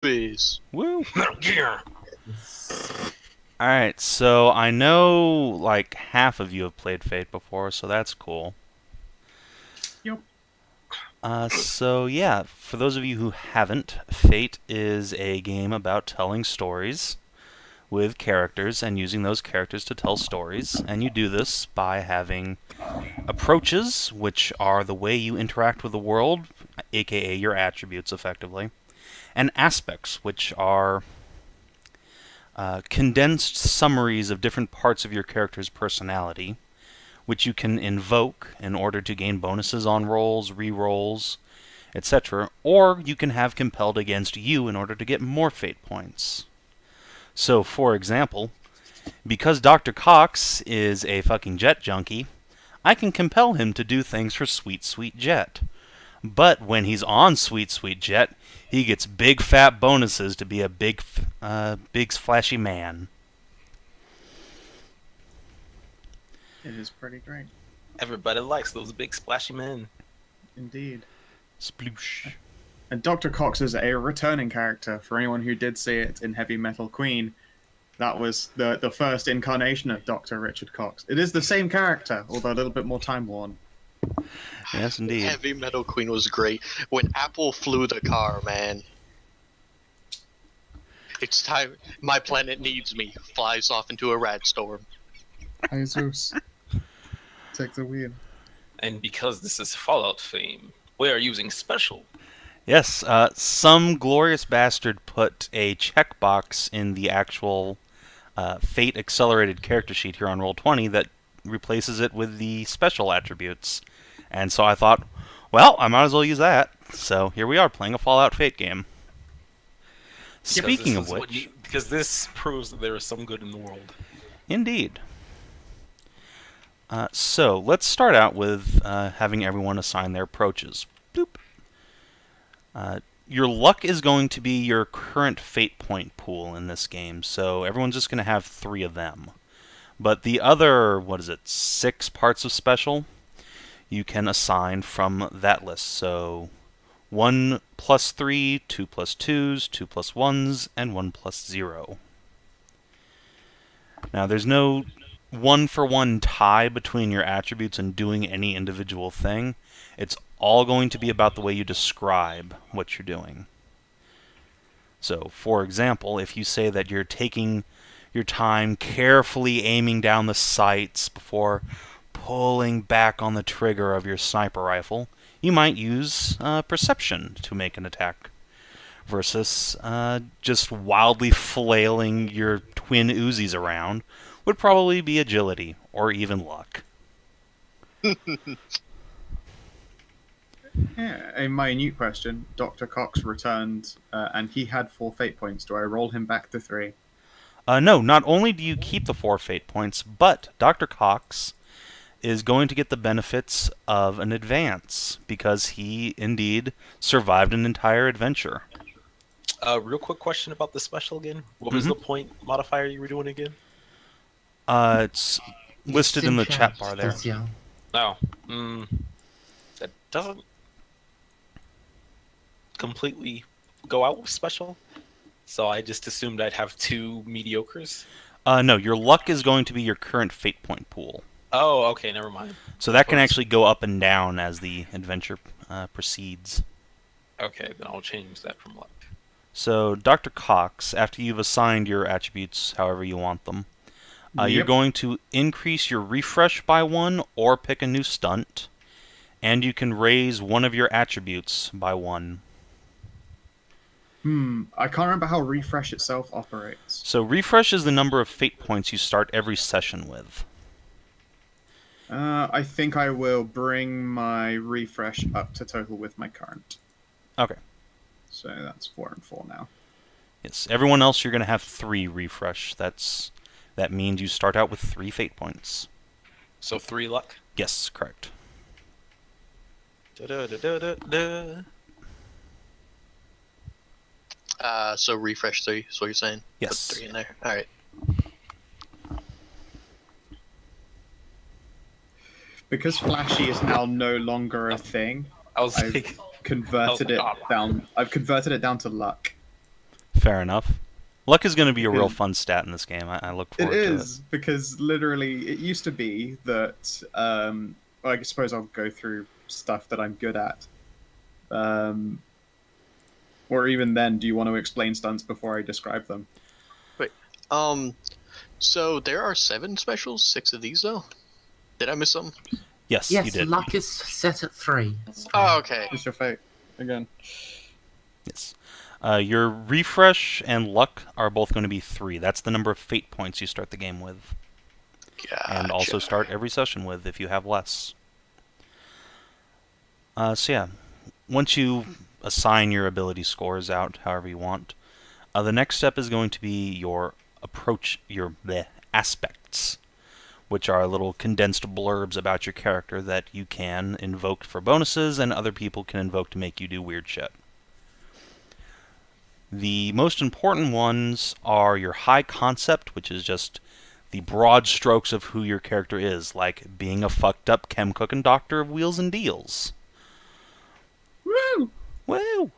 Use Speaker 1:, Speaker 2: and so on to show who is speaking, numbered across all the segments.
Speaker 1: Boobies.
Speaker 2: Woo!
Speaker 3: Yeah.
Speaker 2: Alright, so I know like half of you have played Fate before, so that's cool.
Speaker 3: Yep.
Speaker 2: So yeah, for those of you who haven't, Fate is a game about telling stories with characters and using those characters to tell stories, and you do this by having approaches, which are the way you interact with the world, aka your attributes effectively, and aspects, which are condensed summaries of different parts of your character's personality, which you can invoke in order to gain bonuses on rolls, re-rolls, etc., or you can have compelled against you in order to get more fate points. So, for example, because Dr. Cox is a fucking jet junkie, I can compel him to do things for Sweet Sweet Jet. But when he's on Sweet Sweet Jet, he gets big fat bonuses to be a big flashy man.
Speaker 3: It is pretty great.
Speaker 4: Everybody likes those big splashy men.
Speaker 3: Indeed.
Speaker 2: Sploosh.
Speaker 3: And Dr. Cox is a returning character. For anyone who did see it in Heavy Metal Queen, that was the first incarnation of Dr. Richard Cox. It is the same character, although a little bit more time-worn.
Speaker 2: Yes, indeed.
Speaker 1: Heavy Metal Queen was great. When Apple flew the car, man. It's time. My planet needs me. Flies off into a rad storm.
Speaker 3: Jesus. Take the wheel.
Speaker 4: And because this is Fallout fame, we are using special.
Speaker 2: Yes, some glorious bastard put a checkbox in the actual Fate accelerated character sheet here on Roll20 that replaces it with the special attributes. And so I thought, well, I might as well use that. So here we are playing a Fallout Fate game. Speaking of which,
Speaker 4: because this proves that there is some good in the world.
Speaker 2: indeed. So let's start out with having everyone assign their approaches. Bloop. Your luck is going to be your current fate point pool in this game, so everyone's just going to have 3 of them. But the other, 6 parts of special, you can assign from that list. So 1 plus 3, 2 plus 2s, 2 plus 1s, and 1 plus 0. Now there's no 1-for-1 tie between your attributes and doing any individual thing. It's all going to be about the way you describe what you're doing. So, for example, if you say that you're taking your time carefully aiming down the sights before pulling back on the trigger of your sniper rifle, you might use perception to make an attack, versus just wildly flailing your twin Uzis around would probably be agility or even luck.
Speaker 3: Yeah, a minute question. Dr. Cox returned, and he had 4 fate points. Do I roll him back to 3?
Speaker 2: No, not only do you keep the 4 fate points, but Dr. Cox is going to get the benefits of an advance, because he indeed survived an entire adventure.
Speaker 4: Real quick question about the special again. What was the point modifier you were doing again?
Speaker 2: It's listed in the chat bar there.
Speaker 4: Oh, that doesn't completely go out with special. So I just assumed I'd have 2 mediocres.
Speaker 2: No, your luck is going to be your current fate point pool.
Speaker 4: Oh, okay, never mind.
Speaker 2: So that can actually go up and down as the adventure proceeds.
Speaker 4: Okay, then I'll change that from luck.
Speaker 2: So, Dr. Cox, after you've assigned your attributes however you want them, you're going to increase your refresh by 1 or pick a new stunt, and you can raise one of your attributes by 1.
Speaker 3: I can't remember how refresh itself operates.
Speaker 2: So refresh is the number of fate points you start every session with.
Speaker 3: I think I will bring my refresh up to total with my current.
Speaker 2: Okay.
Speaker 3: So that's 4 and 4 now.
Speaker 2: Yes. Everyone else, you're going to have 3 refresh. That means you start out with 3 fate points.
Speaker 4: So 3 luck?
Speaker 2: Yes, correct.
Speaker 4: Da-da-da-da-da-da.
Speaker 1: So refresh 3 is what you're saying?
Speaker 2: Yes.
Speaker 1: Put 3 in there. Alright.
Speaker 3: Because flashy is now no longer a thing,
Speaker 4: I was
Speaker 3: I've
Speaker 4: like,
Speaker 3: converted it down. I've converted it down to luck.
Speaker 2: Fair enough. Luck is going to be a real
Speaker 3: Because-
Speaker 2: fun stat in this game. I look
Speaker 3: It
Speaker 2: forward to it.
Speaker 3: is, because literally it used to be that, well, I suppose I'll go through stuff that I'm good at. Or even then, do you want to explain stunts before I describe them?
Speaker 1: So there are 7 specials, 6 of these though. Did I miss some?
Speaker 2: Yes, you
Speaker 5: Yes,
Speaker 2: did.
Speaker 5: luck is set at 3.
Speaker 1: Oh, okay.
Speaker 3: It's your fate. Again.
Speaker 2: Yes. Your refresh and luck are both going to be 3. That's the number of fate points you start the game with. And also
Speaker 1: Gotcha.
Speaker 2: start every session with if you have less. So yeah, once you assign your ability scores out however you want, the next step is going to be your aspects, which are little condensed blurbs about your character that you can invoke for bonuses and other people can invoke to make you do weird shit. The most important ones are your high concept, which is just the broad strokes of who your character is, like being a fucked up chem cook and doctor of wheels and deals.
Speaker 3: Woo!
Speaker 2: Woo!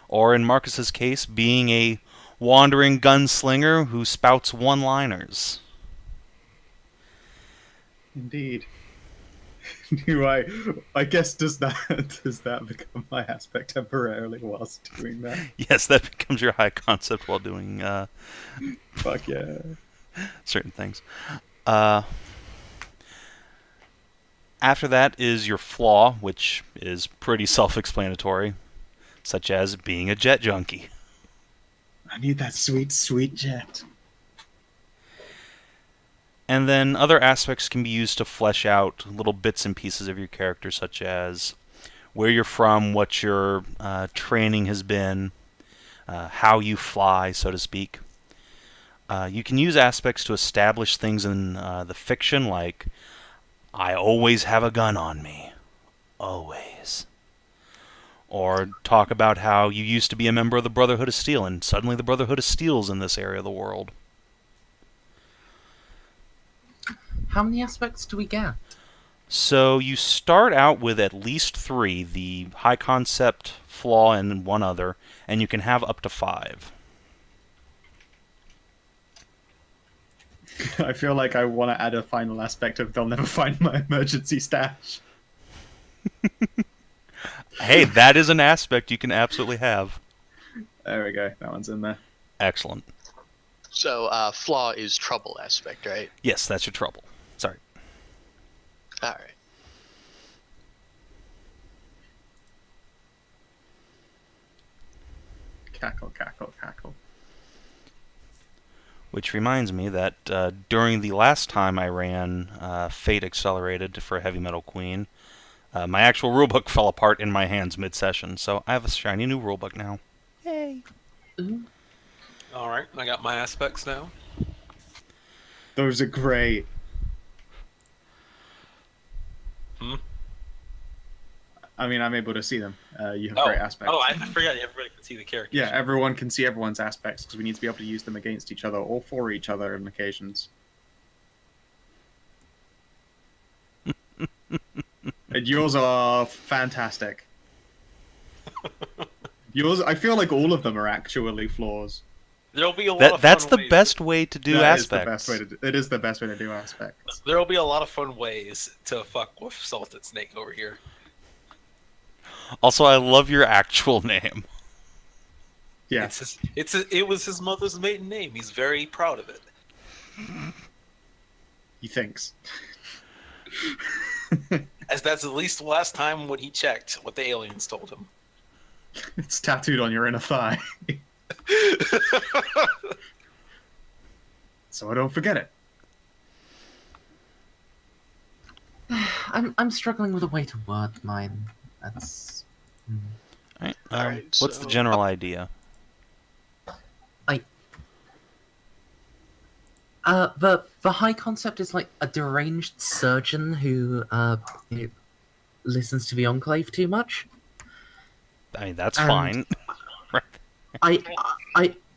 Speaker 2: Or in Marcus's case, being a wandering gunslinger who spouts one-liners.
Speaker 3: Indeed. I guess does that become my aspect temporarily whilst doing that?
Speaker 2: Yes, that becomes your high concept while doing
Speaker 3: Fuck yeah.
Speaker 2: certain things. After that is your flaw, which is pretty self-explanatory, such as being a jet junkie.
Speaker 3: I need that sweet, sweet jet.
Speaker 2: And then other aspects can be used to flesh out little bits and pieces of your character, such as where you're from, what your training has been, how you fly, so to speak. You can use aspects to establish things in the fiction, like, I always have a gun on me. Always. Or talk about how you used to be a member of the Brotherhood of Steel, and suddenly the Brotherhood of Steel's in this area of the world.
Speaker 5: How many aspects do we get?
Speaker 2: So you start out with at least 3, the high concept, flaw, and one other, and you can have up to 5.
Speaker 3: I feel like I want to add a final aspect of they'll never find my emergency stash.
Speaker 2: Hey, that is an aspect you can absolutely have.
Speaker 3: There we go. That one's in there.
Speaker 2: Excellent.
Speaker 1: So flaw is trouble aspect, right?
Speaker 2: Yes, that's your trouble. Sorry.
Speaker 1: All right.
Speaker 3: Cackle, cackle, cackle.
Speaker 2: Which reminds me that during the last time I ran Fate Accelerated for Heavy Metal Queen, my actual rulebook fell apart in my hands mid-session, so I have a shiny new rulebook now. Yay!
Speaker 5: Ooh.
Speaker 4: All right, I got my aspects now.
Speaker 3: Those are great.
Speaker 4: Hmm?
Speaker 3: I mean, I'm able to see them. You have
Speaker 4: Oh,
Speaker 3: great aspects.
Speaker 4: I forgot everybody can see the characters.
Speaker 3: Yeah, everyone can see everyone's aspects because we need to be able to use them against each other or for each other on occasions. And yours are fantastic. Yours, I feel like all of them are actually flaws.
Speaker 4: There'll be a lot of
Speaker 2: That's
Speaker 4: fun
Speaker 2: the
Speaker 4: ways.
Speaker 2: best way to do
Speaker 3: That is the
Speaker 2: aspects.
Speaker 3: best way to do, it is the best way to do aspects.
Speaker 4: There'll be a lot of fun ways to fuck with Salted Snake over here.
Speaker 2: Also, I love your actual name.
Speaker 3: Yeah.
Speaker 4: It was his mother's maiden name. He's very proud of it.
Speaker 3: He thinks.
Speaker 4: As that's at least the last time when he checked what the aliens told him.
Speaker 3: It's tattooed on your inner thigh. So I don't forget it.
Speaker 5: I'm struggling with a way to word mine. That's.
Speaker 2: Right.
Speaker 1: Alright,
Speaker 2: What's the
Speaker 1: so-
Speaker 2: general idea?
Speaker 5: The high concept is like a deranged surgeon who listens to the Enclave too much.
Speaker 2: I mean, that's
Speaker 5: And-
Speaker 2: fine.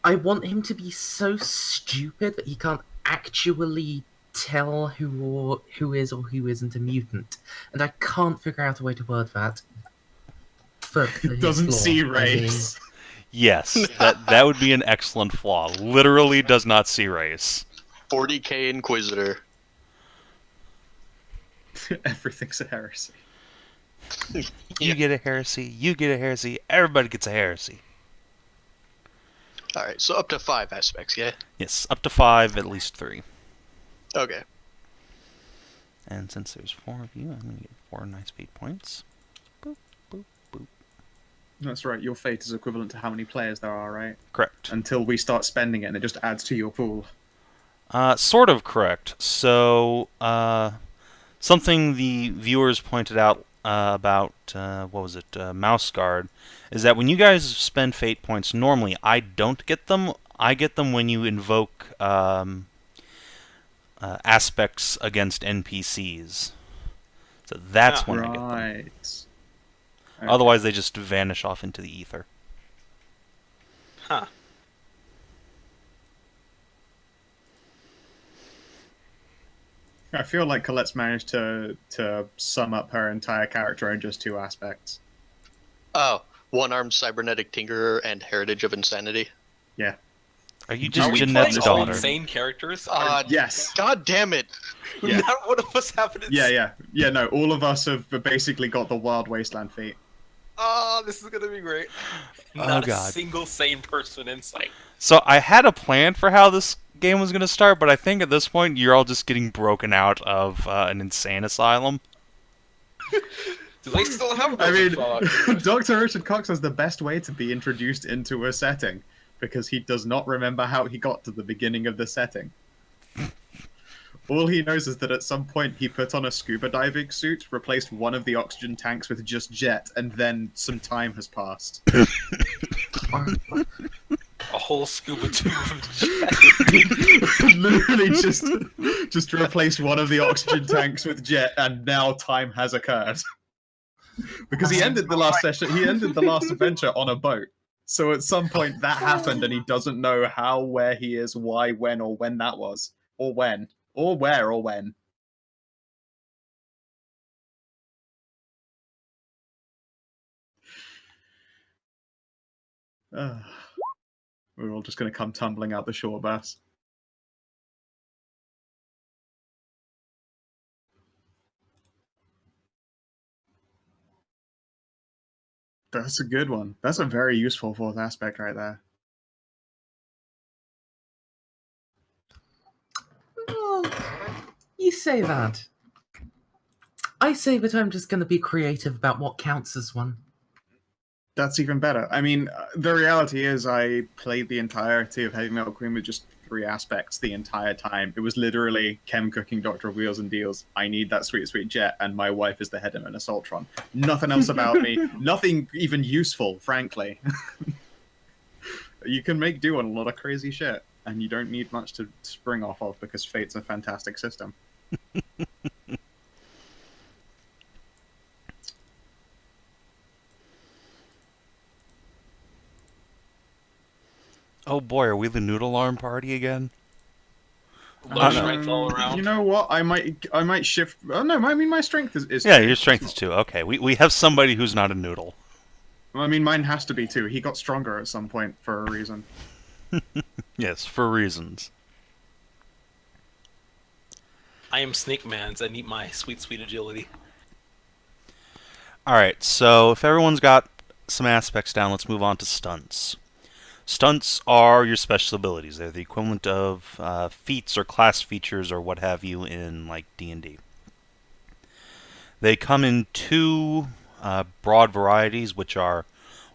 Speaker 5: I want him to be so stupid that he can't actually tell who is or who isn't a mutant, and I can't figure out a way to word that. For
Speaker 3: It
Speaker 5: his
Speaker 3: doesn't
Speaker 5: flaw.
Speaker 3: see
Speaker 5: I mean,
Speaker 3: race.
Speaker 2: Yes, that would be an excellent flaw. Literally does not see race.
Speaker 1: 40k Inquisitor.
Speaker 3: Everything's a heresy.
Speaker 2: You get a heresy, you get a heresy, everybody gets a heresy.
Speaker 1: Alright, so up to 5 aspects, yeah?
Speaker 2: Yes, up to 5, at least 3.
Speaker 1: Okay.
Speaker 2: And since there's 4 of you, I'm going to get 4 nice fate points. Boop, boop, boop.
Speaker 3: That's right, your fate is equivalent to how many players there are, right?
Speaker 2: Correct.
Speaker 3: Until we start spending it and it just adds to your pool.
Speaker 2: Sort of correct. So, something the viewers pointed out about, what was it, Mouse Guard, is that when you guys spend fate points, normally I don't get them. I get them when you invoke aspects against NPCs. So that's when I get them.
Speaker 3: Right. Okay.
Speaker 2: Otherwise, they just vanish off into the ether.
Speaker 4: Huh.
Speaker 3: I feel like Colette's managed to sum up her entire character in just 2 aspects.
Speaker 1: Oh, one-armed cybernetic tinkerer and heritage of insanity.
Speaker 3: Yeah.
Speaker 2: Are you
Speaker 4: Are
Speaker 2: just
Speaker 4: we
Speaker 2: Jeanette's
Speaker 4: playing all
Speaker 2: daughter?
Speaker 4: insane characters?
Speaker 3: Yes.
Speaker 1: God damn it!
Speaker 3: Yeah.
Speaker 4: Not one of us have an
Speaker 3: Yeah, no, all of us have basically got the wild wasteland feat.
Speaker 4: Oh, this is gonna be great.
Speaker 2: Oh,
Speaker 4: Not a
Speaker 2: God.
Speaker 4: single sane person in sight.
Speaker 2: So I had a plan for how this game was going to start, but I think at this point you're all just getting broken out of an insane asylum.
Speaker 4: Do they still have
Speaker 3: I mean,
Speaker 4: those?
Speaker 3: Dr. Richard Cox has the best way to be introduced into a setting, because he does not remember how he got to the beginning of the setting. All he knows is that at some point he put on a scuba diving suit, replaced one of the oxygen tanks with just jet, and then some time has passed.
Speaker 4: A whole scuba tube of jet.
Speaker 3: Literally just replaced one of the oxygen tanks with jet, and now time has occurred. Because he ended the last session, he ended the last adventure on a boat. So at some point that happened, and he doesn't know how, where he is, why, when, or when that was. Or when. Or where, or when. We're all just going to come tumbling out the short bus. That's a good one. That's a very useful 4th aspect right there.
Speaker 5: Well, you say that. I say that I'm just going to be creative about what counts as one.
Speaker 3: That's even better. I mean, the reality is I played the entirety of Heavy Metal Queen with just 3 aspects the entire time. It was literally chem cooking, Doctor of Wheels and Deals. I need that sweet, sweet jet, and my wife is the head of an Assaultron. Nothing else about me. Nothing even useful, frankly. You can make do on a lot of crazy shit, and you don't need much to spring off of because Fate's a fantastic system.
Speaker 2: Oh boy, are we the noodle arm party again?
Speaker 4: Low strength all around.
Speaker 3: You know what? I might shift. Oh no, I mean my strength is
Speaker 2: Yeah,
Speaker 3: 2.
Speaker 2: your strength is 2. Okay, we have somebody who's not a noodle.
Speaker 3: I mean, mine has to be 2. He got stronger at some point for a reason.
Speaker 2: Yes, for reasons.
Speaker 4: I am Snake Man's. I need my sweet, sweet agility.
Speaker 2: Alright, so if everyone's got some aspects down, let's move on to stunts. Stunts are your special abilities. They're the equivalent of feats or class features or what have you in, like, D&D. They come in 2 broad varieties, which are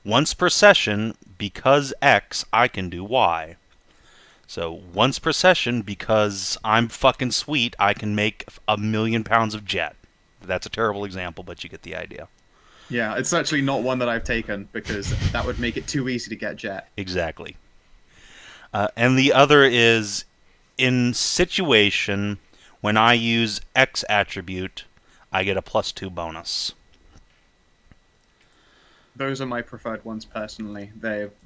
Speaker 2: once per session, because X, I can do Y. So once per session, because I'm fucking sweet, I can make 1,000,000 pounds of jet. That's a terrible example, but you get the idea.
Speaker 3: Yeah, it's actually not one that I've taken because that would make it too easy to get jet.
Speaker 2: Exactly. And the other is in situation when I use X attribute, I get a +2 bonus.
Speaker 3: Those are my preferred ones personally.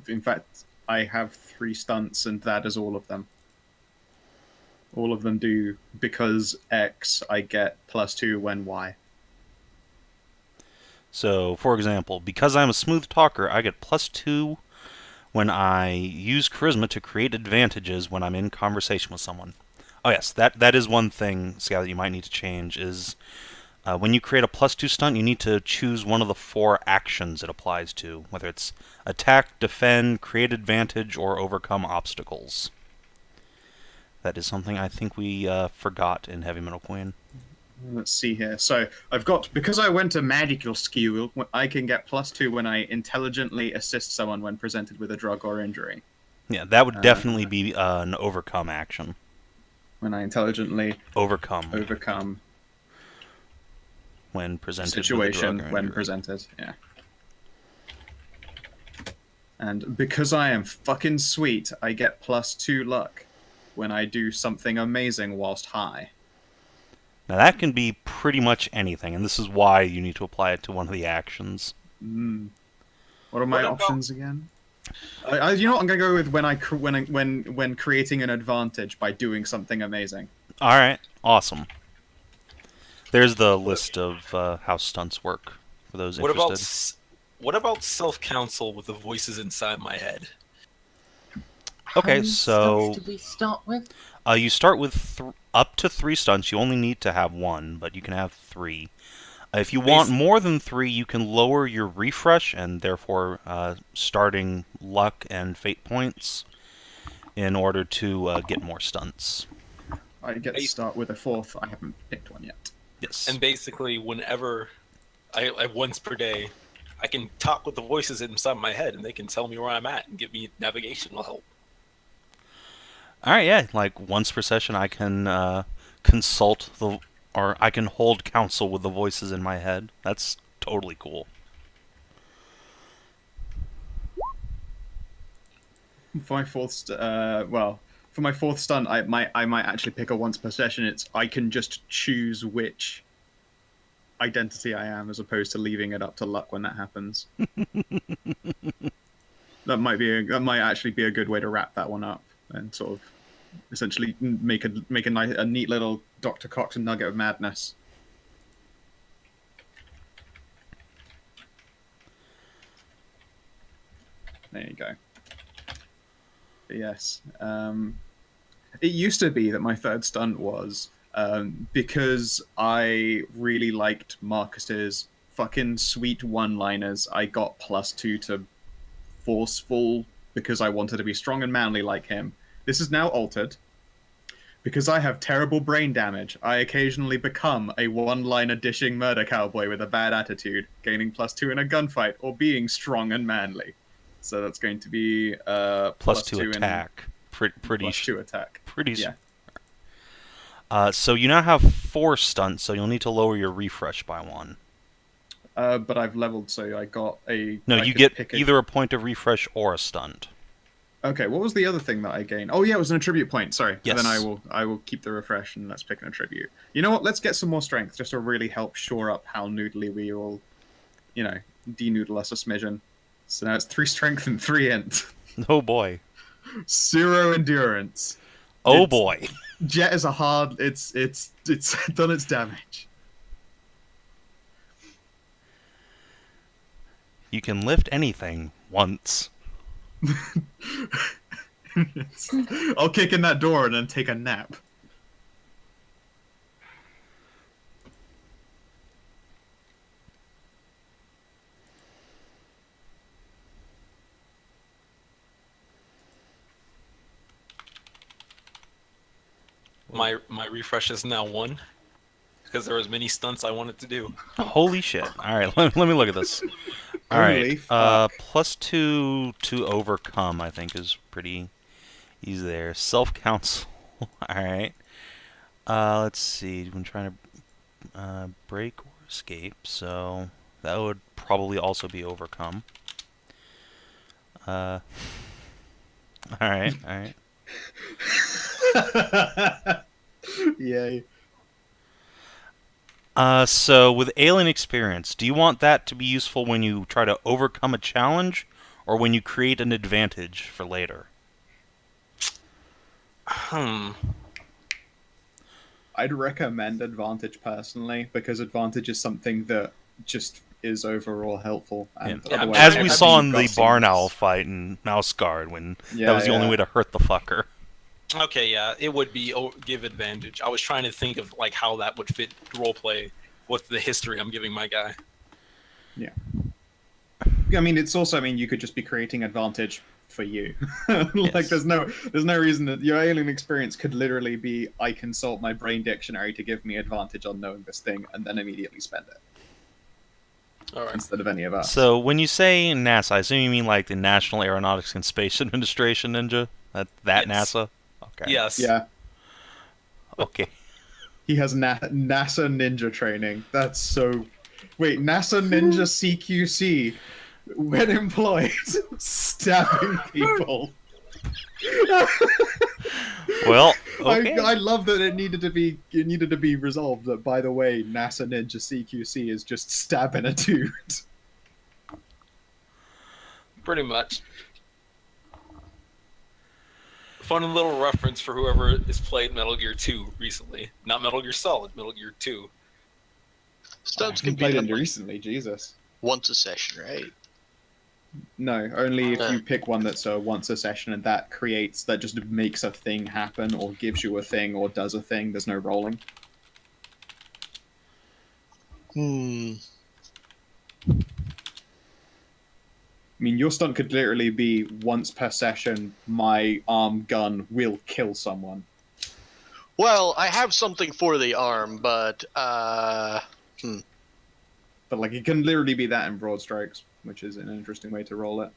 Speaker 3: In fact, I have 3 stunts, and that is all of them. All of them do because X, I get +2 when Y.
Speaker 2: So, for example, because I'm a smooth talker, I get +2 when I use charisma to create advantages when I'm in conversation with someone. Oh yes, that is one thing, Skow, that you might need to change is when you create a +2 stunt, you need to choose one of the 4 actions it applies to, whether it's attack, defend, create advantage, or overcome obstacles. That is something I think we forgot in Heavy Metal Queen.
Speaker 3: Let's see here. So I've got, because I went to magical skill, I can get +2 when I intelligently assist someone when presented with a drug or injury.
Speaker 2: Yeah, that would definitely be an overcome action.
Speaker 3: When I intelligently
Speaker 2: Overcome
Speaker 3: situation
Speaker 2: when presented with a drug or
Speaker 3: when
Speaker 2: injury.
Speaker 3: presented. Yeah. And because I am fucking sweet, I get +2 luck when I do something amazing whilst high.
Speaker 2: Now that can be pretty much anything, and this is why you need to apply it to one of the actions.
Speaker 3: What are my options again? You know what? I'm gonna go with when creating an advantage by doing something amazing.
Speaker 2: All right, awesome. There's the list of how stunts work for those interested.
Speaker 4: What about self-counsel with the voices inside my head?
Speaker 2: Okay,
Speaker 5: How many
Speaker 2: so
Speaker 5: stunts do we start with?
Speaker 2: you start with up to 3 stunts. You only need to have 1, but you can have 3. If you want more than 3, you can lower your refresh and therefore starting luck and fate points in order to get more stunts.
Speaker 3: I get to start with a 4th. I haven't picked one yet.
Speaker 2: Yes.
Speaker 4: And basically, whenever I once per day, I can talk with the voices inside my head, and they can tell me where I'm at and give me navigational help.
Speaker 2: All right, yeah. Like once per session, I can consult or I can hold counsel with the voices in my head. That's totally cool.
Speaker 3: For my 4th, for my 4th stunt, I might actually pick a once per session. It's I can just choose which identity I am, as opposed to leaving it up to luck when that happens. That might actually be a good way to wrap that one up and sort of essentially make a neat little Dr. Cox and nugget of madness. There you go. But yes. It used to be that my 3rd stunt was because I really liked Marcus's fucking sweet one-liners. I got +2 to forceful because I wanted to be strong and manly like him. This is now altered. Because I have terrible brain damage, I occasionally become a one-liner dishing murder cowboy with a bad attitude, gaining +2 in a gunfight, or being strong and manly. So that's going to be
Speaker 2: +2 attack.
Speaker 3: +2 attack.
Speaker 2: Pretty.
Speaker 3: Yeah.
Speaker 2: So you now have 4 stunts, so you'll need to lower your refresh by 1.
Speaker 3: But I've leveled, so I got a...
Speaker 2: No,
Speaker 3: I
Speaker 2: you
Speaker 3: could
Speaker 2: get
Speaker 3: pick
Speaker 2: either a point of refresh or a stunt.
Speaker 3: Okay, what was the other thing that I gained? Oh yeah, it was an attribute point. Sorry.
Speaker 2: Yes.
Speaker 3: Then I will keep the refresh and let's pick an attribute. You know what? Let's get some more strength just to really help shore up how noodly we all, denoodle us a smidgen. So now it's 3 strength and 3 int.
Speaker 2: Oh boy.
Speaker 3: 0 endurance.
Speaker 2: Oh boy.
Speaker 3: Jet is a hard. It's done its damage.
Speaker 2: You can lift anything once.
Speaker 3: I'll kick in that door and then take a nap.
Speaker 4: My refresh is now 1 because there was many stunts I wanted to do.
Speaker 2: Holy shit. Alright, let me look at this. Alright, +2 to overcome, I think, is pretty easy there. Self-counsel. Alright. Let's see. I'm trying to break or escape, so that would probably also be overcome. Alright, alright.
Speaker 3: Yay.
Speaker 2: So with alien experience, do you want that to be useful when you try to overcome a challenge, or when you create an advantage for later?
Speaker 3: I'd recommend advantage personally, because advantage is something that just is overall helpful. And
Speaker 4: Yeah,
Speaker 3: otherwise,
Speaker 2: As we
Speaker 3: everything
Speaker 2: saw
Speaker 3: you've
Speaker 2: in
Speaker 3: got
Speaker 2: the Barn
Speaker 3: seems-
Speaker 2: Owl fight in Mouse Guard, when
Speaker 3: Yeah,
Speaker 2: that was the only
Speaker 3: yeah.
Speaker 2: way to hurt the fucker.
Speaker 4: Okay, yeah, it would be give advantage. I was trying to think of like how that would fit roleplay with the history I'm giving my guy.
Speaker 3: I mean, it's also. I mean, you could just be creating advantage for you. Like,
Speaker 2: Yes.
Speaker 3: there's no reason that your alien experience could literally be, I consult my brain dictionary to give me advantage on knowing this thing, and then immediately spend it
Speaker 4: All right.
Speaker 3: instead of any of us.
Speaker 2: So when you say NASA, I assume you mean like the National Aeronautics and Space Administration Ninja? That
Speaker 4: Yes.
Speaker 2: NASA? Okay.
Speaker 4: Yes.
Speaker 3: Yeah,
Speaker 2: Okay.
Speaker 3: he has NASA ninja training. That's so. Wait, NASA ninja CQC, when employed, stabbing people.
Speaker 2: Well, okay.
Speaker 3: I love that it needed to be resolved that, by the way, NASA Ninja CQC is just stabbing a dude.
Speaker 4: Pretty much. Fun little reference for whoever has played Metal Gear 2 recently. Not Metal Gear Solid, Metal Gear 2.
Speaker 1: Stunts
Speaker 3: I
Speaker 1: can be
Speaker 3: played
Speaker 1: done
Speaker 3: it
Speaker 1: like
Speaker 3: recently, Jesus.
Speaker 1: once a session, right?
Speaker 3: No, only if you pick one that's once a session, and that just makes a thing happen, or gives you a thing, or does a thing. There's no rolling.
Speaker 1: Hmm.
Speaker 3: I mean, your stunt could literally be once per session, my arm gun will kill someone.
Speaker 1: Well, I have something for the arm, but
Speaker 3: But like, it can literally be that in broad strokes, which is an interesting way to roll it.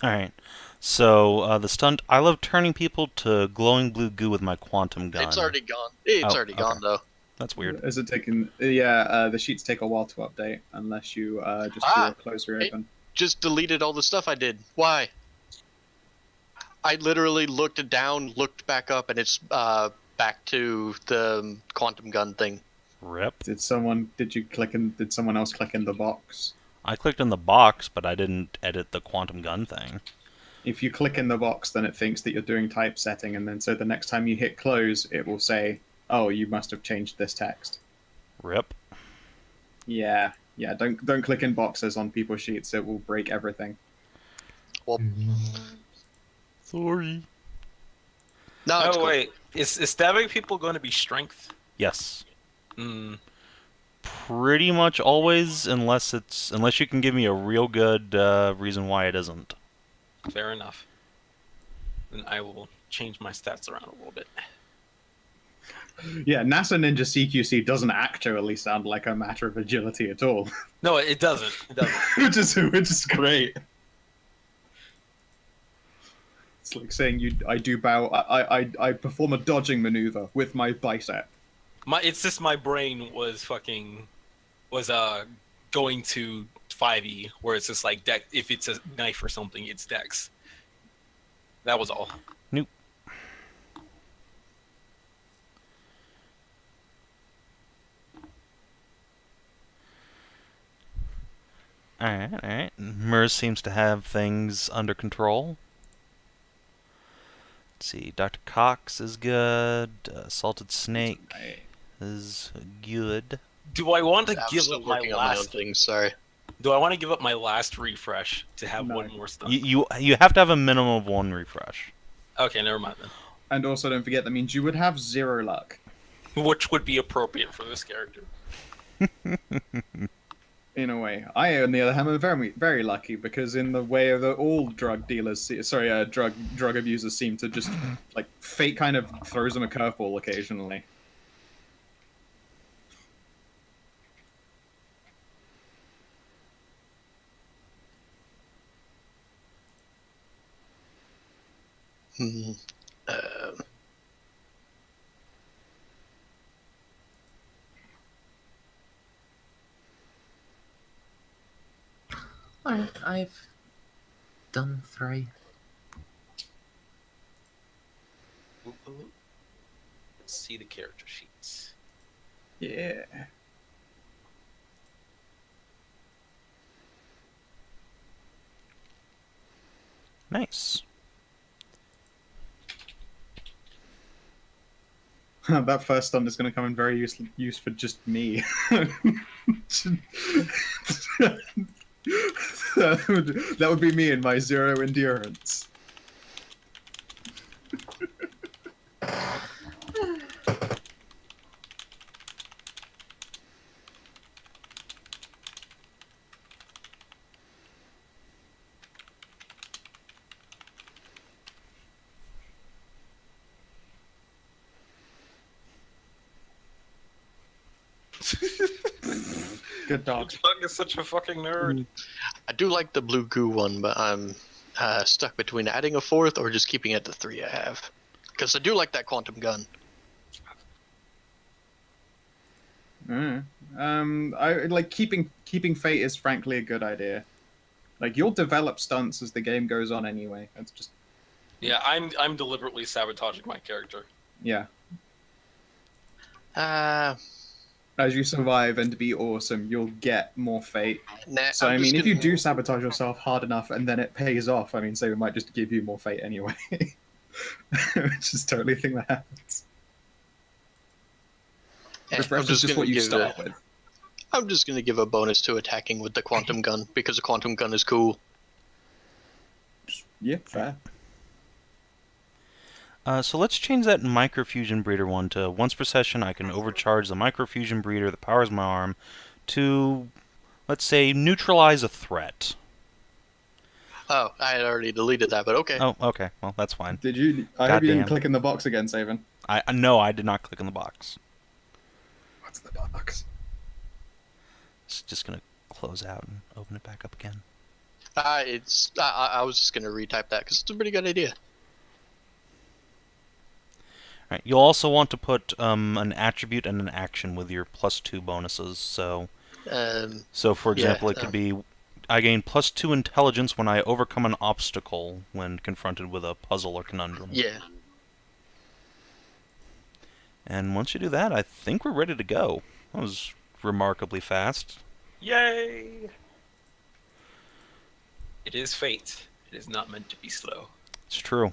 Speaker 2: Alright. So, the stunt, I love turning people to glowing blue goo with my quantum gun.
Speaker 1: it's already gone. It's
Speaker 2: Oh,
Speaker 1: already gone, though.
Speaker 2: That's weird.
Speaker 3: Is it taking? Yeah, the sheets take a while to update unless you just do a close reopen.
Speaker 1: Just deleted all the stuff I did. Why? I literally looked down, looked back up, and it's back to the quantum gun thing.
Speaker 2: Rip.
Speaker 3: Did someone else click in the box?
Speaker 2: I clicked in the box, but I didn't edit the quantum gun thing.
Speaker 3: If you click in the box, then it thinks that you're doing typesetting, and then so the next time you hit close, it will say, "Oh, you must have changed this text."
Speaker 2: Rip.
Speaker 3: Yeah. Don't click in boxes on people's sheets; it will break everything.
Speaker 1: Well,
Speaker 2: Sorry.
Speaker 1: no, it's
Speaker 4: Oh,
Speaker 1: cool.
Speaker 4: wait. Is stabbing people going to be strength?
Speaker 2: Yes.
Speaker 4: Mm,
Speaker 2: Pretty much always, unless you can give me a real good reason why it isn't.
Speaker 4: fair enough. Then I will change my stats around a little bit.
Speaker 3: Yeah, NASA Ninja CQC doesn't actually sound like a matter of agility at all,
Speaker 4: No, it doesn't. It doesn't.
Speaker 3: which is great. It's like saying I perform a dodging maneuver with my bicep.
Speaker 4: It's just my brain was going to 5e, where it's just like dex. If it's a knife or something, it's dex. That was all.
Speaker 2: Nope. Alright. Merz seems to have things under control. Let's see, Dr. Cox is good. Salted Snake is good.
Speaker 4: Do I want to
Speaker 1: I'm
Speaker 4: give
Speaker 1: still
Speaker 4: up my
Speaker 1: working on my own
Speaker 4: last?
Speaker 1: things. Sorry.
Speaker 4: Do I want to give up my last refresh to have
Speaker 3: No.
Speaker 4: one more stuff?
Speaker 2: You have to have a minimum of one refresh.
Speaker 4: Okay, never mind then.
Speaker 3: And also, don't forget, that means you would have 0 luck.
Speaker 4: Which would be appropriate for this character?
Speaker 3: In a way, I, on the other hand, am very, very lucky because in the way of all drug dealers, drug abusers seem to just like fate kind of throws them a curveball occasionally.
Speaker 1: Hmm.
Speaker 5: Alright, I've done 3.
Speaker 4: Let's see the character sheets.
Speaker 3: Yeah.
Speaker 2: Nice.
Speaker 3: That first stunt is going to come in very use for just me. That would be me and my 0 endurance. Good dog.
Speaker 4: Doug is such a fucking nerd.
Speaker 1: I do like the blue goo one, but I'm stuck between adding a 4th or just keeping it the 3 I have. Because I do like that quantum gun.
Speaker 3: I like keeping fate is frankly a good idea. Like, you'll develop stunts as the game goes on anyway. That's just
Speaker 4: Yeah, I'm deliberately sabotaging my character.
Speaker 3: yeah.
Speaker 1: Nah,
Speaker 3: As you survive and be awesome, you'll get more fate. So,
Speaker 1: I'm
Speaker 3: I
Speaker 1: just
Speaker 3: mean, if you
Speaker 1: gonna-
Speaker 3: do sabotage yourself hard enough and then it pays off, I mean, Savin might just give you more fate anyway. Which is totally a thing that happens. Refresh is just what you start with.
Speaker 1: I'm just gonna give a bonus to attacking with the quantum gun because the quantum gun is cool.
Speaker 3: Yeah, fair.
Speaker 2: So let's change that microfusion breeder one to once per session I can overcharge the microfusion breeder that powers my arm to, let's say, neutralize a threat.
Speaker 1: Oh, I had already deleted that, but okay.
Speaker 2: Oh, okay. Well, that's fine.
Speaker 3: Did you? I hope you didn't
Speaker 2: Goddamn.
Speaker 3: click in the box again, Savin.
Speaker 2: No, I did not click in the box.
Speaker 3: What's the box?
Speaker 2: It's just gonna close out and open it back up again.
Speaker 1: I was just gonna retype that because it's a pretty good idea.
Speaker 2: All right. You'll also want to put an attribute and an action with your +2 bonuses. So for example, it could be I gain +2 intelligence when I overcome an obstacle when confronted with a puzzle or conundrum.
Speaker 1: Yeah.
Speaker 2: And once you do that, I think we're ready to go. That was remarkably fast.
Speaker 4: Yay! It is fate. It is not meant to be slow.
Speaker 2: It's true.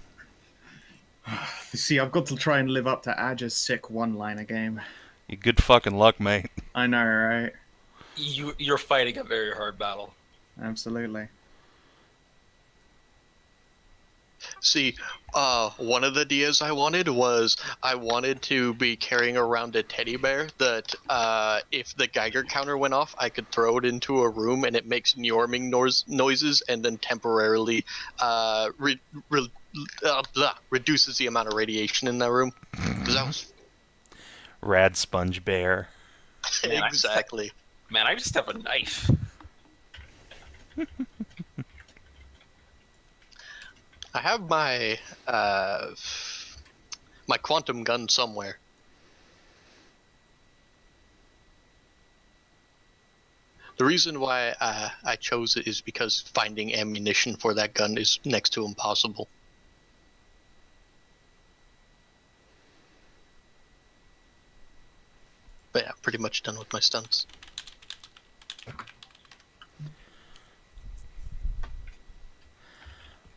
Speaker 3: You see, I've got to try and live up to Aj's sick one-liner game.
Speaker 2: You good fucking luck, mate.
Speaker 3: I know, right?
Speaker 4: You're fighting a very hard battle.
Speaker 3: Absolutely.
Speaker 1: See, one of the ideas I wanted was I wanted to be carrying around a teddy bear that if the Geiger counter went off, I could throw it into a room and it makes norming noises and then temporarily reduces the amount of radiation in that room. 'Cause that was
Speaker 2: Rad sponge bear.
Speaker 4: Yeah,
Speaker 1: exactly.
Speaker 4: Man, I just have a knife.
Speaker 1: I have my my quantum gun somewhere. The reason why I chose it is because finding ammunition for that gun is next to impossible. But yeah, pretty much done with my stunts.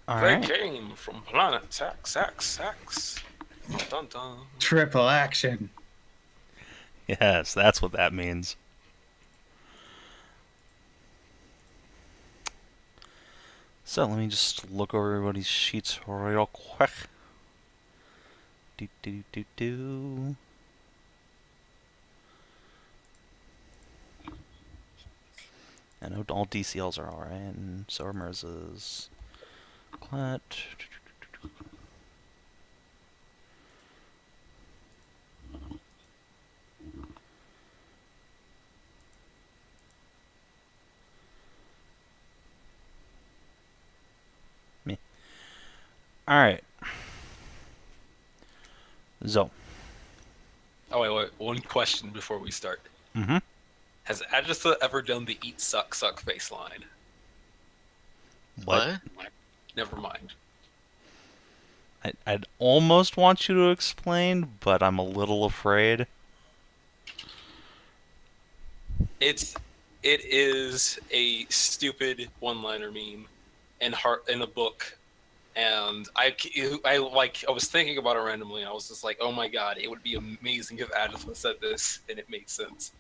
Speaker 2: All
Speaker 4: They
Speaker 2: right.
Speaker 4: came from planet Sax. Dun dun.
Speaker 3: Triple action.
Speaker 2: Yes, that's what that means. So let me just look over everybody's sheets real quick. Do. I know all DCLs are alright, and so are Merze's. Collette. Me. Alright. So.
Speaker 4: Oh wait, one question before we start.
Speaker 2: Mm-hmm.
Speaker 4: Has Agatha ever done the eat suck face line?
Speaker 1: What?
Speaker 4: Never mind.
Speaker 2: I'd almost want you to explain, but I'm a little afraid.
Speaker 4: It is a stupid one-liner meme in a book, And I was thinking about it randomly, and I was just like, oh my god, it would be amazing if Adolf said this, and it made sense.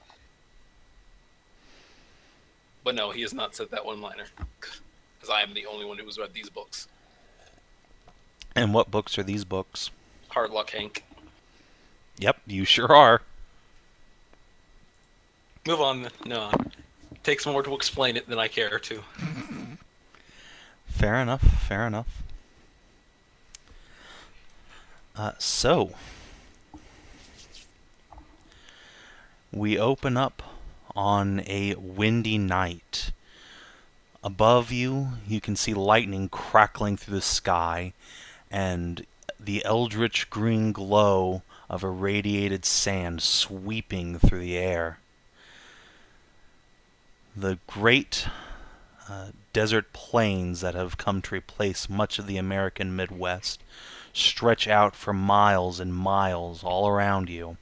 Speaker 4: But no, he has not said that one-liner, because I am the only one who has read these books.
Speaker 2: And what books are these books?
Speaker 4: Hard Luck Hank.
Speaker 2: Yep, you sure are.
Speaker 4: Move on. No, it takes more to explain it than I care to.
Speaker 2: Fair enough, fair enough. So, we open up on a windy night. Above you, you can see lightning crackling through the sky, and the eldritch green glow of irradiated sand sweeping through the air. The great desert plains that have come to replace much of the American Midwest stretch out for miles and miles all around you.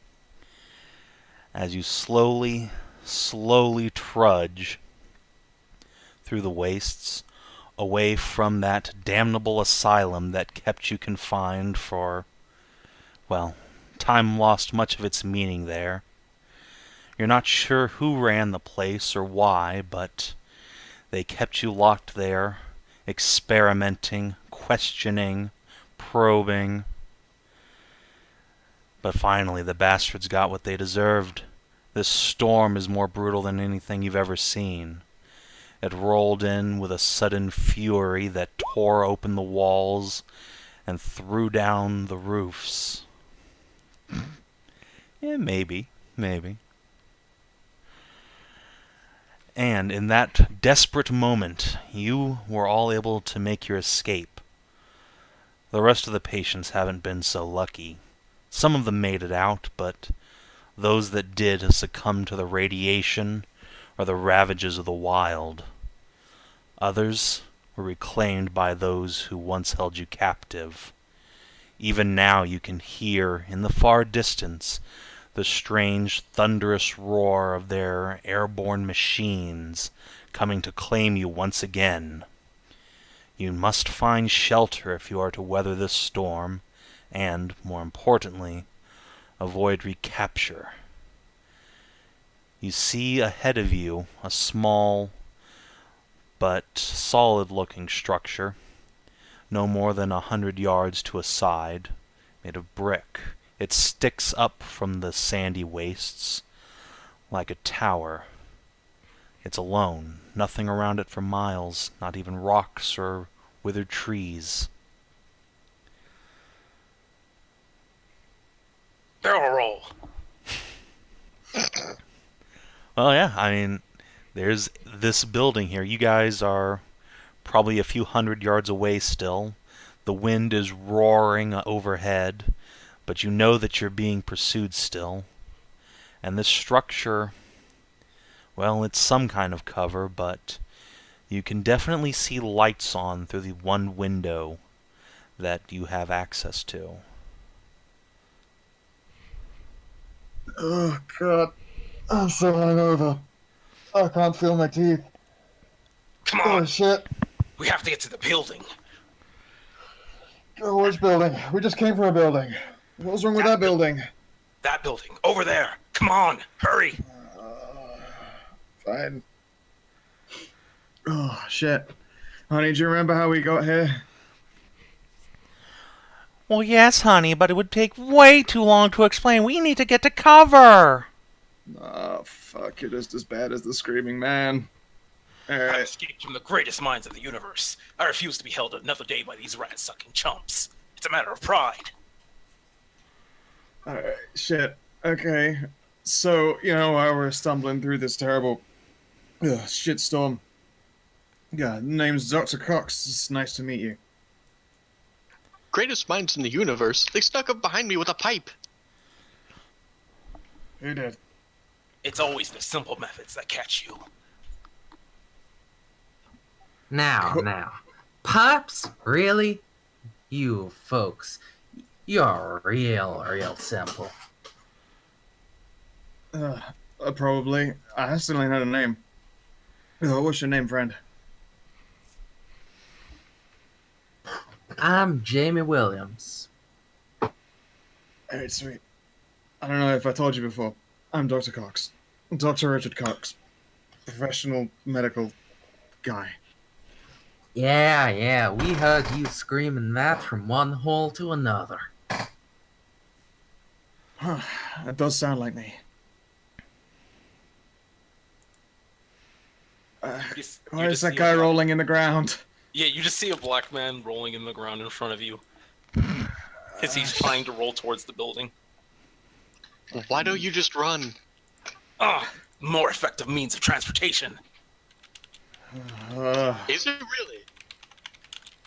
Speaker 2: As you slowly trudge through the wastes, away from that damnable asylum that kept you confined for, well, time lost much of its meaning there. You're not sure who ran the place or why, but they kept you locked there, experimenting, questioning, probing. But finally, the bastards got what they deserved. This storm is more brutal than anything you've ever seen. It rolled in with a sudden fury that tore open the walls and threw down the roofs. Yeah, maybe. And in that desperate moment, you were all able to make your escape. The rest of the patients haven't been so lucky. Some of them made it out, but those that did succumbed to the radiation or the ravages of the wild. Others were reclaimed by those who once held you captive. Even now you can hear, in the far distance, the strange, thunderous roar of their airborne machines coming to claim you once again. You must find shelter if you are to weather this storm, and, more importantly, avoid recapture. You see ahead of you a small but solid-looking structure, no more than 100 yards to a side, made of brick. It sticks up from the sandy wastes like a tower. It's alone, nothing around it for miles, not even rocks or withered trees.
Speaker 4: Barrel roll.
Speaker 2: Well, yeah, I mean, there's this building here. You guys are probably a few hundred yards away still. The wind is roaring overhead, but you know that you're being pursued still. And this structure, well, it's some kind of cover, but you can definitely see lights on through the one window that you have access to.
Speaker 3: Oh, God. I'm so hungover. I can't feel my teeth.
Speaker 4: Come on,
Speaker 3: Oh, shit.
Speaker 4: we have to get to the building.
Speaker 3: Oh, which building? We just came from a building. What's wrong with that building?
Speaker 4: That building, over there. Come on, hurry.
Speaker 3: Fine. Oh, shit. Honey, do you remember how we got here?
Speaker 2: Well, yes, honey, but it would take way too long to explain. We need to get to cover.
Speaker 3: Oh, fuck. You're just as bad as the Screaming Man.
Speaker 4: I
Speaker 3: Alright.
Speaker 4: escaped from the greatest minds of the universe. I refuse to be held another day by these rat-sucking chumps. It's a matter of pride.
Speaker 3: Alright, shit. Okay. So, while we're stumbling through this terrible shitstorm. Yeah, name's Dr. Cox. It's nice to meet you.
Speaker 1: Greatest minds in the universe. They stuck up behind me with a pipe.
Speaker 3: Who did?
Speaker 4: It's always the simple methods that catch you.
Speaker 5: Now. Pops? Really? You folks, you're real simple.
Speaker 3: Probably. I still ain't had a name. What's your name, friend?
Speaker 5: I'm Jamie Williams.
Speaker 3: Alright, sweet. I don't know if I told you before. I'm Dr. Cox. Dr. Richard Cox. Professional medical guy.
Speaker 5: Yeah, we heard you screaming that from one hole to another.
Speaker 3: That does sound like me. Why is that guy rolling in the ground?
Speaker 4: Yeah, you just see a black man rolling in the ground in front of you. Because he's trying to roll towards the building.
Speaker 1: Why don't you just run?
Speaker 4: More effective means of transportation.
Speaker 1: Is it really?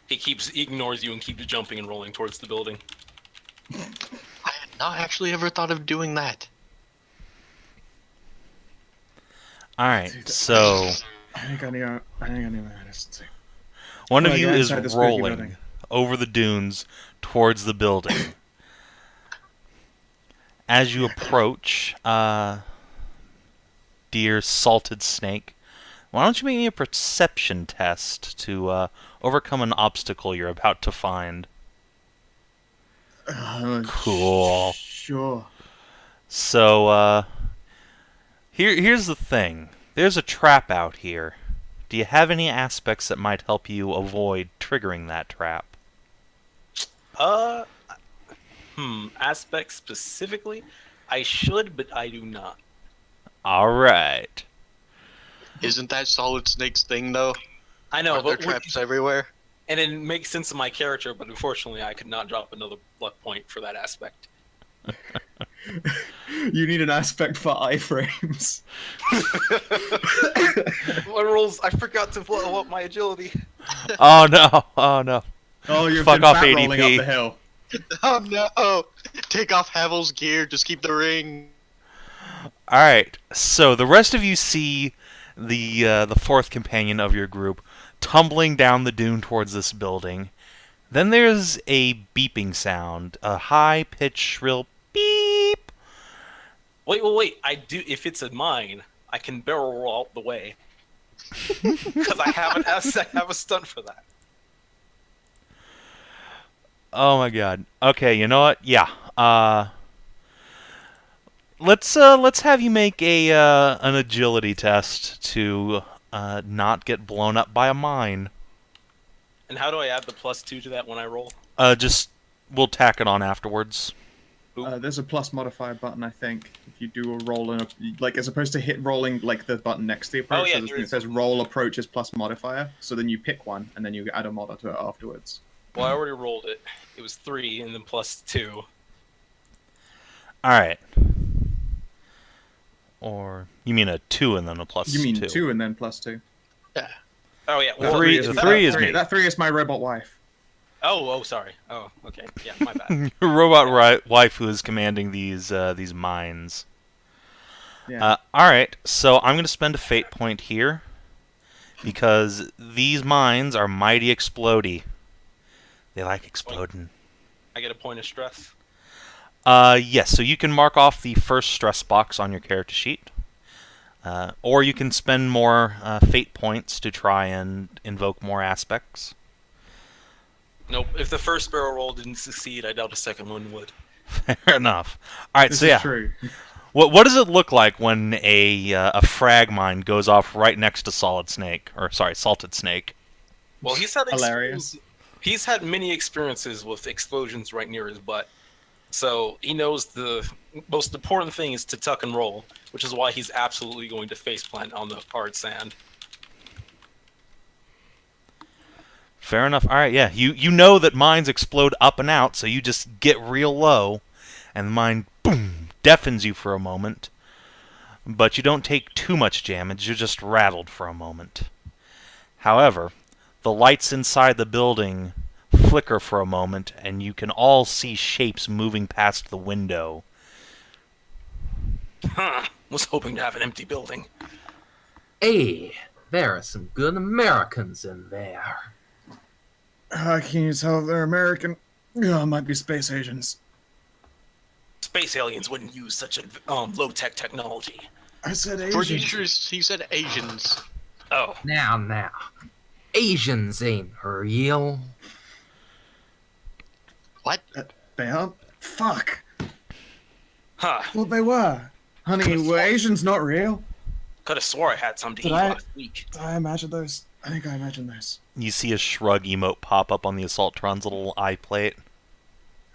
Speaker 4: He ignores you and keeps jumping and rolling towards the building.
Speaker 1: I had not actually ever thought of doing that.
Speaker 2: Alright, so
Speaker 3: I think I knew my medicine.
Speaker 2: one of
Speaker 3: Well,
Speaker 2: you
Speaker 3: yeah,
Speaker 2: is
Speaker 3: inside the spooky
Speaker 2: rolling
Speaker 3: building.
Speaker 2: over the dunes towards the building. As you approach, dear salted snake, why don't you make me a perception test to overcome an obstacle you're about to find? Cool.
Speaker 3: Sure.
Speaker 2: So, here's the thing. There's a trap out here. Do you have any aspects that might help you avoid triggering that trap?
Speaker 4: Aspects specifically? I should, but I do not.
Speaker 2: Alright.
Speaker 1: Isn't that Solid Snake's thing, though?
Speaker 4: I know,
Speaker 1: Are there
Speaker 4: but
Speaker 1: traps everywhere?
Speaker 4: and it makes sense of my character, but unfortunately I could not drop another luck point for that aspect.
Speaker 3: You need an aspect for iframes.
Speaker 4: My rolls, I forgot to blow up my agility.
Speaker 2: Oh no, oh no.
Speaker 3: Oh, you've
Speaker 2: Fuck
Speaker 3: been
Speaker 2: off,
Speaker 3: fat rolling
Speaker 2: ADP.
Speaker 3: up the hill.
Speaker 1: Oh no! Take off Havel's gear, just keep the ring.
Speaker 2: Alright, so the rest of you see the fourth companion of your group tumbling down the dune towards this building. Then there's a beeping sound, a high-pitched, shrill beep.
Speaker 4: Wait. I do. If it's a mine, I can barrel roll out the way. Because I have a stunt for that.
Speaker 2: Oh my god. Okay, you know what? Yeah. Let's have you make an agility test to not get blown up by a mine.
Speaker 4: And how do I add the +2 to that when I roll?
Speaker 2: Just we'll tack it on afterwards.
Speaker 3: There's a plus modifier button, I think. If you do a roll and like as opposed to hit rolling like the button next to the approach,
Speaker 4: yeah,
Speaker 3: so it says roll approaches plus modifier. So then you pick one and then you add a mod to it afterwards.
Speaker 4: Well, I already rolled it. It was 3 and then +2.
Speaker 2: Alright. Or you mean a 2 and then a +2?
Speaker 3: You mean 2 and then +2?
Speaker 1: Yeah.
Speaker 4: Oh yeah.
Speaker 2: The three is me.
Speaker 3: That 3 is my robot wife.
Speaker 4: Oh, sorry. Oh, okay. Yeah, my bad.
Speaker 2: Robot wife who is commanding these mines.
Speaker 3: Yeah.
Speaker 2: Alright, so I'm going to spend a fate point here because these mines are mighty explodey. They like exploding.
Speaker 4: I get a point of stress.
Speaker 2: Yes, so you can mark off the first stress box on your character sheet. Or you can spend more fate points to try and invoke more aspects.
Speaker 4: Nope. If the first barrel roll didn't succeed, I doubt the second one would.
Speaker 2: Fair enough. Alright,
Speaker 3: This
Speaker 2: so
Speaker 3: is
Speaker 2: yeah.
Speaker 3: true.
Speaker 2: What does it look like when a frag mine goes off right next to Salted Snake?
Speaker 4: Well, he's had
Speaker 3: Hilarious.
Speaker 4: He's had many experiences with explosions right near his butt. So he knows the most important thing is to tuck and roll, which is why he's absolutely going to faceplant on the hard sand.
Speaker 2: Fair enough. Alright, yeah. You know that mines explode up and out, so you just get real low, and the mine, boom, deafens you for a moment. But you don't take too much damage, you're just rattled for a moment. However, the lights inside the building flicker for a moment, and you can all see shapes moving past the window.
Speaker 4: Was hoping to have an empty building.
Speaker 5: Hey, there are some good Americans in there.
Speaker 3: Can you tell they're American? Might be space Asians.
Speaker 4: Space aliens wouldn't use such a low-tech technology.
Speaker 3: I said
Speaker 1: Pretty
Speaker 3: Asians.
Speaker 1: sure he said Asians.
Speaker 4: Oh.
Speaker 5: Now. Asians ain't real.
Speaker 1: What?
Speaker 3: They aren't? Fuck.
Speaker 4: Huh.
Speaker 3: Thought they were. Honey, were Asians not real?
Speaker 4: Could have swore I had some to
Speaker 3: Did
Speaker 4: eat
Speaker 3: I-
Speaker 4: last week.
Speaker 3: Did I imagine those? I think I imagined those.
Speaker 2: You see a shrug emote pop up on the Assaultron's little eye plate.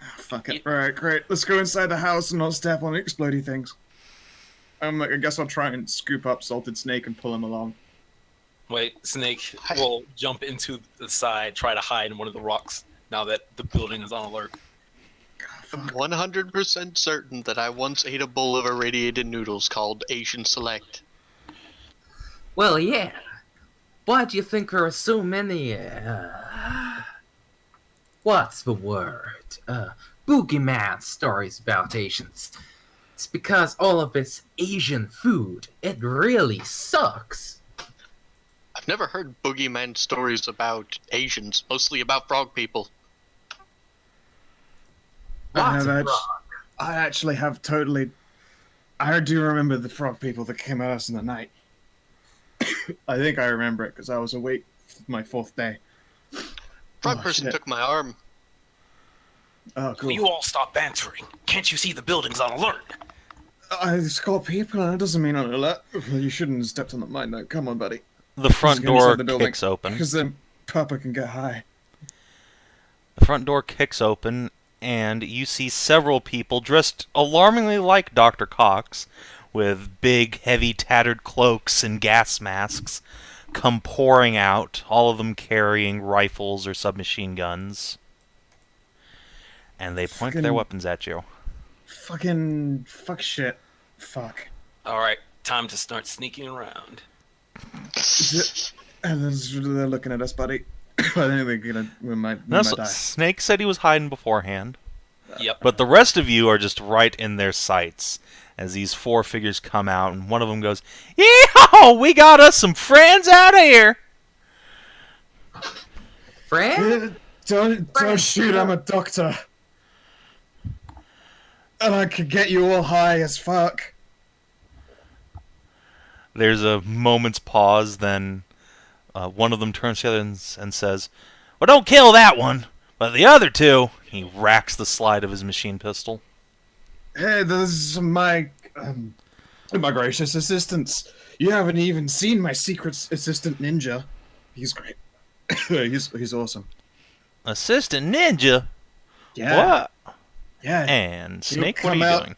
Speaker 3: Oh, fuck it. Alright, great. Let's go inside the house and not step on explodey things. I guess I'll try and scoop up Salted Snake and pull him along.
Speaker 4: Wait, Snake will jump into the side, try to hide in one of the rocks now that the building is on alert.
Speaker 1: I'm 100% certain that I once ate a bowl of irradiated noodles called Asian Select.
Speaker 5: Well, yeah. Why do you think there are so many, what's the word? Boogeyman stories about Asians. It's because all of this Asian food, it really sucks.
Speaker 1: I've never heard boogeyman stories about Asians, mostly about frog people.
Speaker 5: Lots of
Speaker 3: I actually have totally... I do remember the frog people that came at us in the night. I think I remember it because I was awake my 4th day.
Speaker 1: Frog
Speaker 3: Oh,
Speaker 1: person
Speaker 3: shit.
Speaker 1: took my arm.
Speaker 3: Oh, cool.
Speaker 4: Will you all stop bantering? Can't you see the building's on alert?
Speaker 3: It's called people, and it doesn't mean on alert. You shouldn't have stepped on the mine note. Come on, buddy.
Speaker 2: The front
Speaker 3: Let's get inside
Speaker 2: door
Speaker 3: the building,
Speaker 2: kicks open.
Speaker 3: Because then Papa can get high.
Speaker 2: The front door kicks open, and you see several people dressed alarmingly like Dr. Cox, with big, heavy, tattered cloaks and gas masks, come pouring out, all of them carrying rifles or submachine guns. And they point their
Speaker 3: Fucking-
Speaker 2: weapons at you.
Speaker 3: Fuck shit. Fuck.
Speaker 4: Alright, time to start sneaking around.
Speaker 3: And they're looking at us, buddy. I think they're gonna... We might die.
Speaker 2: Snake said he was hiding beforehand,
Speaker 4: Yep.
Speaker 2: but the rest of you are just right in their sights as these 4 figures come out, and one of them goes, "Yeehaw! We got us some friends out of here!"
Speaker 5: Friend?
Speaker 3: Don't shoot, I'm a doctor. And I could get you all high as fuck.
Speaker 2: There's a moment's pause, then one of them turns to the other and says, "Well, don't kill that one, but the other 2," he racks the slide of his machine pistol.
Speaker 3: Hey, this is my gracious assistants. You haven't even seen my secret assistant ninja. He's great. he's awesome.
Speaker 2: Assistant Ninja?
Speaker 3: Yeah.
Speaker 2: What?
Speaker 3: Yeah.
Speaker 2: And Snake,
Speaker 3: He'll
Speaker 2: what are
Speaker 3: come
Speaker 2: you
Speaker 3: out-
Speaker 2: doing?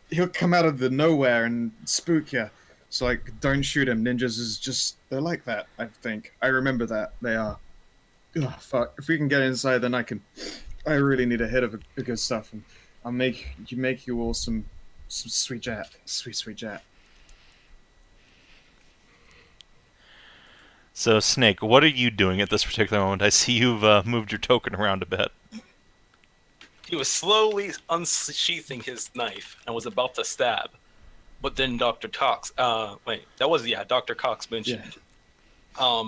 Speaker 3: He'll come out of the nowhere and spook you. So, like, don't shoot him. Ninjas is just... They're like that, I think. I remember that. They are. Ugh, fuck. If we can get inside, then I can... I really need a hit of the good stuff. And I'll make you all some sweet jet. Sweet jet.
Speaker 2: So, Snake, what are you doing at this particular moment? I see you've moved your token around a bit.
Speaker 4: He was slowly unsheathing his knife and was about to stab. But then Dr. Cox, Dr. Cox mentioned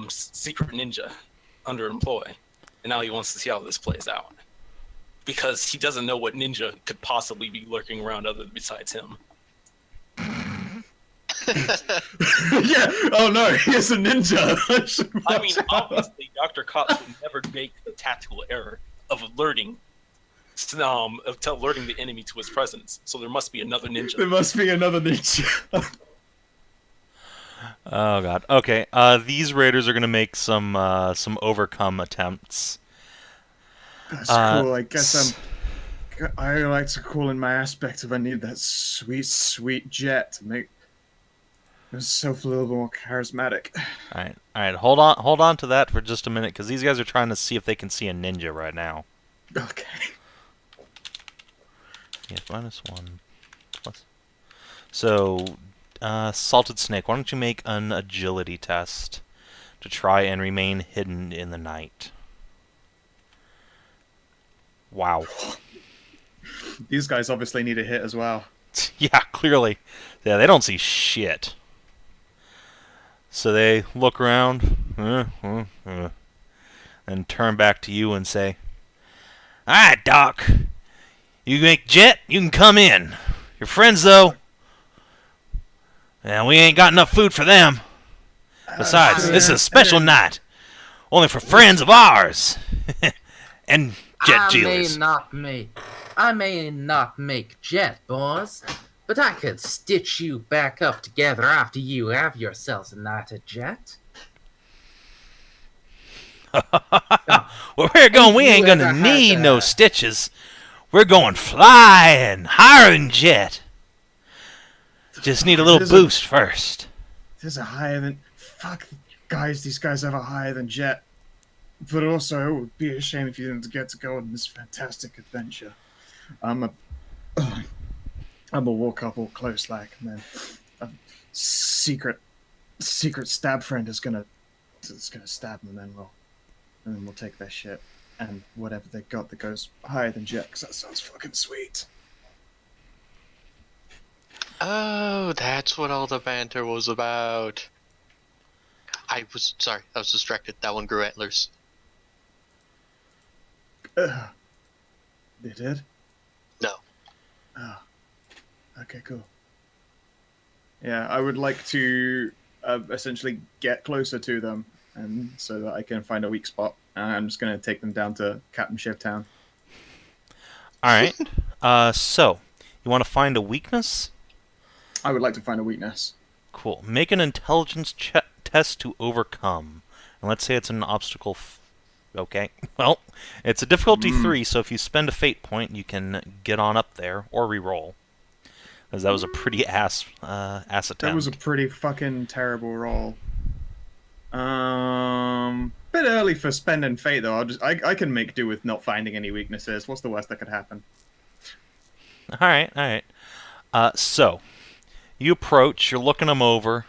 Speaker 4: secret ninja under employ. And now he wants to see how this plays out. Because he doesn't know what ninja could possibly be lurking around other besides him.
Speaker 3: Yeah. Oh no, he's a ninja.
Speaker 4: I mean, obviously, Dr. Cox would never make the tactical error of alerting the enemy to his presence. So there must be another ninja.
Speaker 3: There must be another ninja.
Speaker 2: Oh god. Okay. These raiders are gonna make some overcome attempts.
Speaker 3: That's cool. I guess I like to call in my aspect if I need that sweet jet to make myself a little more charismatic.
Speaker 2: All right. Hold on to that for just a minute, because these guys are trying to see if they can see a ninja right now.
Speaker 3: Okay.
Speaker 2: Yeah, -1 plus. So, Salted Snake, why don't you make an agility test to try and remain hidden in the night? Wow.
Speaker 3: These guys obviously need a hit as well.
Speaker 2: Yeah, clearly. Yeah, they don't see shit. So they look around, and turn back to you and say, "Alright, Doc. You make jet, you can come in. Your friends, though, and we ain't got enough food for them. Besides, this is a special night. Only for friends of ours. And Jet
Speaker 5: I
Speaker 2: dealers.
Speaker 5: I may not make jet, boys, but I could stitch you back up together after you have yourselves a night at jet.
Speaker 2: Where we're going, we
Speaker 5: you
Speaker 2: ain't gonna
Speaker 5: ever had,
Speaker 2: need no stitches. We're going flying higher than jet. Just need a little boost first.
Speaker 3: There's a higher than... Fuck, guys, these guys have a higher than jet. But also, it would be a shame if you didn't get to go on this fantastic adventure. I'm a walk up all close like, and then a secret stab friend is gonna stab them, and then we'll take their shit and whatever they got that goes higher than jet, 'cause that sounds fucking sweet.
Speaker 1: Oh, that's what all the banter was about. I was distracted. That one grew antlers.
Speaker 3: They did?
Speaker 1: No.
Speaker 3: Oh. Okay, cool. Yeah, I would like to essentially get closer to them, and so that I can find a weak spot. I'm just going to take them down to Captain Shivtown.
Speaker 2: Alright. So, you want to find a weakness?
Speaker 3: I would like to find a weakness.
Speaker 2: Cool. Make an intelligence test to overcome. And let's say it's an obstacle... Okay. Well, it's a difficulty 3, so if you spend a fate point, you can get on up there, or re-roll. Because that was a pretty ass attempt.
Speaker 3: That was a pretty fucking terrible roll. Bit early for spending fate though. I can make do with not finding any weaknesses. What's the worst that could happen?
Speaker 2: Alright. So, you approach, you're looking them over.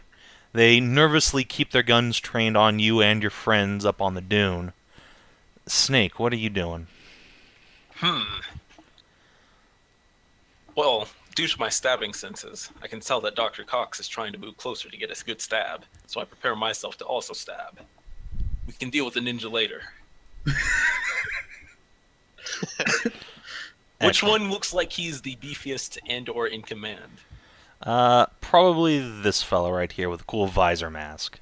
Speaker 2: They nervously keep their guns trained on you and your friends up on the dune. Snake, what are you doing?
Speaker 4: Well, due to my stabbing senses, I can tell that Dr. Cox is trying to move closer to get a good stab, so I prepare myself to also stab. We can deal with the ninja later. Which one looks like he's the beefiest and or in command?
Speaker 2: Probably this fella right here with a cool visor mask.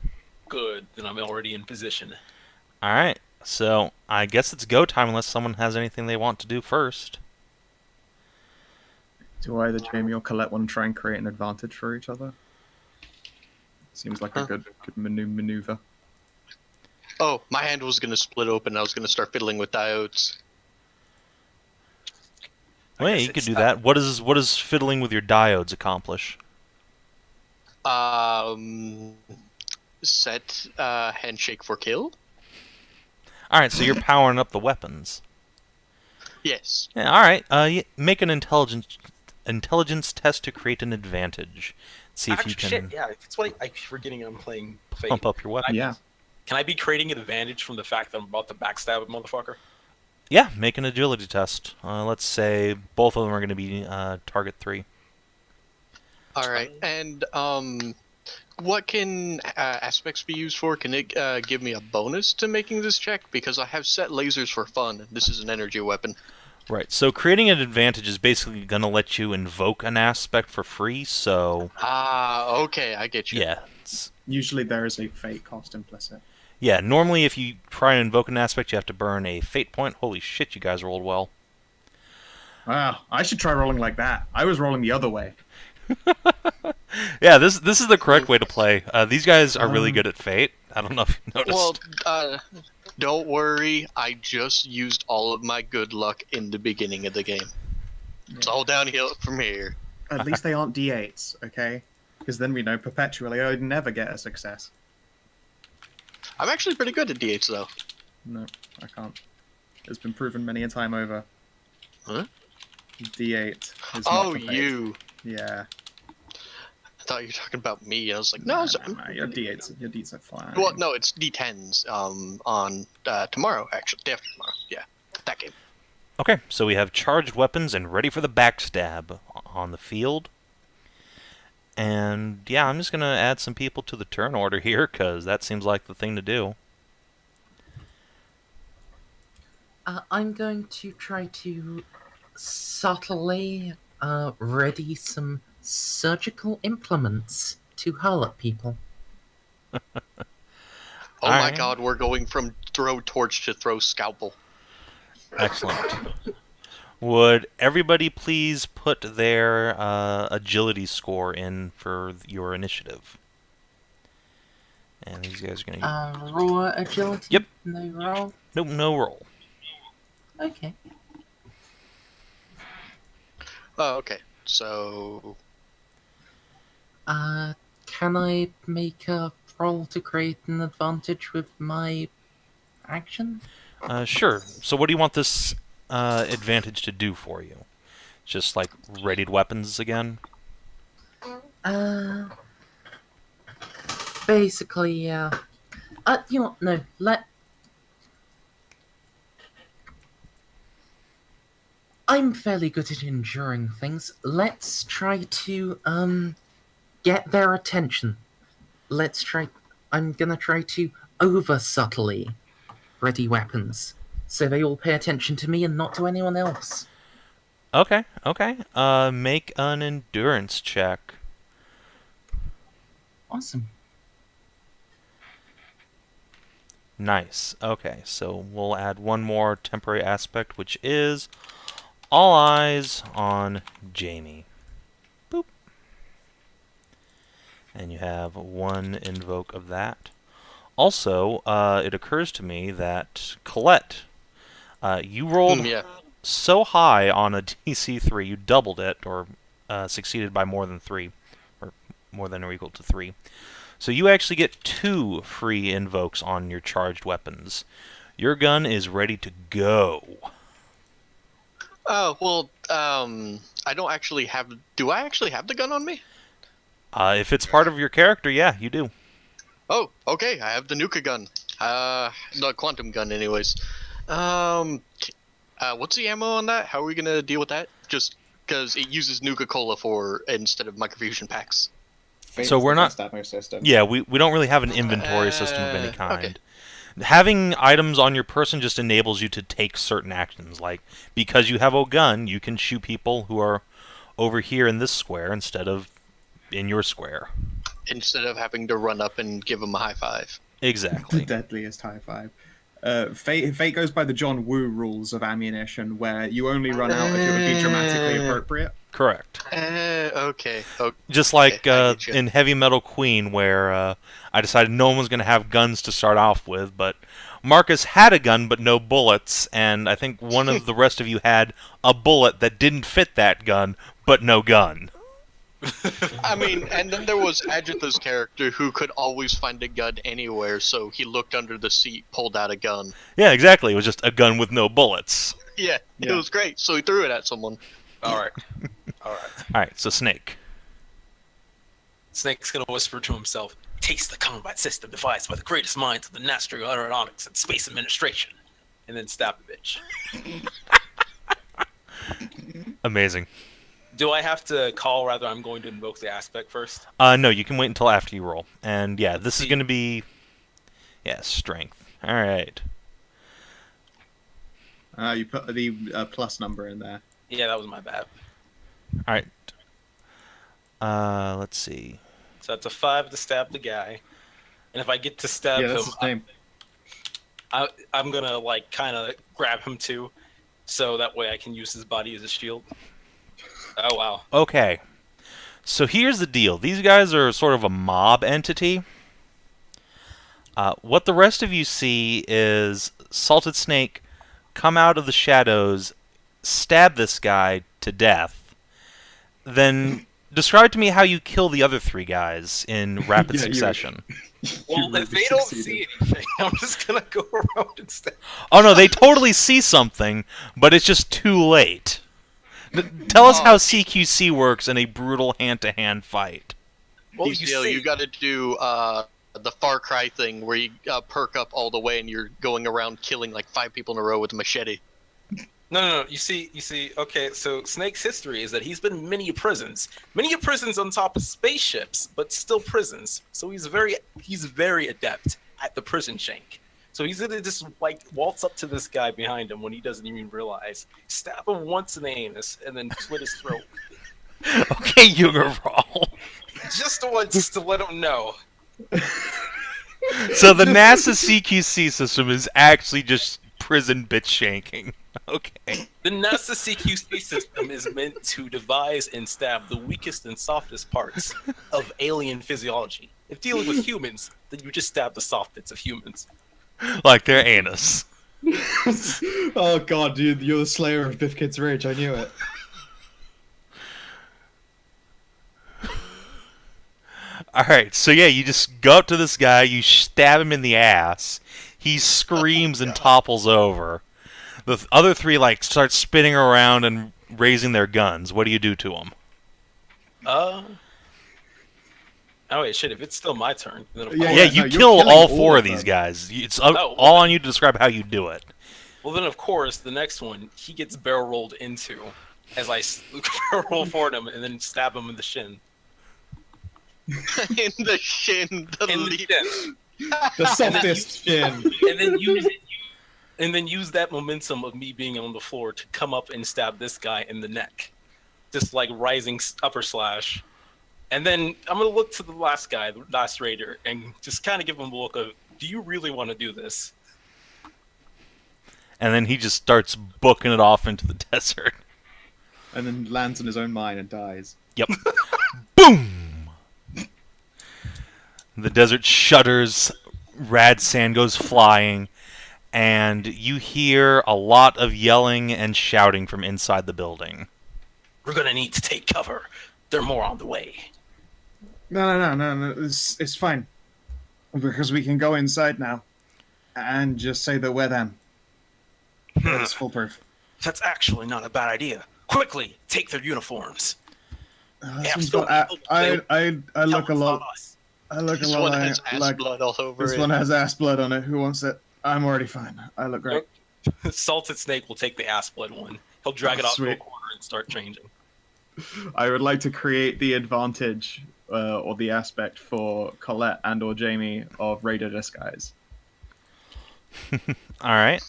Speaker 4: Good, then I'm already in position.
Speaker 2: Alright, so I guess it's go time unless someone has anything they want to do first.
Speaker 3: Do either Jamie or Collette want to try and create an advantage for each other? Seems like a good maneuver.
Speaker 1: Oh, my hand was going to split open. I was going to start fiddling with diodes.
Speaker 2: Well, yeah, you could do that. What does fiddling with your diodes accomplish?
Speaker 1: Set handshake for kill?
Speaker 2: Alright, so you're powering up the weapons.
Speaker 1: Yes.
Speaker 2: Yeah, alright. Make an intelligence test to create an advantage. See if you can
Speaker 4: Shit, yeah, that's why I keep forgetting I'm playing Fate.
Speaker 2: pump up your weapon.
Speaker 3: Yeah.
Speaker 4: Can I be creating an advantage from the fact that I'm about to backstab a motherfucker?
Speaker 2: Yeah, make an agility test. Let's say both of them are going to be target 3.
Speaker 1: Alright, and what can aspects be used for? Can it give me a bonus to making this check? Because I have set lasers for fun, and this is an energy weapon.
Speaker 2: Right, so creating an advantage is basically going to let you invoke an aspect for free, so...
Speaker 1: Okay, I get you.
Speaker 2: Yeah.
Speaker 3: Usually there is a fate cost implicit.
Speaker 2: Yeah, normally if you try and invoke an aspect, you have to burn a fate point. Holy shit, you guys rolled well.
Speaker 3: Wow, I should try rolling like that. I was rolling the other way.
Speaker 2: Yeah, this is the correct way to play. These guys are really good at fate. I don't know if you noticed.
Speaker 1: Well, don't worry. I just used all of my good luck in the beginning of the game. It's all downhill from here.
Speaker 3: At least they aren't D8s, okay? Because then we know perpetually I'd never get a success.
Speaker 1: I'm actually pretty good at D8s, though.
Speaker 3: No, I can't. It's been proven many a time over.
Speaker 1: Huh?
Speaker 3: D8 is
Speaker 1: Oh,
Speaker 3: not for fate.
Speaker 1: you.
Speaker 3: Yeah.
Speaker 1: I thought you were talking about me. I was like, no,
Speaker 3: Your D8s are fine.
Speaker 1: Well, no, it's D10s on tomorrow, actually. Day after tomorrow. Yeah, that game.
Speaker 2: Okay, so we have charged weapons and ready for the backstab on the field. And yeah, I'm just going to add some people to the turn order here, because that seems like the thing to do.
Speaker 5: I'm going to try to subtly ready some surgical implements to hurl at people.
Speaker 1: Oh my
Speaker 2: Alright.
Speaker 1: god, we're going from throw torch to throw scalpel.
Speaker 2: Excellent. Would everybody please put their agility score in for your initiative? And these guys are going to...
Speaker 5: Raw agility?
Speaker 2: Yep.
Speaker 5: No roll?
Speaker 2: Nope, no roll.
Speaker 5: Okay.
Speaker 1: Oh, okay. So,
Speaker 5: Can I make a roll to create an advantage with my action?
Speaker 2: Sure. So what do you want this advantage to do for you? Just like readied weapons again?
Speaker 5: Basically, yeah. You know what? No, I'm fairly good at enduring things. Let's try to, get their attention. I'm gonna try to over-subtly ready weapons, so they all pay attention to me and not to anyone else.
Speaker 2: Okay. Make an endurance check.
Speaker 5: Awesome.
Speaker 2: Nice. Okay, so we'll add one more temporary aspect, which is all eyes on Jamie. Boop. And you have one invoke of that. Also, it occurs to me that Collette, you rolled
Speaker 1: yeah.
Speaker 2: so high on a DC 3, you doubled it, or succeeded by more than 3, or more than or equal to 3. So you actually get 2 free invokes on your charged weapons. Your gun is ready to go.
Speaker 1: Oh, well, I don't actually have... Do I actually have the gun on me?
Speaker 2: If it's part of your character, yeah, you do.
Speaker 1: Oh, okay, I have the Nuka gun. The quantum gun, anyways. What's the ammo on that? How are we gonna deal with that? Just because it uses Nuka-Cola instead of microfusion packs.
Speaker 2: So we're not...
Speaker 3: Ammo system.
Speaker 2: Yeah, we don't really have an inventory system of any kind.
Speaker 1: Okay.
Speaker 2: Having items on your person just enables you to take certain actions. Like, because you have a gun, you can shoot people who are over here in this square instead of in your square.
Speaker 1: Instead of having to run up and give them a high five.
Speaker 3: The
Speaker 2: Exactly.
Speaker 3: deadliest high five. Fate goes by the John Woo rules of ammunition, where you only run out if it would be dramatically appropriate.
Speaker 2: Correct.
Speaker 1: Okay.
Speaker 2: Just like
Speaker 1: I get you.
Speaker 2: in Heavy Metal Queen, where I decided no one was going to have guns to start off with, but Marcus had a gun but no bullets, and I think one of the rest of you had a bullet that didn't fit that gun, but no gun.
Speaker 1: I mean, and then there was Agatha's character who could always find a gun anywhere, so he looked under the seat, pulled out a gun.
Speaker 2: Yeah, exactly. It was just a gun with no bullets.
Speaker 1: Yeah, it was great, so he threw it at someone.
Speaker 4: Alright.
Speaker 2: Alright, so Snake.
Speaker 4: Snake's gonna whisper to himself, "Taste the combat system devised by the greatest minds of the National Aeronautics and Space Administration," and then stab the bitch.
Speaker 2: Amazing.
Speaker 4: Do I have to call, rather I'm going to invoke the aspect first?
Speaker 2: No, you can wait until after you roll. And yeah, this is going to be... Yeah, strength. Alright.
Speaker 3: You put the plus number in there.
Speaker 4: Yeah, that was my bad.
Speaker 2: Alright. Let's see.
Speaker 4: So that's a 5 to stab the guy. And if I get to stab
Speaker 3: Yeah,
Speaker 4: him,
Speaker 3: that's his name.
Speaker 4: I'm gonna, like, kind of grab him too. So that way I can use his body as a shield. Oh, wow.
Speaker 2: Okay. So here's the deal. These guys are sort of a mob entity. What the rest of you see is Salted Snake come out of the shadows, stab this guy to death, then describe to me how you kill the other 3 guys in rapid succession.
Speaker 4: Well, if they don't see anything, I'm just gonna go around and stab.
Speaker 2: Oh no, they totally see something, but it's just too late. Tell us how CQC works in a brutal hand-to-hand fight.
Speaker 4: Well,
Speaker 1: you got to do the Far Cry thing where you perk up all the way and you're going around killing like 5 people in a row with a machete.
Speaker 4: No. You see. Okay, so Snake's history is that he's been in many prisons on top of spaceships, but still prisons. So he's very adept at the prison shank. So he's gonna just like waltz up to this guy behind him when he doesn't even realize, stab him once in the anus, and then slit his throat.
Speaker 2: Okay, Yugerol.
Speaker 4: Just once to let him know.
Speaker 2: So the NASA CQC system is actually just prison bitch shanking. Okay.
Speaker 4: The NASA CQC system is meant to devise and stab the weakest and softest parts of alien physiology. If dealing with humans, then you just stab the soft bits of humans.
Speaker 2: Like their anus.
Speaker 3: Oh god, dude, you're the slayer of Biff Kids Ridge. I knew it.
Speaker 2: Alright, so yeah, you just go up to this guy, you stab him in the ass, he screams and topples over. The other three, like, start spinning around and raising their guns. What do you do to them?
Speaker 4: Oh wait, shit, if it's still my turn, then of
Speaker 3: Yeah,
Speaker 4: course,
Speaker 2: Yeah,
Speaker 3: no,
Speaker 2: you
Speaker 3: you're
Speaker 2: kill
Speaker 3: killing
Speaker 2: all
Speaker 3: all
Speaker 2: four
Speaker 3: of
Speaker 2: of these
Speaker 3: them.
Speaker 2: guys. It's
Speaker 4: well,
Speaker 2: all on you to describe how you do it.
Speaker 4: well then of course, the next one, he gets barrel rolled into as I barrel roll for him and then stab him in the shin.
Speaker 1: In the shin.
Speaker 4: In the shin.
Speaker 3: The softest shin.
Speaker 4: And then use that momentum of me being on the floor to come up and stab this guy in the neck, just like rising upper slash. And then I'm gonna look to the last guy, the last raider, and just kind of give him a look of, "Do you really want to do this?"
Speaker 2: And then he just starts booking it off into the desert.
Speaker 3: And then lands in his own mine and dies.
Speaker 2: Yep. Boom! The desert shudders, rad sand goes flying, and you hear a lot of yelling and shouting from inside the building.
Speaker 4: We're gonna need to take cover. They're more on the way.
Speaker 3: No. It's fine. Because we can go inside now. And just say that we're them. It's foolproof.
Speaker 4: That's actually not a bad idea. Quickly, take their uniforms.
Speaker 3: This one's
Speaker 4: so
Speaker 3: got
Speaker 4: people
Speaker 3: I
Speaker 4: Tell
Speaker 3: look a
Speaker 4: them it's
Speaker 3: lot.
Speaker 4: not us.
Speaker 3: I look a
Speaker 1: This
Speaker 3: lot
Speaker 1: one has ass
Speaker 3: like
Speaker 1: blood all over
Speaker 3: this
Speaker 1: it.
Speaker 3: one has ass blood on it. Who wants it? I'm already fine. I look great.
Speaker 4: Salted Snake will take the ass blood one. He'll drag it out to a
Speaker 3: Sweet.
Speaker 4: corner and start changing.
Speaker 3: I would like to create the advantage or the aspect for Collette and or Jamie of Raider disguise.
Speaker 2: Alright.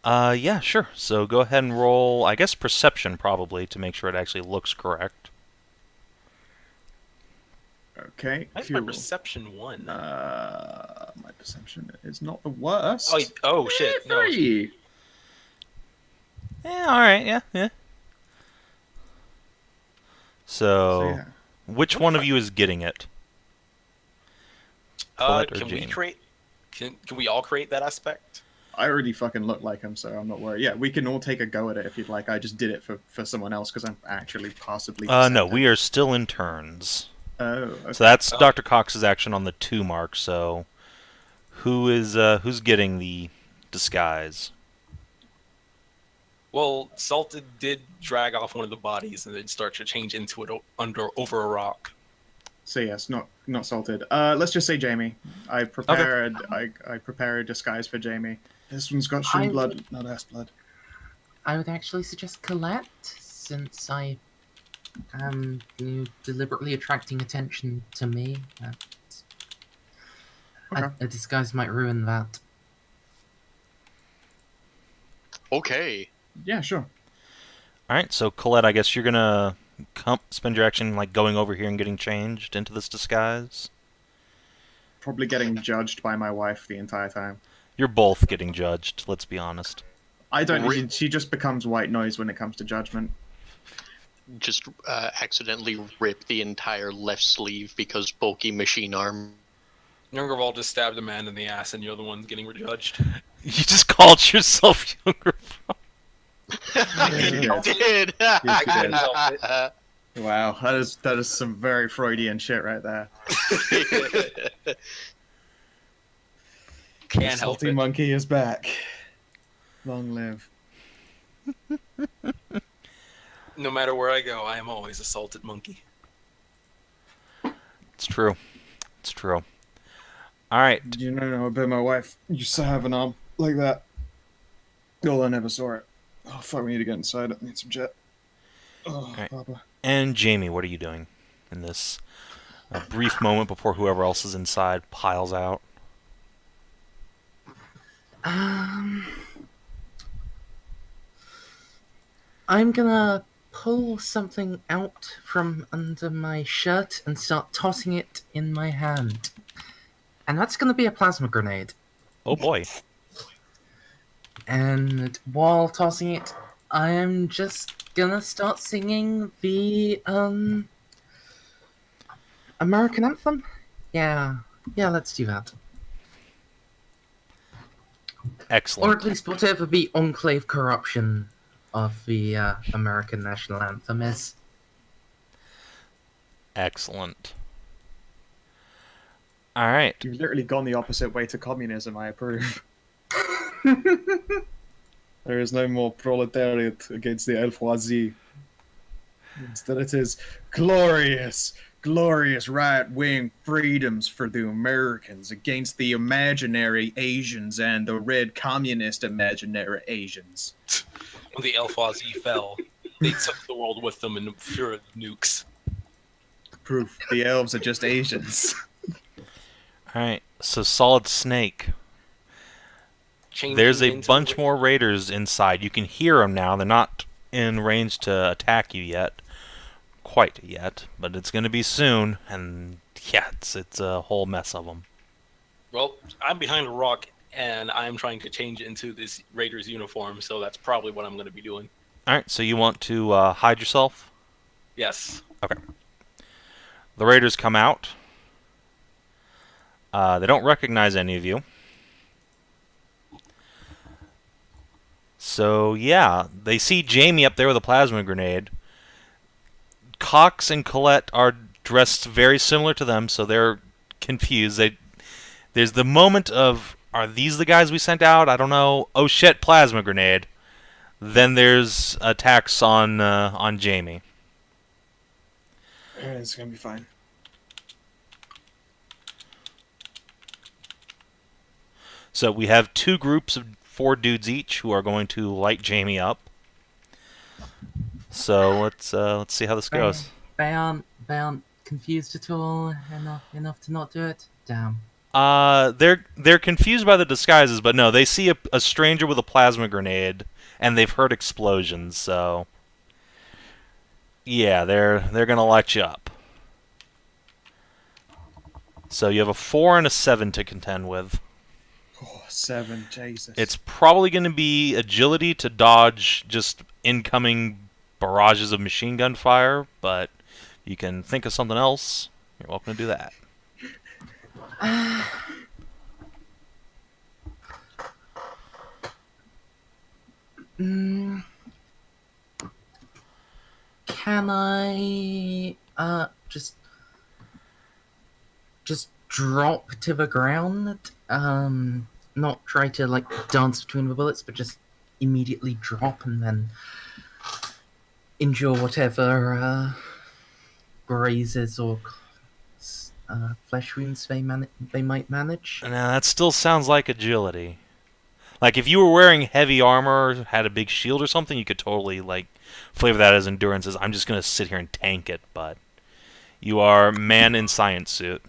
Speaker 2: Yeah, sure. So go ahead and roll, I guess, perception probably to make sure it actually looks correct.
Speaker 3: Okay.
Speaker 4: Why is my
Speaker 3: Cool.
Speaker 4: perception 1?
Speaker 3: My perception is not the worst.
Speaker 4: Oh shit! No.
Speaker 3: 3.
Speaker 2: Yeah, alright, yeah. So,
Speaker 3: yeah.
Speaker 2: which one of you is getting it? Collette or
Speaker 4: Can we
Speaker 2: Jamie?
Speaker 4: create? Can we all create that aspect?
Speaker 3: I already fucking look like him, so I'm not worried. Yeah, we can all take a go at it if you'd like. I just did it for someone else because I'm actually possibly.
Speaker 2: No, we are still in turns.
Speaker 3: Oh, okay.
Speaker 2: So that's Dr. Cox's action on the 2 mark, so who's getting the disguise?
Speaker 4: Well, Salted did drag off one of the bodies and then start to change into it over a rock.
Speaker 3: So yes, not salted. Let's just say Jamie. I prepare I prepare a disguise for Jamie. This one's got shin blood, not ass blood.
Speaker 5: I would actually suggest Collette, since I am deliberately attracting attention to me.
Speaker 3: Okay.
Speaker 5: A disguise might ruin that.
Speaker 1: Okay.
Speaker 3: Yeah, sure.
Speaker 2: Alright, so Collette, I guess you're gonna spend your action like going over here and getting changed into this disguise?
Speaker 3: Probably getting judged by my wife the entire time.
Speaker 2: You're both getting judged, let's be honest.
Speaker 3: I don't.
Speaker 1: Re-
Speaker 3: She just becomes white noise when it comes to judgment.
Speaker 1: Just accidentally rip the entire left sleeve because bulky machine arm.
Speaker 4: Youngerwald just stabbed a man in the ass, and you're the one getting judged.
Speaker 2: You just called yourself younger.
Speaker 1: You did.
Speaker 3: Yes, you did.
Speaker 4: help
Speaker 3: Wow, that is some very Freudian shit right there.
Speaker 4: Can't help
Speaker 3: Salty
Speaker 4: it.
Speaker 3: monkey is back. Long live.
Speaker 4: No matter where I go, I am always a salted monkey.
Speaker 2: It's true. It's true. Alright.
Speaker 3: Did you know about my wife used to have an arm like that? No, I never saw it. Oh fuck, we need to get inside. I need some jet. Oh,
Speaker 2: Right.
Speaker 3: Papa.
Speaker 2: And Jamie, what are you doing in this brief moment before whoever else is inside piles out?
Speaker 5: I'm gonna pull something out from under my shirt and start tossing it in my hand. And that's gonna be a plasma grenade.
Speaker 2: Oh boy.
Speaker 5: And while tossing it, I'm just gonna start singing the American anthem. Yeah, let's do that.
Speaker 2: Excellent.
Speaker 5: Or at least whatever the Enclave corruption of the American national anthem is.
Speaker 2: Excellent. All right.
Speaker 3: You've literally gone the opposite way to communism. I approve. There is no more proletariat against the bourgeoisie. Instead, it is glorious, glorious right-wing freedoms for the Americans against the imaginary Asians and the red communist imaginary Asians.
Speaker 4: When the Elfazi fell, they took the world with them in the fear of nukes.
Speaker 3: Proof. The elves are just Asians.
Speaker 2: All right. So Solid Snake.
Speaker 4: Changing
Speaker 2: There's a
Speaker 4: into
Speaker 2: bunch more raiders inside. You can hear them now. They're not in range to attack you yet. Quite yet. But it's going to be soon. And yeah, it's a whole mess of them.
Speaker 4: Well, I'm behind a rock, and I'm trying to change into this Raider's uniform, so that's probably what I'm going to be doing.
Speaker 2: All right. So you want to hide yourself?
Speaker 4: Yes.
Speaker 2: Okay. The raiders come out. They don't recognize any of you. So, yeah, they see Jamie up there with a plasma grenade. Cox and Collette are dressed very similar to them, so they're confused. There's the moment of, are these the guys we sent out? I don't know. Oh, shit, plasma grenade. Then there's attacks on Jamie.
Speaker 3: It's gonna be fine.
Speaker 2: So we have two groups of 4 dudes each who are going to light Jamie up. So let's see how this goes.
Speaker 5: They aren't confused at all enough to not do it. Damn.
Speaker 2: They're confused by the disguises, but no, they see a stranger with a plasma grenade, and they've heard explosions. So yeah, they're gonna light you up. So you have a 4 and a 7 to contend with.
Speaker 3: Oh, 7, Jesus.
Speaker 2: It's probably going to be agility to dodge just incoming barrages of machine gun fire, but you can think of something else. You're welcome to do that.
Speaker 5: Can I just drop to the ground? Not try to like dance between the bullets, but just immediately drop and then endure whatever grazes or flesh wounds they might manage.
Speaker 2: Now that still sounds like agility. Like if you were wearing heavy armor, had a big shield or something, you could totally like flavor that as endurance. As I'm just gonna sit here and tank it, but you are man in science suit.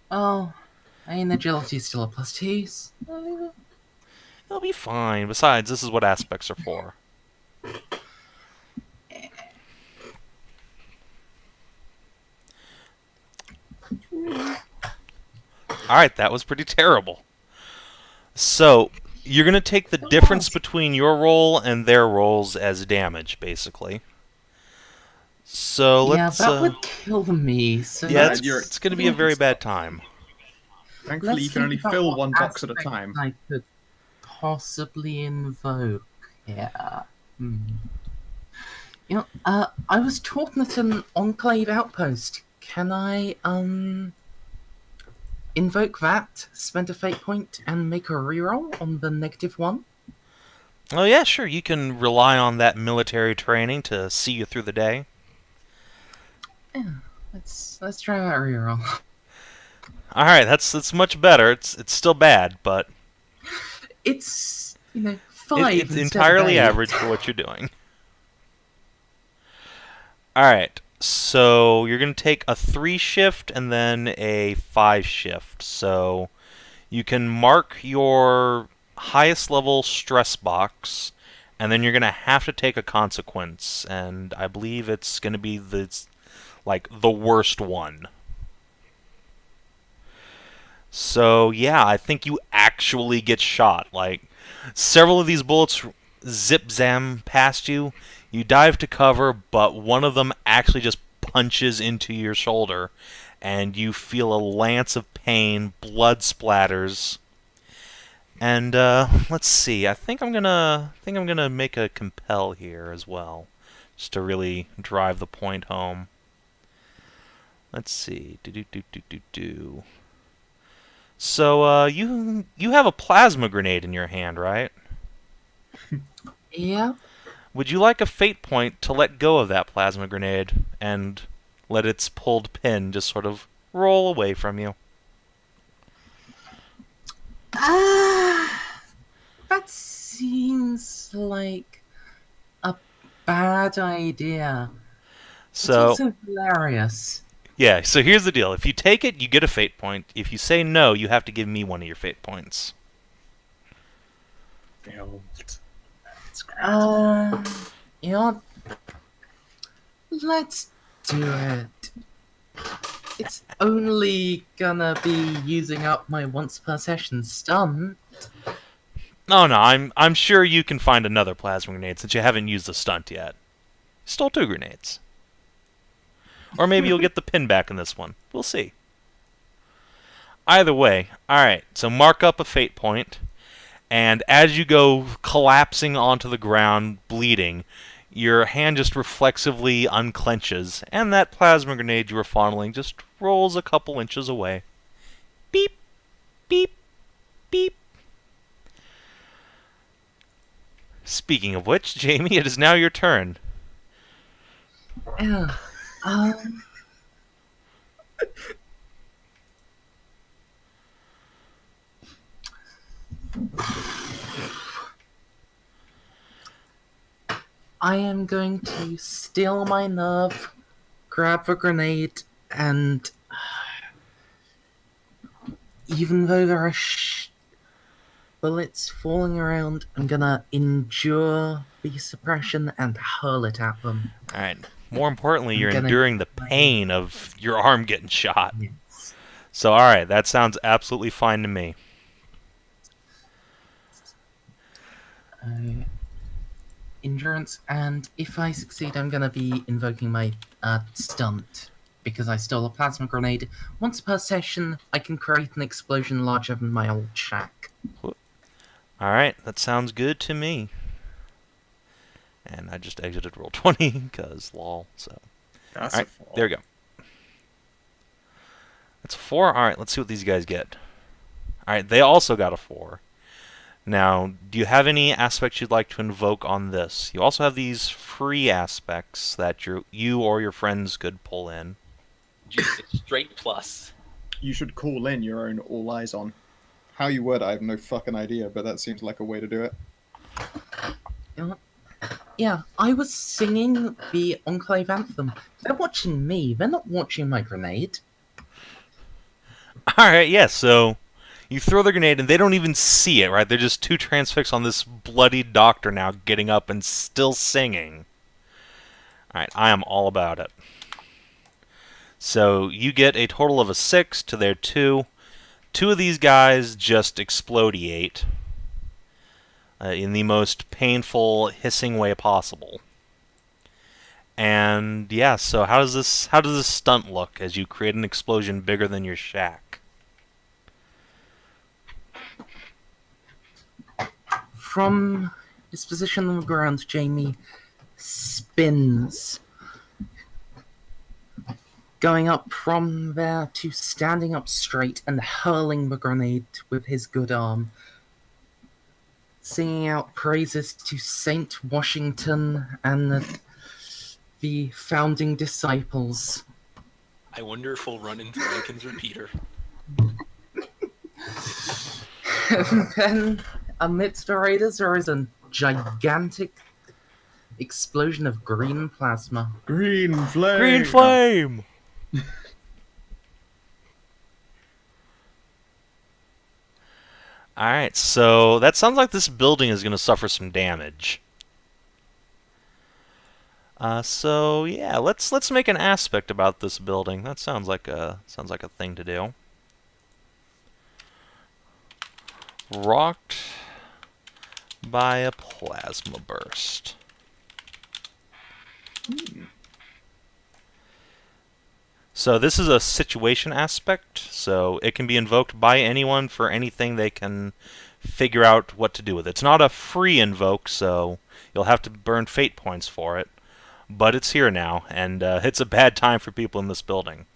Speaker 5: Oh, I mean agility's still a +2.
Speaker 2: It'll be fine. Besides, this is what aspects are for. Alright, that was pretty terrible. So, you're going to take the difference between your roll and their rolls as damage, basically. So, let's...
Speaker 5: Yeah, that would kill me. So
Speaker 2: yeah,
Speaker 5: let's
Speaker 2: it's going to be a very bad time.
Speaker 3: Thankfully, you can only
Speaker 5: think about
Speaker 3: fill
Speaker 5: what
Speaker 3: 1 box at a
Speaker 5: aspect
Speaker 3: time.
Speaker 5: I could possibly invoke. Yeah. You know, I was talking at an Enclave outpost. Can I, invoke that, spend a fate point, and make a reroll on the -1?
Speaker 2: Oh, yeah, sure. You can rely on that military training to see you through the day.
Speaker 5: Yeah, let's try that reroll.
Speaker 2: Alright, that's much better. It's still bad, but...
Speaker 5: It's, 5
Speaker 2: It's
Speaker 5: instead of
Speaker 2: entirely
Speaker 5: 8.
Speaker 2: average for what you're doing. Alright, so you're going to take a 3 shift and then a 5 shift. So you can mark your highest level stress box, and then you're going to have to take a consequence. And I believe it's going to be the worst one. So, yeah, I think you actually get shot. Like, several of these bullets zip-zam past you. You dive to cover, but one of them actually just punches into your shoulder, and you feel a lance of pain, blood splatters. And let's see. I think I'm gonna make a compel here as well, just to really drive the point home. Let's see. Do. So you have a plasma grenade in your hand, right?
Speaker 5: Yeah.
Speaker 2: Would you like a fate point to let go of that plasma grenade and let its pulled pin just sort of roll away from you?
Speaker 5: That seems like a bad idea. It's
Speaker 2: So,
Speaker 5: also hilarious.
Speaker 2: yeah, so here's the deal. If you take it, you get a fate point. If you say no, you have to give me one of your fate points.
Speaker 3: Build. That's great.
Speaker 5: You know, let's do it. It's only gonna be using up my once per session stun.
Speaker 2: No, I'm sure you can find another plasma grenade since you haven't used the stunt yet. Stole 2 grenades. Or maybe you'll get the pin back in this one. We'll see. Either way, alright, so mark up a fate point, and as you go collapsing onto the ground, bleeding, your hand just reflexively unclenches, and that plasma grenade you were funneling just rolls a couple inches away. Beep, beep, beep. Speaking of which, Jamie, it is now your turn.
Speaker 5: Yeah. I am going to steal my nerve, grab a grenade, and even though there are bullets falling around, I'm gonna endure the suppression and hurl it at them.
Speaker 2: Alright. More importantly,
Speaker 5: I'm
Speaker 2: you're
Speaker 5: gonna-
Speaker 2: enduring the pain of your arm getting shot.
Speaker 5: Yes.
Speaker 2: So, alright, that sounds absolutely fine to me.
Speaker 5: Endurance, and if I succeed, I'm gonna be invoking my stunt because I stole a plasma grenade. Once per session, I can create an explosion larger than my old shack.
Speaker 2: Alright, that sounds good to me. And I just exited roll 20, because lol, so.
Speaker 3: That's
Speaker 2: Alright,
Speaker 3: a 4.
Speaker 2: there we go. That's a 4. Alright, let's see what these guys get. Alright, they also got a 4. Now, do you have any aspects you'd like to invoke on this? You also have these free aspects that you or your friends could pull in.
Speaker 4: Just a straight plus.
Speaker 3: You should call in your own all eyes on. How you would, I have no fucking idea, but that seems like a way to do it.
Speaker 5: You know what? Yeah, I was singing the Enclave anthem. They're watching me. They're not watching my grenade.
Speaker 2: Alright, yeah, so you throw the grenade and they don't even see it, right? They're just too transfixed on this bloodied doctor now getting up and still singing. Alright, I am all about it. So you get a total of a 6 to their 2. 2 of these guys just explodiate in the most painful, hissing way possible. And yeah, so how does this stunt look as you create an explosion bigger than your shack?
Speaker 5: From his position on the ground, Jamie spins, going up from there to standing up straight and hurling the grenade with his good arm, singing out praises to Saint Washington and the founding disciples.
Speaker 4: I wonder if we'll run into Lincoln's repeater.
Speaker 5: And then, amidst the raiders, there is a gigantic explosion of green plasma.
Speaker 3: Green flame!
Speaker 2: Green flame! Alright, so that sounds like this building is going to suffer some damage. So yeah, let's make an aspect about this building. That sounds like a thing to do. Rocked by a plasma burst. So this is a situation aspect, so it can be invoked by anyone for anything they can figure out what to do with it. It's not a free invoke, so you'll have to burn fate points for it. But it's here now, and it's a bad time for people in this building.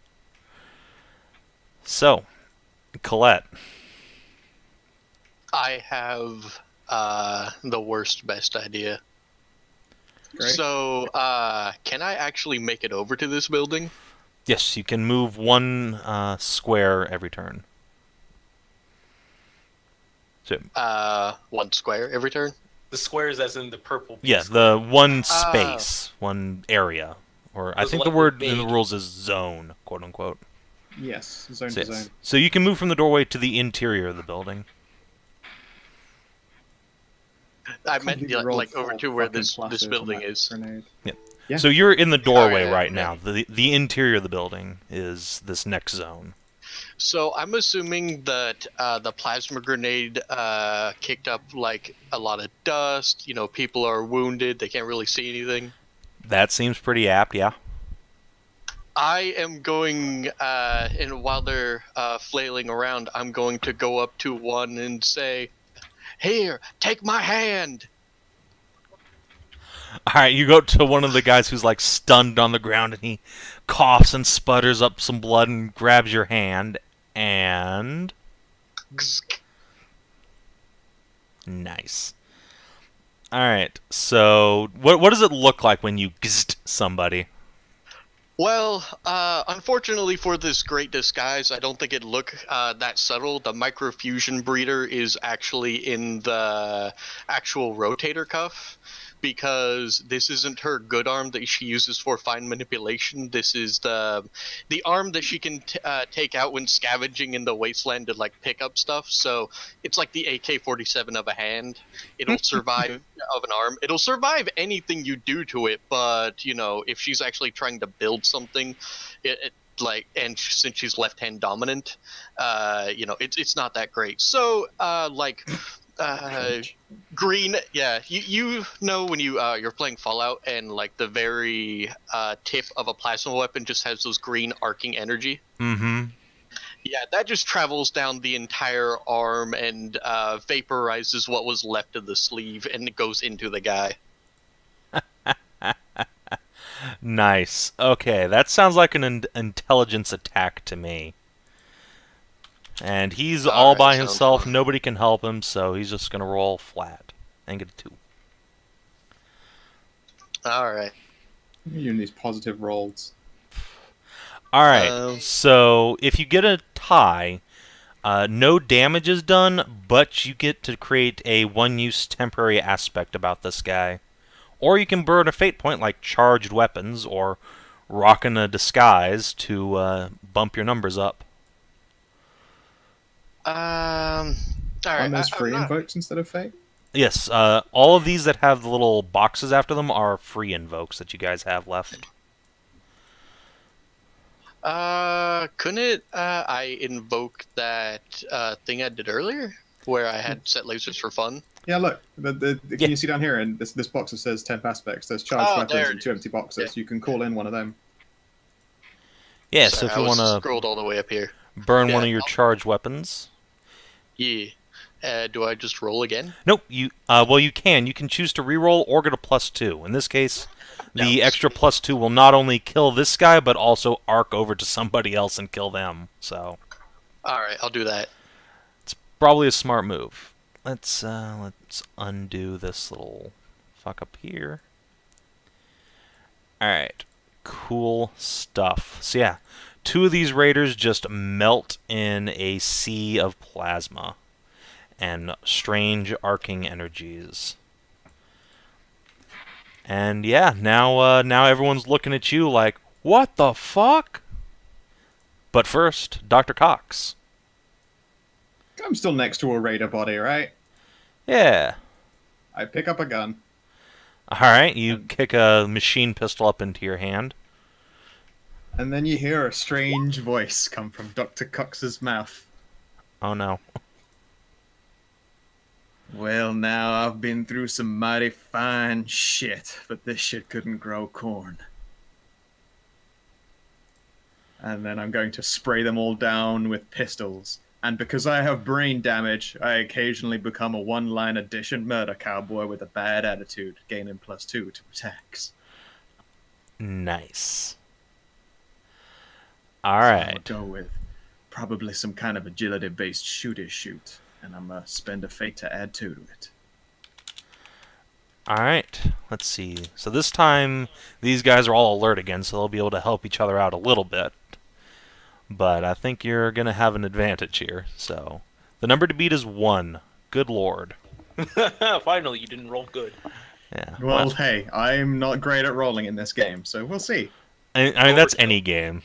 Speaker 2: So, Collette.
Speaker 1: I have the worst best idea.
Speaker 3: Great.
Speaker 1: So, can I actually make it over to this building?
Speaker 2: Yes, you can move one square every turn. So,
Speaker 1: 1 square every turn?
Speaker 4: The squares, as in the purple. Piece.
Speaker 2: yeah, the one space, one area. Or I
Speaker 4: Those
Speaker 2: think the
Speaker 4: like
Speaker 2: word in the
Speaker 4: big-
Speaker 2: rules is zone, quote unquote.
Speaker 3: Yes, zone
Speaker 2: So,
Speaker 3: to zone.
Speaker 2: so you can move from the doorway to the interior of the building.
Speaker 1: I
Speaker 3: Can't
Speaker 1: meant
Speaker 3: believe you rolled
Speaker 1: like over
Speaker 3: 4
Speaker 1: to where
Speaker 3: fucking
Speaker 1: this
Speaker 3: pluses on
Speaker 1: building
Speaker 3: that
Speaker 1: is.
Speaker 3: grenade.
Speaker 2: Yep.
Speaker 3: Yeah.
Speaker 2: So you're in the doorway
Speaker 1: Alright,
Speaker 2: right
Speaker 1: yeah.
Speaker 2: now. The interior of the building is this next zone.
Speaker 1: So I'm assuming that the plasma grenade kicked up like a lot of dust. You know, people are wounded; they can't really see anything.
Speaker 2: That seems pretty apt, yeah.
Speaker 1: I am going, and while they're flailing around, I'm going to go up to one and say, "Here, take my hand."
Speaker 2: Alright, you go to one of the guys who's like stunned on the ground and he coughs and sputters up some blood and grabs your hand and...
Speaker 1: Gzk.
Speaker 2: Nice. Alright, so what does it look like when you gzzt somebody?
Speaker 1: Well, unfortunately for this great disguise, I don't think it'd look that subtle. The microfusion breeder is actually in the actual rotator cuff, because this isn't her good arm that she uses for fine manipulation. This is the arm that she can take out when scavenging in the wasteland to like pick up stuff. So it's like the AK-47 of a hand. It'll survive of an arm. It'll survive anything you do to it, but you know, if she's actually trying to build something, like, and since she's left-hand dominant, you know, it's not that great. So green, yeah, you know when you're playing Fallout and like the very tip of a plasma weapon just has those green arcing energy.
Speaker 2: Mm-hmm.
Speaker 1: Yeah, that just travels down the entire arm and vaporizes what was left of the sleeve, and it goes into the guy.
Speaker 2: Nice. Okay, that sounds like an intelligence attack to me. And he's all
Speaker 1: Alright,
Speaker 2: by
Speaker 1: sounds
Speaker 2: himself.
Speaker 1: fun.
Speaker 2: Nobody can help him, so he's just going to roll flat and get a 2.
Speaker 1: All right.
Speaker 3: You're doing these positive rolls.
Speaker 2: Alright, so if you get a tie, no damage is done, but you get to create a one-use temporary aspect about this guy. Or you can burn a fate point like charged weapons or rockin' a disguise to bump your numbers up.
Speaker 1: All right.
Speaker 3: Aren't those
Speaker 1: I'm
Speaker 3: free
Speaker 1: not-
Speaker 3: invokes instead of fate?
Speaker 2: Yes, all of these that have the little boxes after them are free invokes that you guys have left.
Speaker 1: Couldn't it? I invoke that thing I did earlier, where I had set lasers for fun.
Speaker 3: Yeah, look.
Speaker 2: Yeah.
Speaker 3: Can you see down here in this box that says 10 aspects? There's charged
Speaker 1: Oh,
Speaker 3: weapons
Speaker 1: there it
Speaker 3: and 2 empty boxes. You can call in one of them.
Speaker 2: Yeah,
Speaker 1: Sorry,
Speaker 2: so if
Speaker 1: I
Speaker 2: you
Speaker 1: was
Speaker 2: want to
Speaker 1: scrolled all the way up here.
Speaker 2: burn one
Speaker 1: Yeah.
Speaker 2: of your charged weapons...
Speaker 1: Yeah. Do I just roll again?
Speaker 2: Nope, well, you can. You can choose to reroll or get a +2. In this case, the
Speaker 1: Yeah.
Speaker 2: extra +2 will not only kill this guy, but also arc over to somebody else and kill them. So,
Speaker 1: All right, I'll do that.
Speaker 2: it's probably a smart move. Let's undo this little fuck up here. Alright, cool stuff. So yeah, 2 of these raiders just melt in a sea of plasma and strange arcing energies. And yeah, now everyone's looking at you like, what the fuck? But first, Dr. Cox.
Speaker 3: I'm still next to a raider body, right?
Speaker 2: Yeah.
Speaker 3: I pick up a gun.
Speaker 2: Alright, you kick a machine pistol up into your hand.
Speaker 3: And then you hear a strange voice come from Dr. Cox's mouth.
Speaker 2: Oh no.
Speaker 3: Well, now I've been through some mighty fine shit, but this shit couldn't grow corn. And then I'm going to spray them all down with pistols. And because I have brain damage, I occasionally become a one-line addition murder cowboy with a bad attitude, gaining +2 to attacks.
Speaker 2: Nice.
Speaker 3: So
Speaker 2: Alright.
Speaker 3: I'll go with probably some kind of agility-based shoot, and I'm gonna spend a fate to add 2 to it.
Speaker 2: Alright. Let's see. So this time, these guys are all alert again, so they'll be able to help each other out a little bit. But I think you're going to have an advantage here. So the number to beat is 1. Good lord.
Speaker 4: Finally, you didn't roll good.
Speaker 2: Yeah.
Speaker 3: Well, hey, I'm not great at rolling in this game, so we'll see.
Speaker 2: I mean that's any game.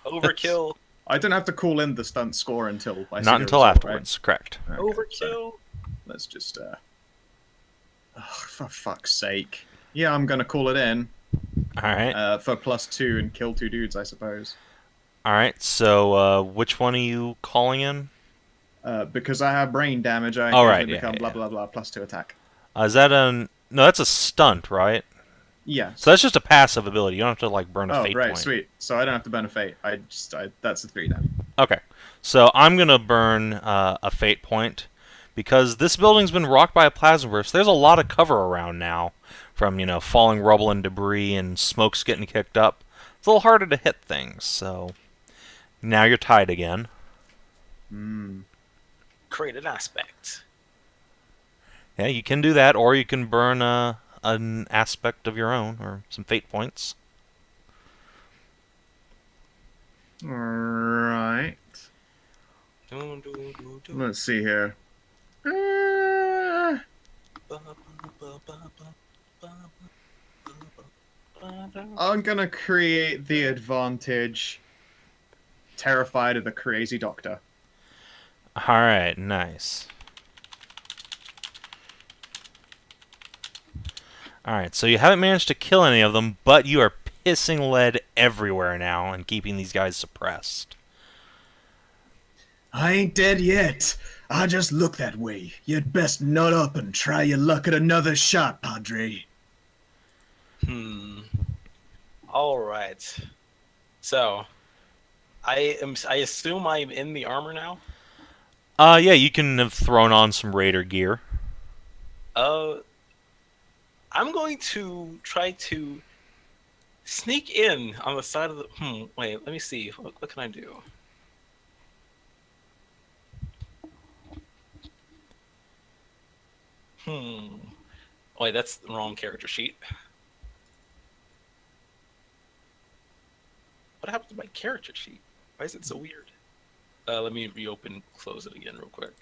Speaker 4: Overkill.
Speaker 3: I don't have to call in the stunt score until I see
Speaker 2: Not
Speaker 3: the
Speaker 2: until
Speaker 3: result,
Speaker 2: afterwards. Correct.
Speaker 3: right?
Speaker 4: Overkill.
Speaker 3: So let's just for fuck's sake. Yeah, I'm gonna call it in
Speaker 2: Alright.
Speaker 3: for +2 and kill 2 dudes, I suppose.
Speaker 2: Alright, so which one are you calling in?
Speaker 3: Because I have brain damage, I
Speaker 2: Oh,
Speaker 3: occasionally
Speaker 2: right, yeah,
Speaker 3: become
Speaker 2: yeah,
Speaker 3: blah blah blah +2 attack.
Speaker 2: Is that no, that's a stunt, right?
Speaker 3: Yeah.
Speaker 2: So that's just a passive ability. You don't have to like burn a
Speaker 3: Oh,
Speaker 2: fate
Speaker 3: right,
Speaker 2: point.
Speaker 3: sweet. So I don't have to burn a fate. That's a 3 then.
Speaker 2: Okay. So I'm going to burn a fate point because this building's been rocked by a plasma burst. There's a lot of cover around now from, falling rubble and debris and smokes getting kicked up. It's a little harder to hit things, so now you're tied again.
Speaker 4: Create an aspect.
Speaker 2: Yeah, you can do that, or you can burn an aspect of your own, or some fate points.
Speaker 3: Alright. Let's see here. I'm gonna create the advantage. Terrified of the crazy doctor.
Speaker 2: Alright, nice. Alright, so you haven't managed to kill any of them, but you are pissing lead everywhere now and keeping these guys suppressed.
Speaker 3: I ain't dead yet. I just look that way. You'd best nut up and try your luck at another shot, Padre.
Speaker 4: All right. So, I assume I'm in the armor now.
Speaker 2: Yeah, you can have thrown on some raider gear.
Speaker 4: I'm going to try to sneak in on the side of the. Wait, let me see. What can I do? Wait, that's the wrong character sheet. What happened to my character sheet? Why is it so weird? Let me reopen, close it again real quick.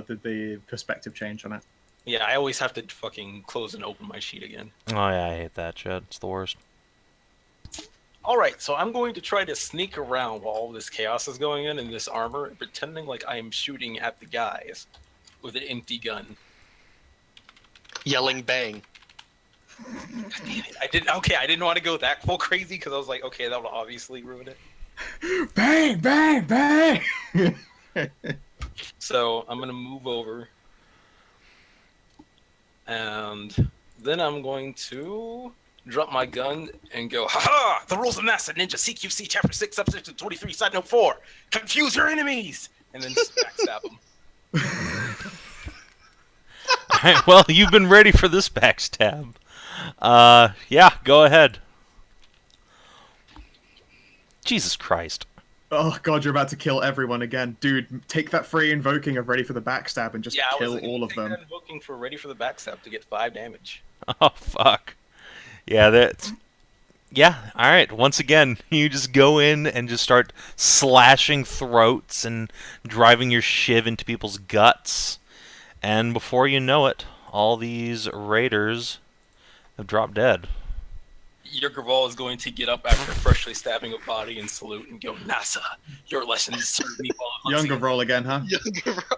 Speaker 3: Did the perspective change on it?
Speaker 4: Yeah, I always have to fucking close and open my sheet again.
Speaker 2: Oh yeah, I hate that shit. It's the worst.
Speaker 4: Alright, so I'm going to try to sneak around while all this chaos is going in this armor, pretending like I am shooting at the guys with an empty gun.
Speaker 1: Yelling bang.
Speaker 4: God damn it. I didn't want to go that full crazy because I was like, okay, that will obviously ruin it.
Speaker 3: Bang, bang, bang!
Speaker 4: So I'm going to move over. And then I'm going to drop my gun and go, ha-ha! The rules of Master Ninja CQC Chapter 6, Subsection 23, Side Note 4. Confuse your enemies! And then just backstab them.
Speaker 2: Alright, well, you've been ready for this backstab. Yeah, go ahead. Jesus Christ.
Speaker 3: Oh god, you're about to kill everyone again. Dude, take that free invoking of ready for the backstab and just kill all of them.
Speaker 4: I was invoking for ready for the backstab to get 5 damage.
Speaker 2: Oh, fuck. Yeah, that's... Yeah, alright. Once again, you just go in and just start slashing throats and driving your shiv into people's guts. And before you know it, all these raiders have dropped dead.
Speaker 4: Yergerval is going to get up after freshly stabbing a body and salute and go, NASA, your lessons served me well.
Speaker 3: Younger roll again, huh?
Speaker 1: Younger bro.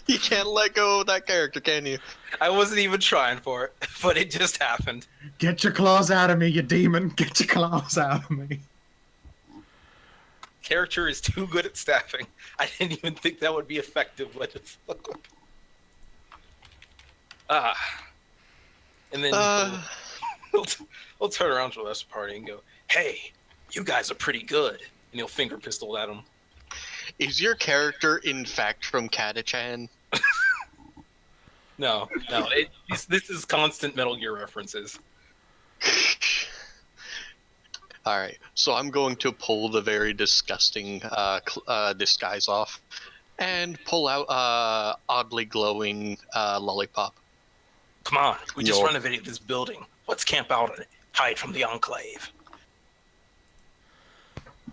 Speaker 1: You can't let go of that character, can you?
Speaker 4: I wasn't even trying for it, but it just happened.
Speaker 3: Get your claws out of me, you demon! Get your claws out of me!
Speaker 4: character is too good at staffing. I didn't even think that would be effective. And then he'll turn around to the rest of the party and go, "Hey, you guys are pretty good." And he'll finger pistol at him.
Speaker 1: Is your character in fact from Katachan?
Speaker 4: No. This is constant Metal Gear references.
Speaker 1: All right, so I'm going to pull the very disgusting disguise off, and pull out oddly glowing lollipop.
Speaker 4: Come on, we just
Speaker 1: No.
Speaker 4: renovated this building. Let's camp out on it. Hide from the Enclave.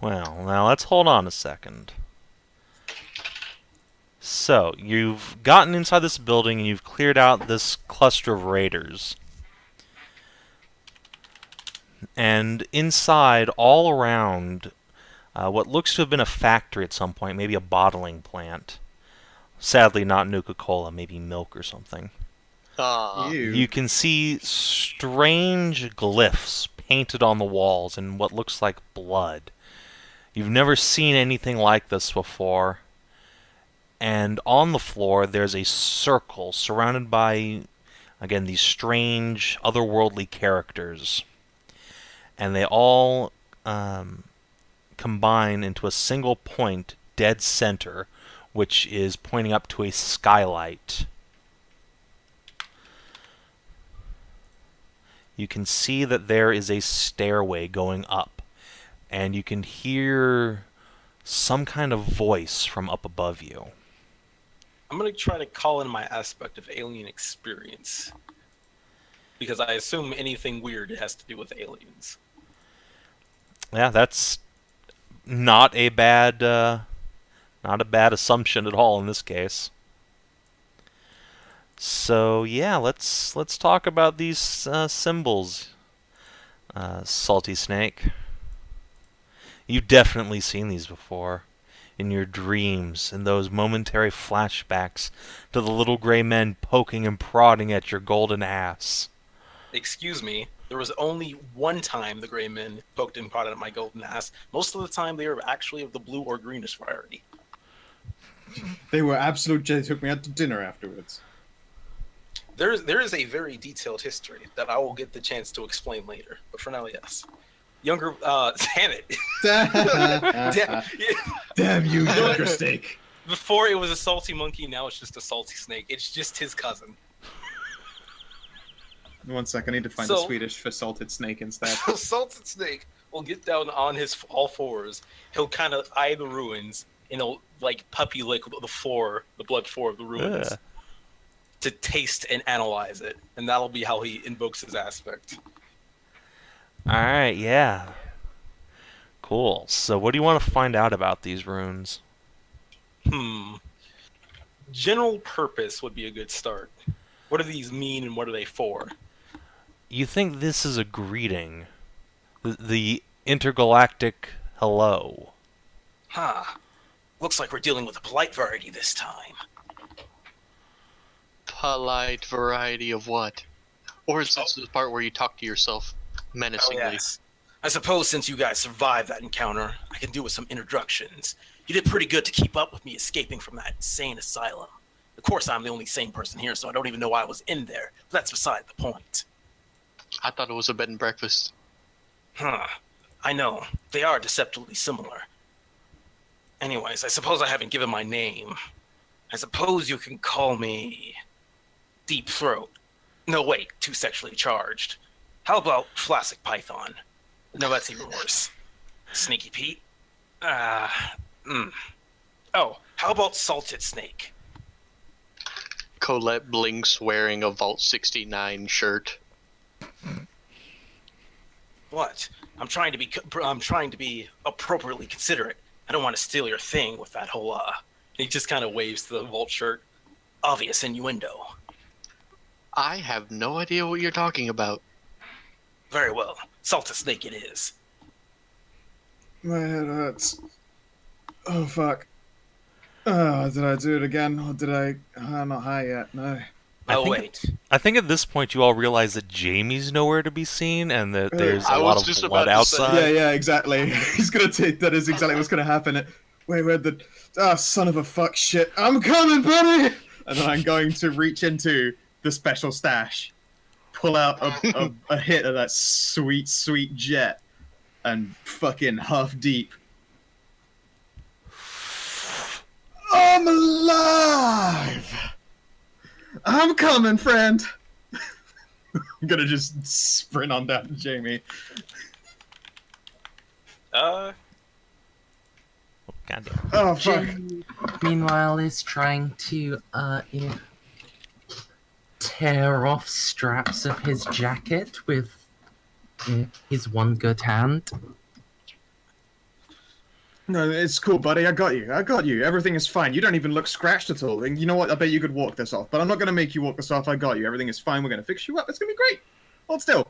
Speaker 2: Well, now let's hold on a second. So, you've gotten inside this building and you've cleared out this cluster of raiders. And inside, all around, what looks to have been a factory at some point, maybe a bottling plant. Sadly, not Nuka-Cola, maybe milk or something. You can see strange glyphs painted on the walls in what looks like blood. You've never seen anything like this before. And on the floor, there's a circle surrounded by, again, these strange, otherworldly characters. And they all combine into a single point, dead center, which is pointing up to a skylight. You can see that there is a stairway going up, and you can hear some kind of voice from up above you.
Speaker 4: I'm going to try to call in my aspect of alien experience. Because I assume anything weird has to do with aliens.
Speaker 2: Yeah, that's not a bad assumption at all in this case. So yeah, let's talk about these symbols, Salty Snake. You've definitely seen these before. In your dreams, in those momentary flashbacks to the little gray men poking and prodding at your golden ass.
Speaker 4: Excuse me, there was only one time the gray men poked and prodded at my golden ass. Most of the time they were actually of the blue or greenish variety.
Speaker 3: They were absolute. They took me out to dinner afterwards.
Speaker 4: There is a very detailed history that I will get the chance to explain later. But for now, yes. Younger, damn it.
Speaker 3: Damn you, Joker Steak.
Speaker 4: Before it was a salty monkey, now it's just a salty snake. It's just his cousin.
Speaker 3: 1 sec, I need to find
Speaker 4: So-
Speaker 3: the Swedish for salted snake instead.
Speaker 4: Salted snake will get down on his all fours. He'll kind of eye the ruins, and he'll like puppy lick the floor, the blood floor of the ruins,
Speaker 2: Ugh.
Speaker 4: to taste and analyze it, and that'll be how he invokes his aspect.
Speaker 2: Alright, yeah. Cool. So what do you want to find out about these runes?
Speaker 4: General purpose would be a good start. What do these mean, and what are they for?
Speaker 2: You think this is a greeting? The intergalactic hello.
Speaker 4: Looks like we're dealing with a polite variety this time.
Speaker 1: Polite variety of what? Or is this the part where you talk to yourself menacingly?
Speaker 4: I suppose since you guys survived that encounter, I can do with some introductions. You did pretty good to keep up with me escaping from that insane asylum. Of course, I'm the only sane person here, so I don't even know why I was in there. But that's beside the point.
Speaker 1: I thought it was a bed and breakfast.
Speaker 4: I know. They are deceptively similar. Anyways, I suppose I haven't given my name. I suppose you can call me Deep Throat. No, wait, too sexually charged. How about Flaccid Python? No, that's even worse. Sneaky Pete? Oh, how about Salted Snake?
Speaker 1: Collette blinks wearing a Vault 69 shirt.
Speaker 4: What? I'm trying to be appropriately considerate. I don't want to steal your thing with that whole He just kind of waves to the Vault shirt. Obvious innuendo.
Speaker 1: I have no idea what you're talking about.
Speaker 4: Very well. Salted Snake it is.
Speaker 3: My head hurts. Oh, fuck. Did I do it again? Or did I... I'm not high yet, no.
Speaker 2: I think at this point you all realize that Jamie's nowhere to be seen, and that there's
Speaker 1: I
Speaker 2: a lot
Speaker 1: was
Speaker 2: of
Speaker 1: just
Speaker 2: blood
Speaker 1: about to say-
Speaker 2: outside.
Speaker 3: Yeah, exactly. He's gonna take. That is exactly what's gonna happen. Wait, where the? Ah, son of a fuck shit! I'm coming, buddy. And then I'm going to reach into the special stash, pull out a hit of that sweet, sweet jet, and fucking half deep. I'm alive. I'm coming, friend. I'm gonna just sprint on down to Jamie.
Speaker 2: Goddamn.
Speaker 3: Oh fuck!
Speaker 5: Jim, meanwhile, is trying to tear off straps of his jacket with his one good hand.
Speaker 3: No, it's cool, buddy. I got you. I got you. Everything is fine. You don't even look scratched at all. And you know what? I bet you could walk this off. But I'm not gonna make you walk this off. I got you. Everything is fine. We're gonna fix you up. It's gonna be great. Hold still.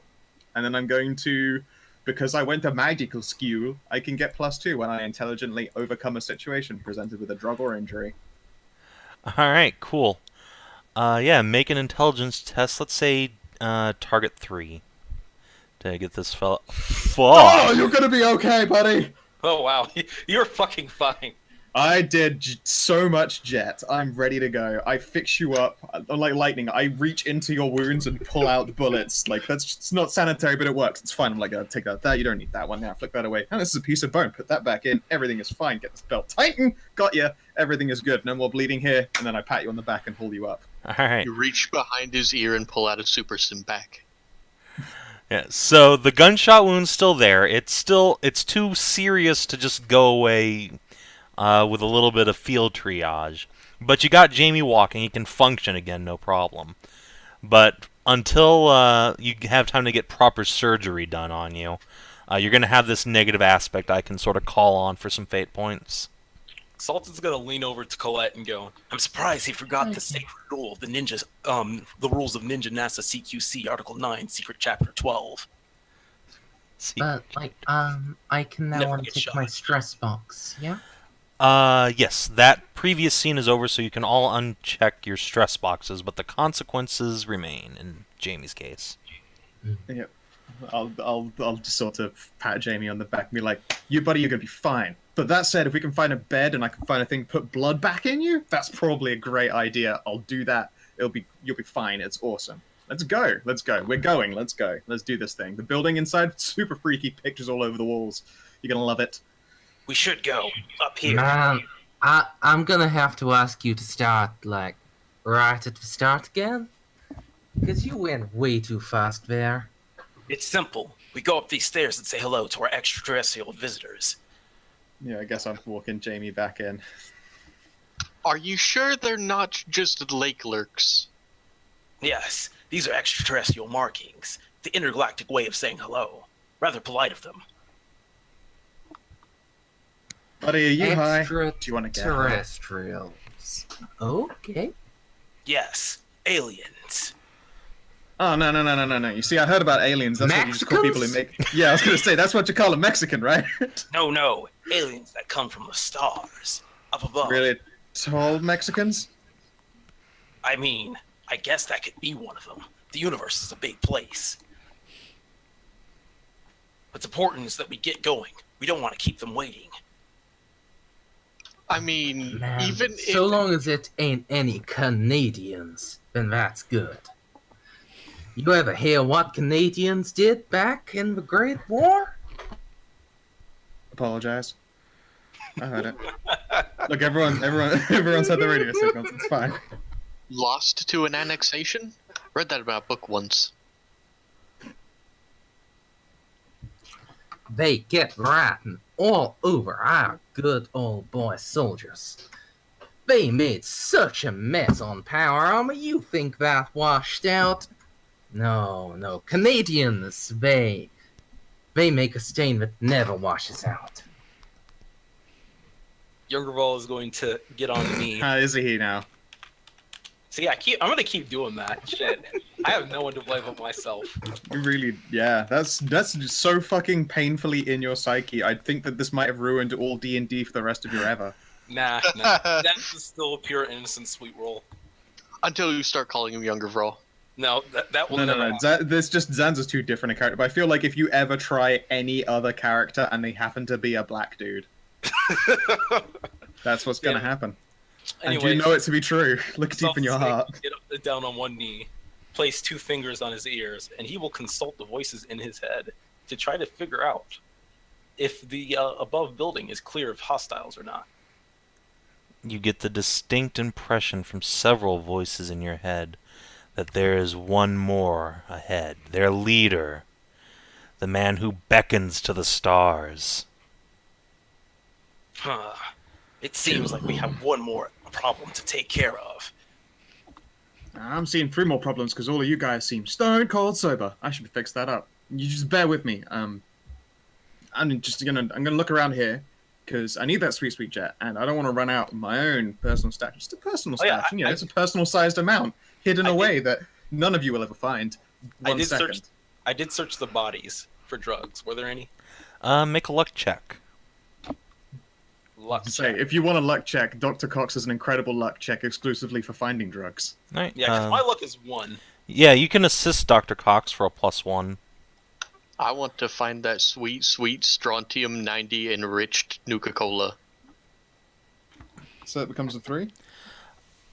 Speaker 3: And then I'm going to, because I went to magical skill, I can get +2 when I intelligently overcome a situation presented with a drug or injury.
Speaker 2: Alright, cool. Yeah, make an intelligence test. Let's say target 3 to get this fella. Fuck!
Speaker 3: Oh, you're gonna be okay, buddy.
Speaker 4: Oh wow, you're fucking fine.
Speaker 3: I did so much jet. I'm ready to go. I fix you up like lightning. I reach into your wounds and pull out bullets. Like it's not sanitary, but it works. It's fine. I'm like, take out that. You don't need that one now. Flick that away. Oh, this is a piece of bone. Put that back in. Everything is fine. Get this belt tighten. Got ya. Everything is good. No more bleeding here. And then I pat you on the back and pull you up.
Speaker 2: Alright.
Speaker 1: You reach behind his ear and pull out a super sim back.
Speaker 2: Yeah, so the gunshot wound's still there. It's too serious to just go away with a little bit of field triage. But you got Jamie walking. He can function again, no problem. But until you have time to get proper surgery done on you, you're going to have this negative aspect I can sort of call on for some fate points.
Speaker 4: Sultan's gonna lean over to Collette and go, I'm surprised he forgot the sacred rule of the ninjas, the rules of Ninja NASA CQC, Article 9, Secret Chapter 12.
Speaker 2: See?
Speaker 5: But I can now
Speaker 4: Never get
Speaker 5: untick
Speaker 4: shot.
Speaker 5: my stress box. Yeah.
Speaker 2: Yes, that previous scene is over, so you can all uncheck your stress boxes, but the consequences remain in Jamie's case.
Speaker 3: Yep. I'll just sort of pat Jamie on the back and be like, "You buddy, you're gonna be fine." But that said, if we can find a bed and I can find a thing to put blood back in you, that's probably a great idea. I'll do that. You'll be fine. It's awesome. Let's go. Let's go. We're going. Let's go. Let's do this thing. The building inside, super freaky pictures all over the walls. You're gonna love it.
Speaker 4: We should go up here.
Speaker 5: Man, I'm gonna have to ask you to start like right at the start again, because you went way too fast there.
Speaker 4: It's simple. We go up these stairs and say hello to our extraterrestrial visitors.
Speaker 3: Yeah, I guess I'm walking Jamie back in.
Speaker 1: Are you sure they're not just lake lurks?
Speaker 4: Yes, these are extraterrestrial markings. The intergalactic way of saying hello. Rather polite of them.
Speaker 3: Buddy, are you high? Do you want to get high?
Speaker 5: Extraterrestrials. Okay.
Speaker 4: Yes, aliens.
Speaker 3: Oh, no. You see, I heard about aliens. That's what you just call people who make... Yeah, I was going to say, that's what you call a Mexican, right?
Speaker 4: No, aliens that come from the stars. Up above.
Speaker 3: Really tall Mexicans?
Speaker 4: I mean, I guess that could be one of them. The universe is a big place. What's important is that we get going. We don't want to keep them waiting.
Speaker 1: I mean,
Speaker 5: Man,
Speaker 1: even
Speaker 5: so
Speaker 1: if...
Speaker 5: long as it ain't any Canadians, then that's good. You ever hear what Canadians did back in the Great War?
Speaker 3: Apologize. I heard it. Look, everyone's had the radio signals. It's fine.
Speaker 1: Lost to an annexation? Read that about a book once.
Speaker 5: They get riding all over our good old boy soldiers. They made such a mess on Power Armor, you think that washed out? No, Canadians, they make a stain that never washes out.
Speaker 4: Youngerval is going to get on me.
Speaker 3: How is he now?
Speaker 4: See, I'm gonna keep doing that shit. I have no one to blame but myself.
Speaker 3: You really, yeah. That's just so fucking painfully in your psyche. I think that this might have ruined all D&D for the rest of your ever.
Speaker 4: Nah. That's still a pure innocent sweet roll.
Speaker 1: Until you start calling him Younger Vrol.
Speaker 4: No, that will
Speaker 3: No,
Speaker 4: never
Speaker 3: no.
Speaker 4: happen.
Speaker 3: This just Zanza's too different a character. But I feel like if you ever try any other character and they happen to be a black dude, that's what's gonna happen. And
Speaker 4: Anyway,
Speaker 3: you know it to be true. Look deep in your
Speaker 4: Self-snake
Speaker 3: heart.
Speaker 4: Get down on one knee, place 2 fingers on his ears, and he will consult the voices in his head to try to figure out if the above building is clear of hostiles or not.
Speaker 2: You get the distinct impression from several voices in your head that there is one more ahead. Their leader, the man who beckons to the stars.
Speaker 4: It seems like we have one more problem to take care of.
Speaker 3: I'm seeing 3 more problems because all of you guys seem stone cold sober. I should fix that up. You just bear with me. I'm gonna look around here because I need that sweet jet, and I don't want to run out of my own personal stash. Just a personal
Speaker 4: Oh, yeah,
Speaker 3: stash. It's a personal sized amount hidden away that none of you will ever find.
Speaker 4: I did search the bodies for drugs. Were there any?
Speaker 2: Make a luck check.
Speaker 4: Luck
Speaker 3: Say,
Speaker 4: check.
Speaker 3: if you want a luck check, Dr. Cox has an incredible luck check exclusively for finding drugs.
Speaker 2: All right.
Speaker 4: Yeah, 'cause my luck is 1.
Speaker 2: Yeah, you can assist Dr. Cox for a +1.
Speaker 1: I want to find that sweet strontium 90 enriched Nuka-Cola.
Speaker 3: So it becomes a 3?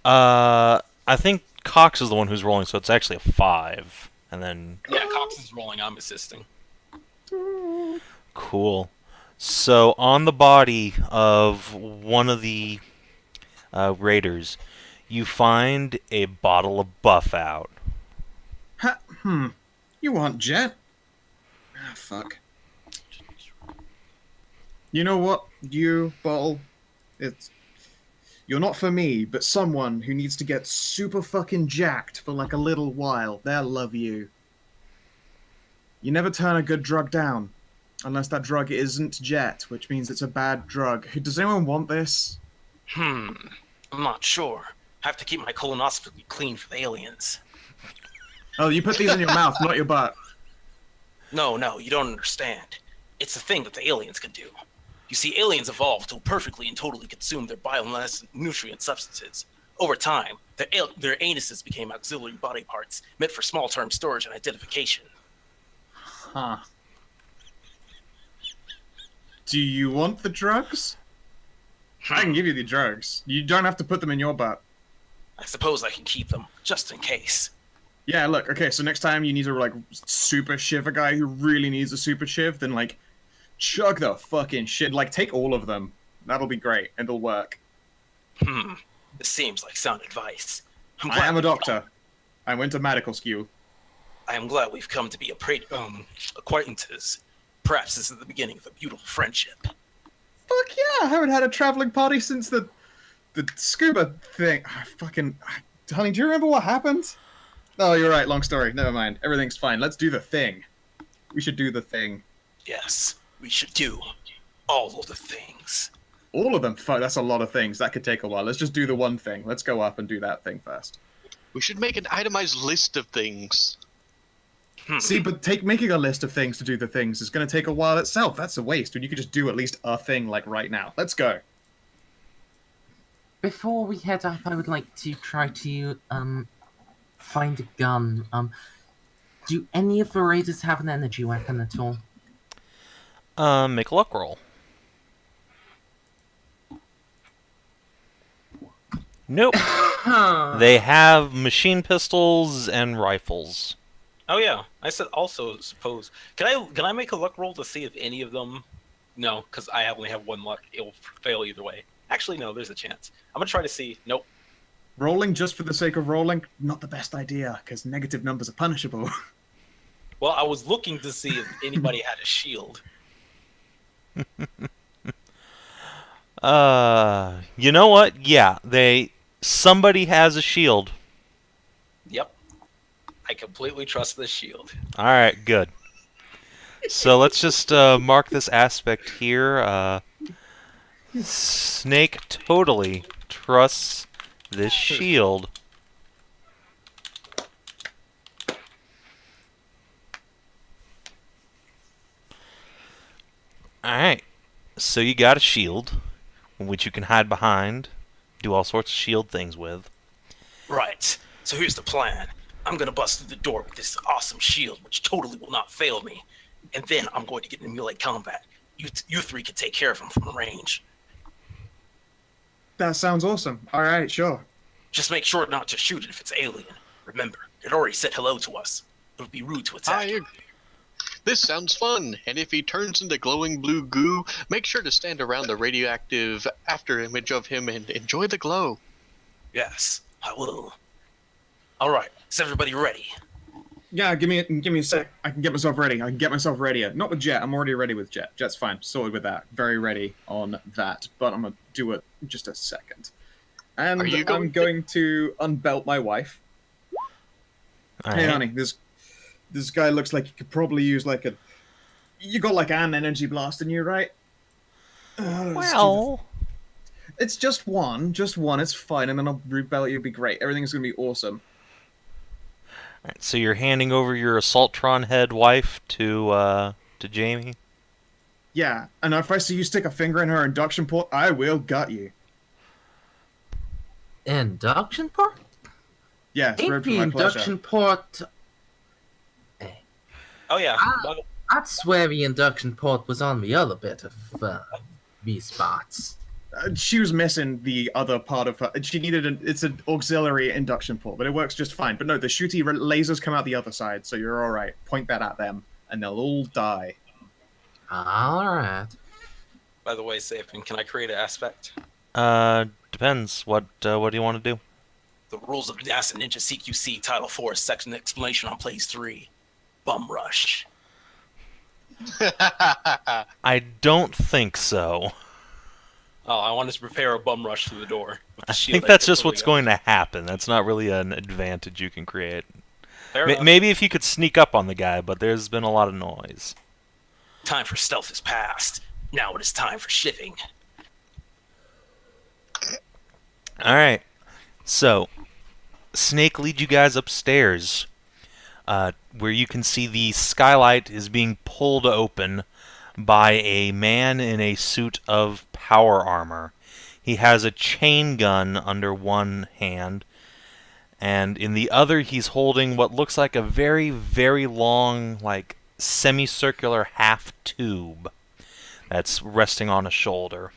Speaker 2: I think Cox is the one who's rolling, so it's actually a 5. And then...
Speaker 4: Yeah, Cox is rolling. I'm assisting.
Speaker 2: Cool. So, on the body of one of the raiders, you find a bottle of Buff out.
Speaker 3: You want Jet? Ah, fuck. You know what, you, Bottle? You're not for me, but someone who needs to get super fucking jacked for like a little while, they'll love you. You never turn a good drug down. Unless that drug isn't Jet, which means it's a bad drug. Does anyone want this?
Speaker 4: I'm not sure. Have to keep my colonoscopy clean for the aliens.
Speaker 3: Oh, you put these in your mouth, not your butt.
Speaker 4: No, you don't understand. It's a thing that the aliens can do. You see, aliens evolved to perfectly and totally consume their biomass nutrient substances. Over time, their anuses became auxiliary body parts meant for small-term storage and identification.
Speaker 3: Huh. Do you want the drugs? I can give you the drugs. You don't have to put them in your butt.
Speaker 4: I suppose I can keep them, just in case.
Speaker 3: Yeah, look, okay, so next time you need to, like, super shiv a guy who really needs a super shiv, then, like, chug the fucking shit. Like, take all of them. That'll be great. It'll work.
Speaker 4: This seems like sound advice.
Speaker 3: I am a doctor. I went to medical school.
Speaker 4: I am glad we've come to be acquaintances. Perhaps this is the beginning of a beautiful friendship.
Speaker 3: Fuck yeah, I haven't had a traveling party since the scuba thing. Honey, do you remember what happened? Oh, you're right, long story. Never mind. Everything's fine. Let's do the thing. We should do the thing.
Speaker 4: Yes, we should do all of the things.
Speaker 3: All of them? Fuck, that's a lot of things. That could take a while. Let's just do the one thing. Let's go up and do that thing first.
Speaker 1: We should make an itemized list of things.
Speaker 3: See, but making a list of things to do the things is going to take a while itself. That's a waste when you could just do at least a thing, like, right now. Let's go.
Speaker 5: Before we head up, I would like to try to, find a gun. Do any of the raiders have an energy weapon at all?
Speaker 2: Make a luck roll. Nope. They have machine pistols and rifles.
Speaker 4: Oh yeah, I said also suppose. Can I make a luck roll to see if any of them? No, because I only have 1 luck. It will fail either way. Actually, no, there's a chance. I'm gonna try to see. Nope.
Speaker 3: Rolling just for the sake of rolling, not the best idea, because negative numbers are punishable.
Speaker 4: Well, I was looking to see if anybody had a shield.
Speaker 2: You know what? Yeah, somebody has a shield.
Speaker 4: Yep. I completely trust this shield.
Speaker 2: All right, good. So let's just mark this aspect here. Snake totally trusts this shield. Alright, so you got a shield, which you can hide behind, do all sorts of shield things with.
Speaker 4: Right. So here's the plan. I'm gonna bust through the door with this awesome shield, which totally will not fail me. And then I'm going to get in melee combat. You three can take care of him from range.
Speaker 3: That sounds awesome. All right, sure.
Speaker 4: Just make sure not to shoot it if it's alien. Remember, it already said hello to us. It would be rude to attack him.
Speaker 1: This sounds fun, and if he turns into glowing blue goo, make sure to stand around the radioactive after image of him and enjoy the glow.
Speaker 4: Yes, I will. All right, is everybody ready?
Speaker 3: Yeah, give me a sec. I can get myself ready. I can get myself ready. Not with Jet. I'm already ready with Jet. Jet's fine. Sorted with that. Very ready on that. But I'm gonna do it in just a second. And I'm going to unbelt my wife.
Speaker 2: All
Speaker 3: Hey,
Speaker 2: right.
Speaker 3: honey, this guy looks like he could probably use like a. You got like an energy blast in you, right?
Speaker 2: Well,
Speaker 3: It's just one. It's fine, and then I'll rebelt you. It'll be great. Everything's gonna be awesome.
Speaker 2: alright, so you're handing over your Assaultron head wife to Jamie.
Speaker 3: Yeah, and if I see you stick a finger in her induction port, I will gut you.
Speaker 5: Induction port?
Speaker 3: Yeah, it's
Speaker 5: Ain't
Speaker 3: ribbed for
Speaker 5: the
Speaker 3: my
Speaker 5: induction
Speaker 3: pleasure.
Speaker 5: port...
Speaker 4: Oh yeah.
Speaker 5: I'd swear the induction port was on the other bit of these spots.
Speaker 3: She was missing the other part of her. She needed it's an auxiliary induction port, but it works just fine. But no, the shooty lasers come out the other side, so you're all right. Point that at them, and they'll all die.
Speaker 5: Alright.
Speaker 4: By the way, Savin, can I create an aspect?
Speaker 2: Depends. What do you want to do?
Speaker 4: The rules of NASA Ninja CQC Title 4 section explanation on Plays 3. Bum rush.
Speaker 2: I don't think so.
Speaker 4: Oh, I wanted to prepare a bum rush through the door. With the
Speaker 2: I
Speaker 4: shield
Speaker 2: think
Speaker 4: I
Speaker 2: that's
Speaker 4: put
Speaker 2: just what's
Speaker 4: totally
Speaker 2: going to happen. That's not really an advantage you can create.
Speaker 4: up. Fair enough.
Speaker 2: Maybe if you could sneak up on the guy, but there's been a lot of noise.
Speaker 4: Time for stealth is past. Now it is time for shivving.
Speaker 2: Alright. So, Snake leads you guys upstairs, where you can see the skylight is being pulled open by a man in a suit of power armor. He has a chain gun under one hand, and in the other he's holding what looks like a very, very long, like, semicircular half tube that's resting on a shoulder.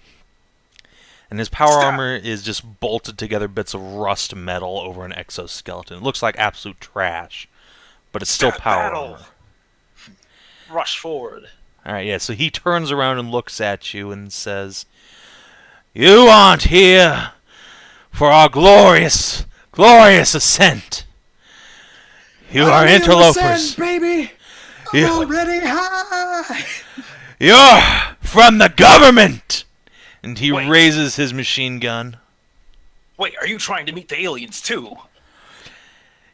Speaker 2: And his power armor is just bolted together bits of rust metal over an exoskeleton. It looks like absolute trash, but it's still power armor.
Speaker 4: Rush forward.
Speaker 2: Alright, yeah, so he turns around and looks at you and says, "You aren't here for our glorious, glorious ascent. You are interlopers.
Speaker 3: Baby!
Speaker 2: You-
Speaker 3: Already high!
Speaker 2: You're from the government!" And he
Speaker 4: Wait.
Speaker 2: raises his machine gun.
Speaker 4: Wait, are you trying to meet the aliens too?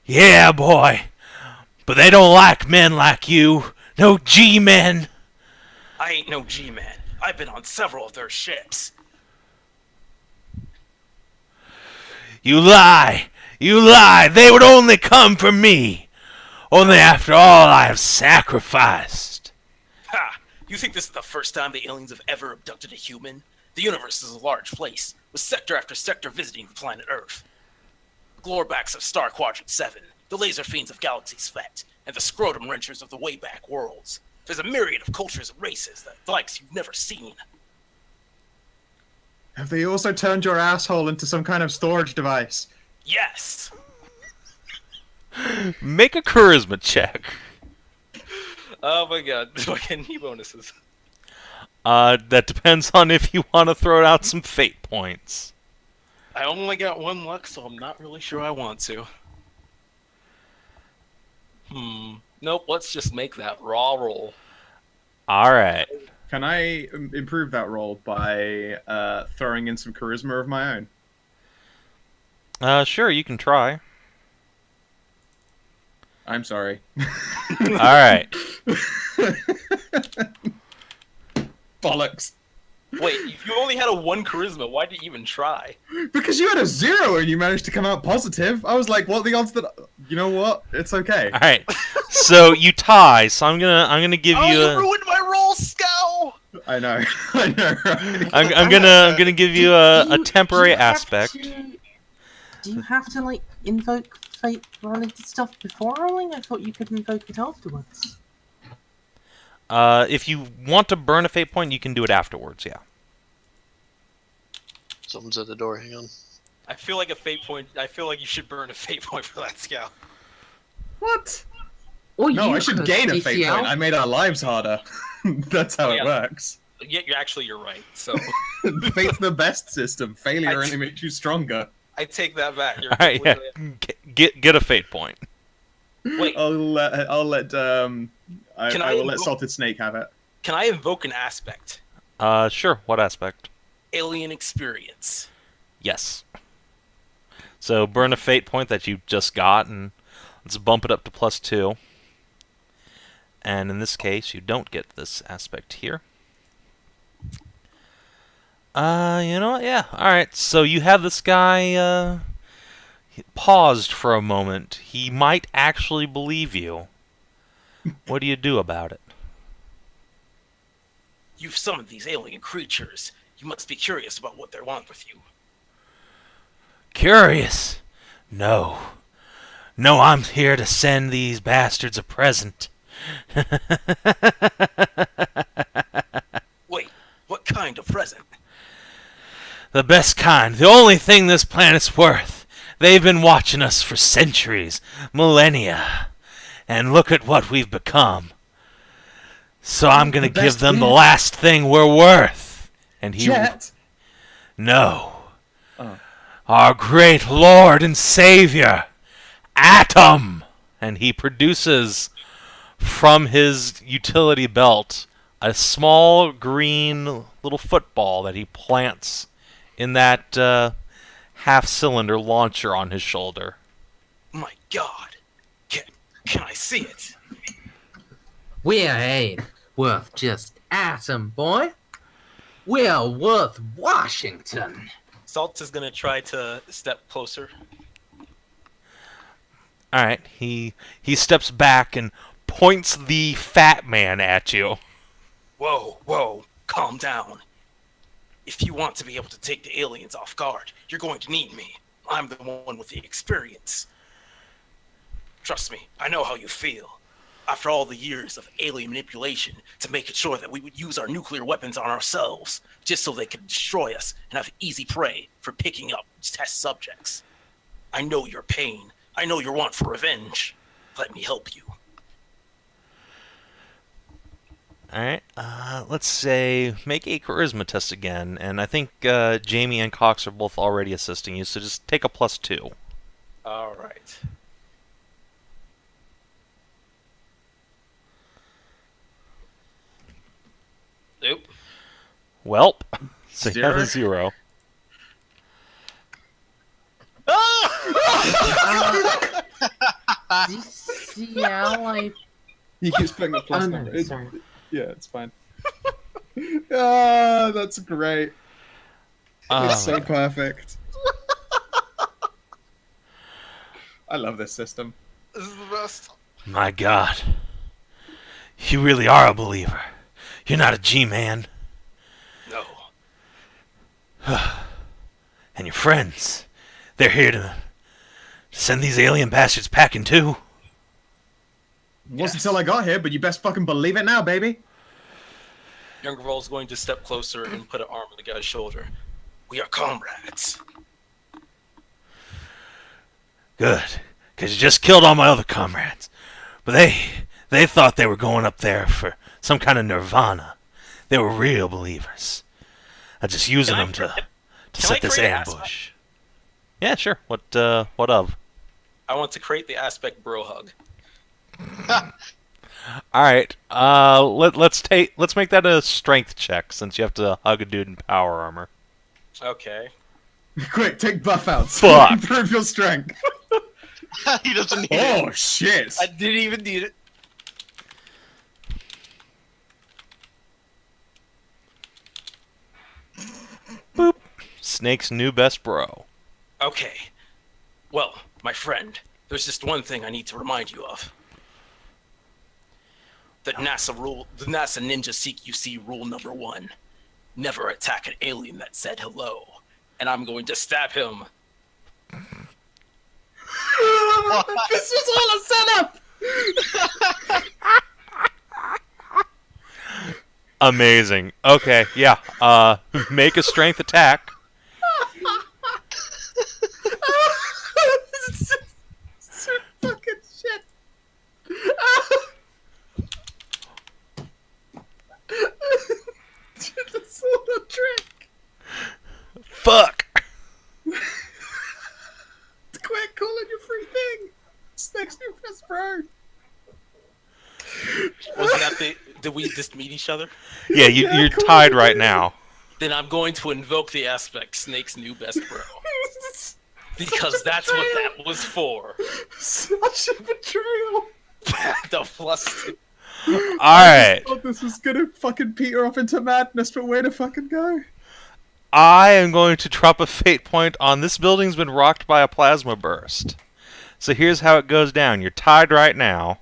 Speaker 2: "Yeah, boy. But they don't like men like you. No G-men."
Speaker 4: I ain't no G-man. I've been on several of their ships.
Speaker 2: "You lie. You lie. They would only come for me. Only after all I have sacrificed."
Speaker 4: Ha! You think this is the first time the aliens have ever abducted a human? The universe is a large place, with sector after sector visiting the planet Earth. The Glorbacks of Star Quadrant 7, the Laser Fiends of Galaxy's Fete, and the Scrotum Wrenchers of the Wayback Worlds. There's a myriad of cultures and races, the likes you've never seen.
Speaker 3: Have they also turned your asshole into some kind of storage device?
Speaker 4: Yes!
Speaker 2: Make a charisma check.
Speaker 4: Oh my god, do I get any bonuses?
Speaker 2: That depends on if you want to throw out some fate points.
Speaker 4: I only got one luck, so I'm not really sure I want to. Nope, let's just make that raw roll.
Speaker 2: Alright.
Speaker 3: Can I improve that roll by throwing in some charisma of my own?
Speaker 2: Sure, you can try.
Speaker 3: I'm sorry.
Speaker 2: Alright.
Speaker 3: Bollocks.
Speaker 4: Wait, if you only had a 1 charisma, why did you even try?
Speaker 3: Because you had a 0 and you managed to come out positive. I was like, what are the odds that... You know what? It's okay.
Speaker 2: Alright. So you tie, so I'm gonna give you
Speaker 4: You
Speaker 2: a...
Speaker 4: ruined my roll, Skow!
Speaker 3: I know. I know, right?
Speaker 2: I'm gonna give you a temporary
Speaker 5: do you have
Speaker 2: aspect.
Speaker 5: Do you have to, like, invoke fate-related stuff before rolling? I thought you could invoke it afterwards.
Speaker 2: If you want to burn a fate point, you can do it afterwards, yeah.
Speaker 1: Someone's at the door. Hang on.
Speaker 4: I feel like a fate point. I feel like you should burn a fate point for that Skow.
Speaker 3: What?
Speaker 5: Or
Speaker 3: No,
Speaker 5: you
Speaker 3: I should
Speaker 5: could,
Speaker 3: gain a fate
Speaker 5: DCL.
Speaker 3: point. I made our lives harder. That's how
Speaker 4: Yeah.
Speaker 3: it works.
Speaker 4: Yeah, you're right. So
Speaker 3: Fate's the best system. Failure only makes you stronger.
Speaker 4: I take that back. You're
Speaker 2: All right, yeah.
Speaker 4: completely-
Speaker 2: Get a fate point.
Speaker 4: Wait,
Speaker 3: I will let
Speaker 4: I invoke-
Speaker 3: Salted Snake have it.
Speaker 4: can I invoke an aspect?
Speaker 2: Sure. What aspect?
Speaker 4: Alien experience.
Speaker 2: Yes. So burn a fate point that you just got, and let's bump it up to +2. And in this case, you don't get this aspect here. You know what? Yeah. All right. So you have this guy paused for a moment. He might actually believe you. What do you do about it?
Speaker 4: You've summoned these alien creatures. You must be curious about what they want with you.
Speaker 2: Curious? No. No, I'm here to send these bastards a present.
Speaker 4: Wait, what kind of present?
Speaker 2: The best kind. The only thing this planet's worth. They've been watching us for centuries, millennia. And look at what we've become. So I'm gonna
Speaker 3: The
Speaker 2: give
Speaker 3: best
Speaker 2: them the
Speaker 3: gift?
Speaker 2: last thing we're worth. And he...
Speaker 3: Jet.
Speaker 2: No.
Speaker 3: Oh.
Speaker 2: Our great Lord and Savior, Atom! And he produces from his utility belt a small green little football that he plants in that half-cylinder launcher on his shoulder.
Speaker 4: My God, can I see it?
Speaker 5: We ain't worth just Atom, boy. We're worth Washington.
Speaker 4: Salt is gonna try to step closer.
Speaker 2: All right, he steps back and points the fat man at you.
Speaker 4: Whoa, calm down. If you want to be able to take the aliens off guard, you're going to need me. I'm the one with the experience. Trust me, I know how you feel. After all the years of alien manipulation to make it sure that we would use our nuclear weapons on ourselves, just so they could destroy us and have easy prey for picking up test subjects. I know your pain. I know your want for revenge. Let me help you.
Speaker 2: All right, let's say make a charisma test again, and I think Jamie and Cox are both already assisting you, so just take a +2.
Speaker 4: All right. Nope.
Speaker 2: Welp. So you have a 0.
Speaker 5: DCL,
Speaker 3: He keeps putting a plus
Speaker 5: Oh,
Speaker 3: number.
Speaker 5: no, sorry.
Speaker 3: Yeah, it's fine. Ah, that's great. It's so perfect. I love this system.
Speaker 4: This is the best.
Speaker 2: My God. You really are a believer. You're not a G-man.
Speaker 4: No.
Speaker 2: And your friends, they're here to send these alien bastards packing too.
Speaker 3: Wasn't until I got here, but you best fucking believe it now, baby.
Speaker 4: Younger Vol's going to step closer and put an arm on the guy's shoulder. We are comrades.
Speaker 2: Good, because you just killed all my other comrades. But they thought they were going up there for some kind of nirvana. They were real believers. I'm just using
Speaker 4: Can I
Speaker 2: them
Speaker 4: cre-
Speaker 2: to
Speaker 4: can
Speaker 2: set
Speaker 4: I
Speaker 2: this
Speaker 4: create an
Speaker 2: ambush. Yeah, sure. What of?
Speaker 4: I want to create the aspect bro hug.
Speaker 2: All right. Let's make that a strength check since you have to hug a dude in power armor.
Speaker 4: Okay.
Speaker 3: Quick, take buff out.
Speaker 2: Fuck.
Speaker 3: Improve your strength.
Speaker 1: He doesn't need it.
Speaker 3: Oh shit!
Speaker 4: I didn't even need it.
Speaker 2: Snake's new best bro.
Speaker 4: Okay. Well, my friend, there's just one thing I need to remind you of. The NASA Ninja CQC rule number 1. Never attack an alien that said hello. And I'm going to stab him.
Speaker 3: This was all a setup!
Speaker 2: Amazing. Okay, yeah. Make a strength attack.
Speaker 3: This is so fucking shit. That's all a trick.
Speaker 2: Fuck.
Speaker 3: Quit calling your free thing. It's next new best bro.
Speaker 4: Wasn't that the? Did we just meet each other?
Speaker 2: Yeah, you're tied right now.
Speaker 4: Then I'm going to invoke the aspect Snake's new best bro. Because that's what that was for.
Speaker 3: Such a betrayal.
Speaker 4: The +2.
Speaker 2: Alright.
Speaker 3: I thought this was gonna fucking peter off into madness, but way to fucking go.
Speaker 2: I am going to drop a fate point on this building's been rocked by a plasma burst. So here's how it goes down. You're tied right now.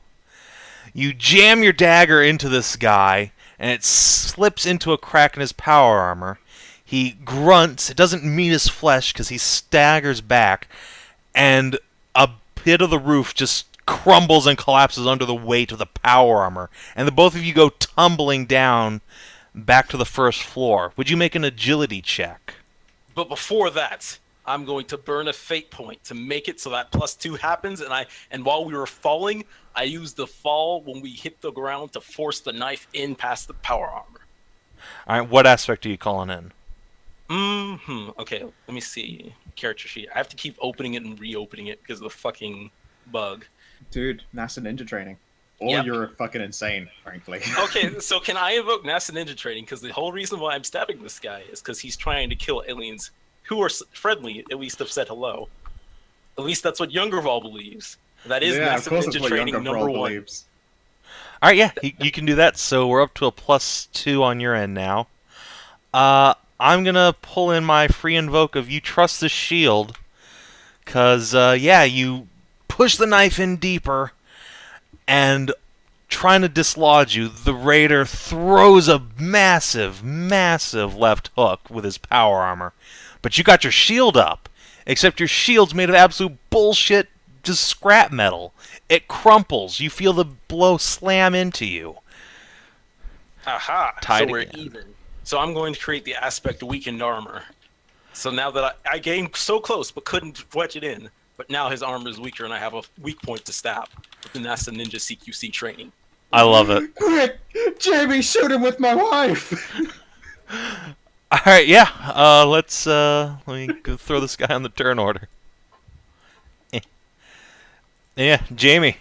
Speaker 2: You jam your dagger into this guy, and it slips into a crack in his power armor. He grunts. It doesn't meet his flesh because he staggers back, and a bit of the roof just crumbles and collapses under the weight of the power armor. And the both of you go tumbling down back to the first floor. Would you make an agility check?
Speaker 4: But before that, I'm going to burn a fate point to make it so that +2 happens. And while we were falling, I used the fall when we hit the ground to force the knife in past the power armor.
Speaker 2: All right, what aspect are you calling in?
Speaker 4: Okay, let me see. Character sheet. I have to keep opening it and reopening it because of the fucking bug.
Speaker 3: Dude, NASA ninja training. Or
Speaker 4: Yep.
Speaker 3: you're fucking insane, frankly.
Speaker 4: Okay, so can I invoke NASA Ninja Training? Because the whole reason why I'm stabbing this guy is because he's trying to kill aliens who are friendly, at least have said hello. At least that's what Youngerval believes. That is
Speaker 3: yeah, of
Speaker 4: NASA
Speaker 3: course it's
Speaker 4: Ninja
Speaker 3: what
Speaker 4: Training
Speaker 3: Younger
Speaker 4: number 1.
Speaker 3: believes.
Speaker 2: All right, yeah, you can do that. So we're up to a +2 on your end now. I'm gonna pull in my free invoke of You Trust the Shield, cause yeah, you push the knife in deeper, and trying to dislodge you, the raider throws a massive, massive left hook with his power armor. But you got your shield up, except your shield's made of absolute bullshit, just scrap metal. It crumples. You feel the blow slam into you.
Speaker 4: Aha!
Speaker 2: Tied
Speaker 4: So we're
Speaker 2: again.
Speaker 4: even. So I'm going to create the aspect weakened armor. So now that I came so close but couldn't wedge it in, but now his armor is weaker and I have a weak point to stab with the NASA Ninja CQC training.
Speaker 2: I love it.
Speaker 3: Quick! Jamie, shoot him with my wife!
Speaker 2: All right, yeah. Let me go throw this guy on the turn order. Yeah, Jamie.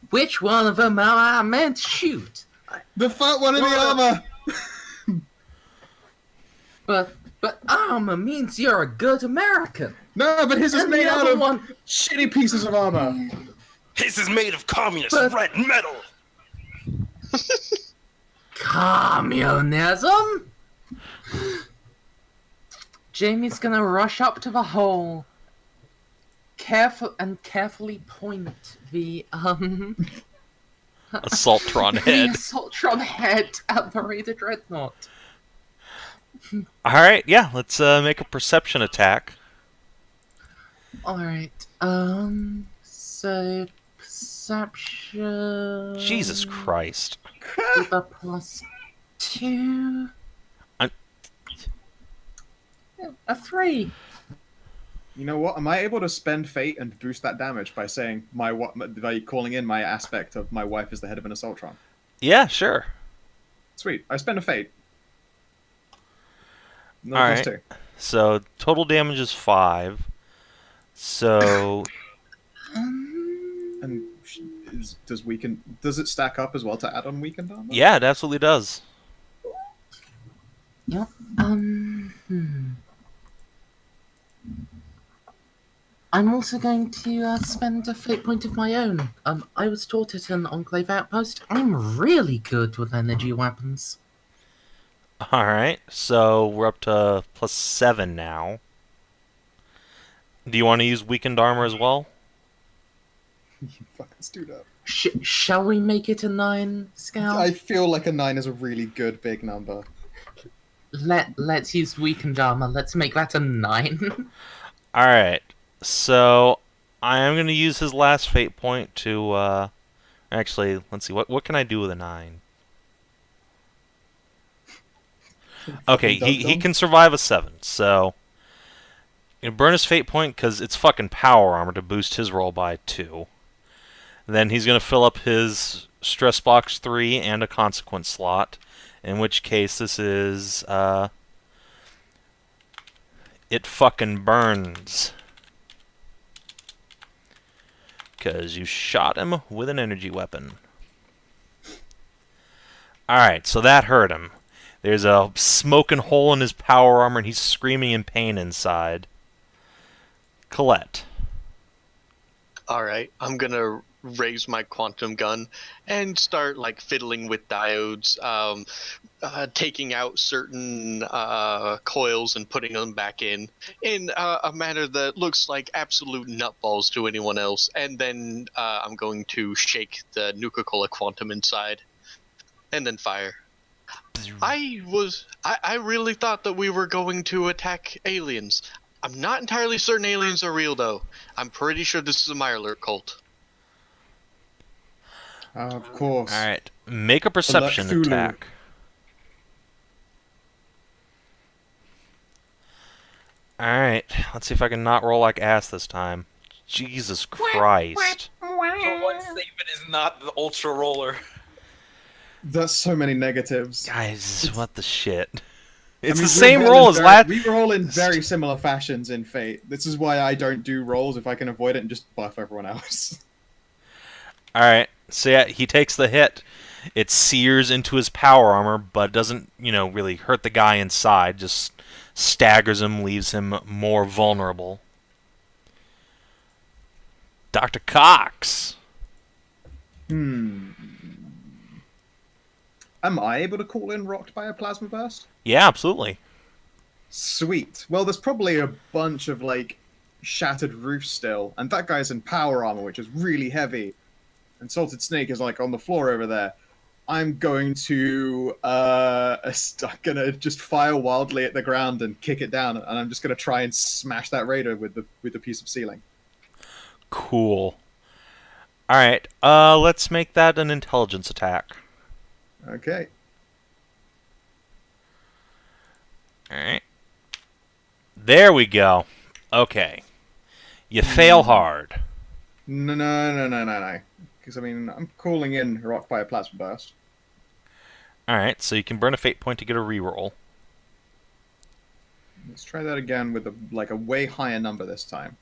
Speaker 5: Which one of them am I meant to shoot?
Speaker 3: The fat one in the armor!
Speaker 5: But armor means you're a good American.
Speaker 3: No, but his is
Speaker 5: And the
Speaker 3: made out
Speaker 5: other
Speaker 3: of
Speaker 5: one,
Speaker 3: shitty pieces of armor.
Speaker 4: His is made of communist
Speaker 5: But-
Speaker 4: red metal!
Speaker 5: communism. Jamie's gonna rush up to the hole, carefully point the
Speaker 2: Assaultron
Speaker 5: the
Speaker 2: head.
Speaker 5: Assaultron head at the Raider Dreadnought.
Speaker 2: All right, yeah. Let's make a perception attack.
Speaker 5: Alright, so perception.
Speaker 2: Jesus Christ.
Speaker 5: With a +2. A 3.
Speaker 3: You know what? Am I able to spend fate and boost that damage by saying by calling in my aspect of my wife is the head of an Assaultron?
Speaker 2: Yeah, sure.
Speaker 3: Sweet. I spend a fate. No,
Speaker 2: All
Speaker 3: plus
Speaker 2: right.
Speaker 3: 2.
Speaker 2: So total damage is 5. So
Speaker 3: And does it stack up as well to add on weakened armor?
Speaker 2: yeah, it absolutely does.
Speaker 5: Yep. I'm also going to spend a fate point of my own. I was taught at an Enclave outpost. I'm really good with energy weapons.
Speaker 2: All right. So we're up to +7 now. Do you want to use weakened armor as well?
Speaker 3: You fucking stood up.
Speaker 5: Shall we make it a 9, Skow?
Speaker 3: I feel like a 9 is a really good big number.
Speaker 5: Let's use weakened armor. Let's make that a 9.
Speaker 2: All right. So I am going to use his last fate point to. Actually, let's see. What can I do with a 9? Okay, he can survive a 7. So you know, burn his fate point because it's fucking power armor to boost his roll by 2. Then he's going to fill up his stress box 3 and a consequence slot. In which case, this is it fucking burns. Because you shot him with an energy weapon. Alright, so that hurt him. There's a smoking hole in his power armor and he's screaming in pain inside. Collette.
Speaker 1: Alright, I'm gonna raise my quantum gun and start like fiddling with diodes, taking out certain coils and putting them back in a manner that looks like absolute nutballs to anyone else. And then I'm going to shake the Nuka-Cola quantum inside and then fire. I really thought that we were going to attack aliens. I'm not entirely certain aliens are real, though. I'm pretty sure this is a Mirelurk cult.
Speaker 3: Of course.
Speaker 2: Alright, make a perception
Speaker 3: Cthulhu.
Speaker 2: attack. Alright, let's see if I can not roll like ass this time. Jesus Christ.
Speaker 4: For once, Savin is not the ultra roller.
Speaker 3: That's so many negatives.
Speaker 2: Guys, what the shit?
Speaker 3: I
Speaker 2: It's
Speaker 3: mean,
Speaker 2: the same roll as last.
Speaker 3: We roll in very similar fashions in Fate. This is why I don't do rolls if I can avoid it and just buff everyone else.
Speaker 2: Alright, so yeah, he takes the hit. It sears into his power armor, but doesn't, really hurt the guy inside. Just staggers him, leaves him more vulnerable. Dr. Cox.
Speaker 3: Am I able to call in rocked by a plasma burst?
Speaker 2: Yeah, absolutely.
Speaker 3: Sweet. Well, there's probably a bunch of, shattered roofs still, and that guy's in power armor, which is really heavy. And Salted Snake is, on the floor over there. I'm going to, gonna just fire wildly at the ground and kick it down, and I'm just gonna try and smash that raider with the piece of ceiling.
Speaker 2: Cool. Alright, let's make that an intelligence attack.
Speaker 3: Okay.
Speaker 2: Alright. There we go. Okay. You fail hard.
Speaker 3: No. Because, I'm calling in rocked by a plasma burst.
Speaker 2: Alright, so you can burn a fate point to get a reroll.
Speaker 3: Let's try that again with a way higher number this time.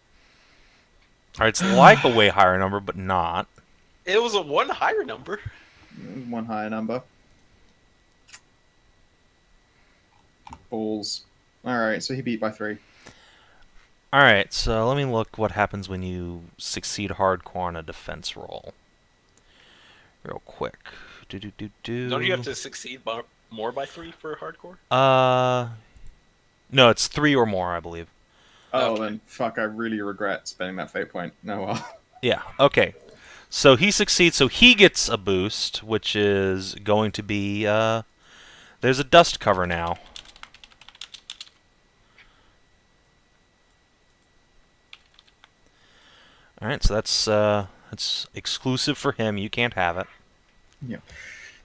Speaker 2: Alright, it's like a way higher number, but not.
Speaker 4: It was a 1 higher number.
Speaker 3: One higher number. Balls. Alright, so he beat by 3.
Speaker 2: Alright, so let me look what happens when you succeed hardcore on a defense roll. Real quick.
Speaker 4: Don't you have to succeed more by 3 for hardcore?
Speaker 2: No, it's 3 or more, I believe.
Speaker 3: Oh,
Speaker 4: Okay.
Speaker 3: then fuck, I really regret spending that fate point. No, well.
Speaker 2: Yeah, okay. So he succeeds, so he gets a boost, which is going to be, there's a dust cover now. Alright, so that's exclusive for him. You can't have it.
Speaker 3: Yeah.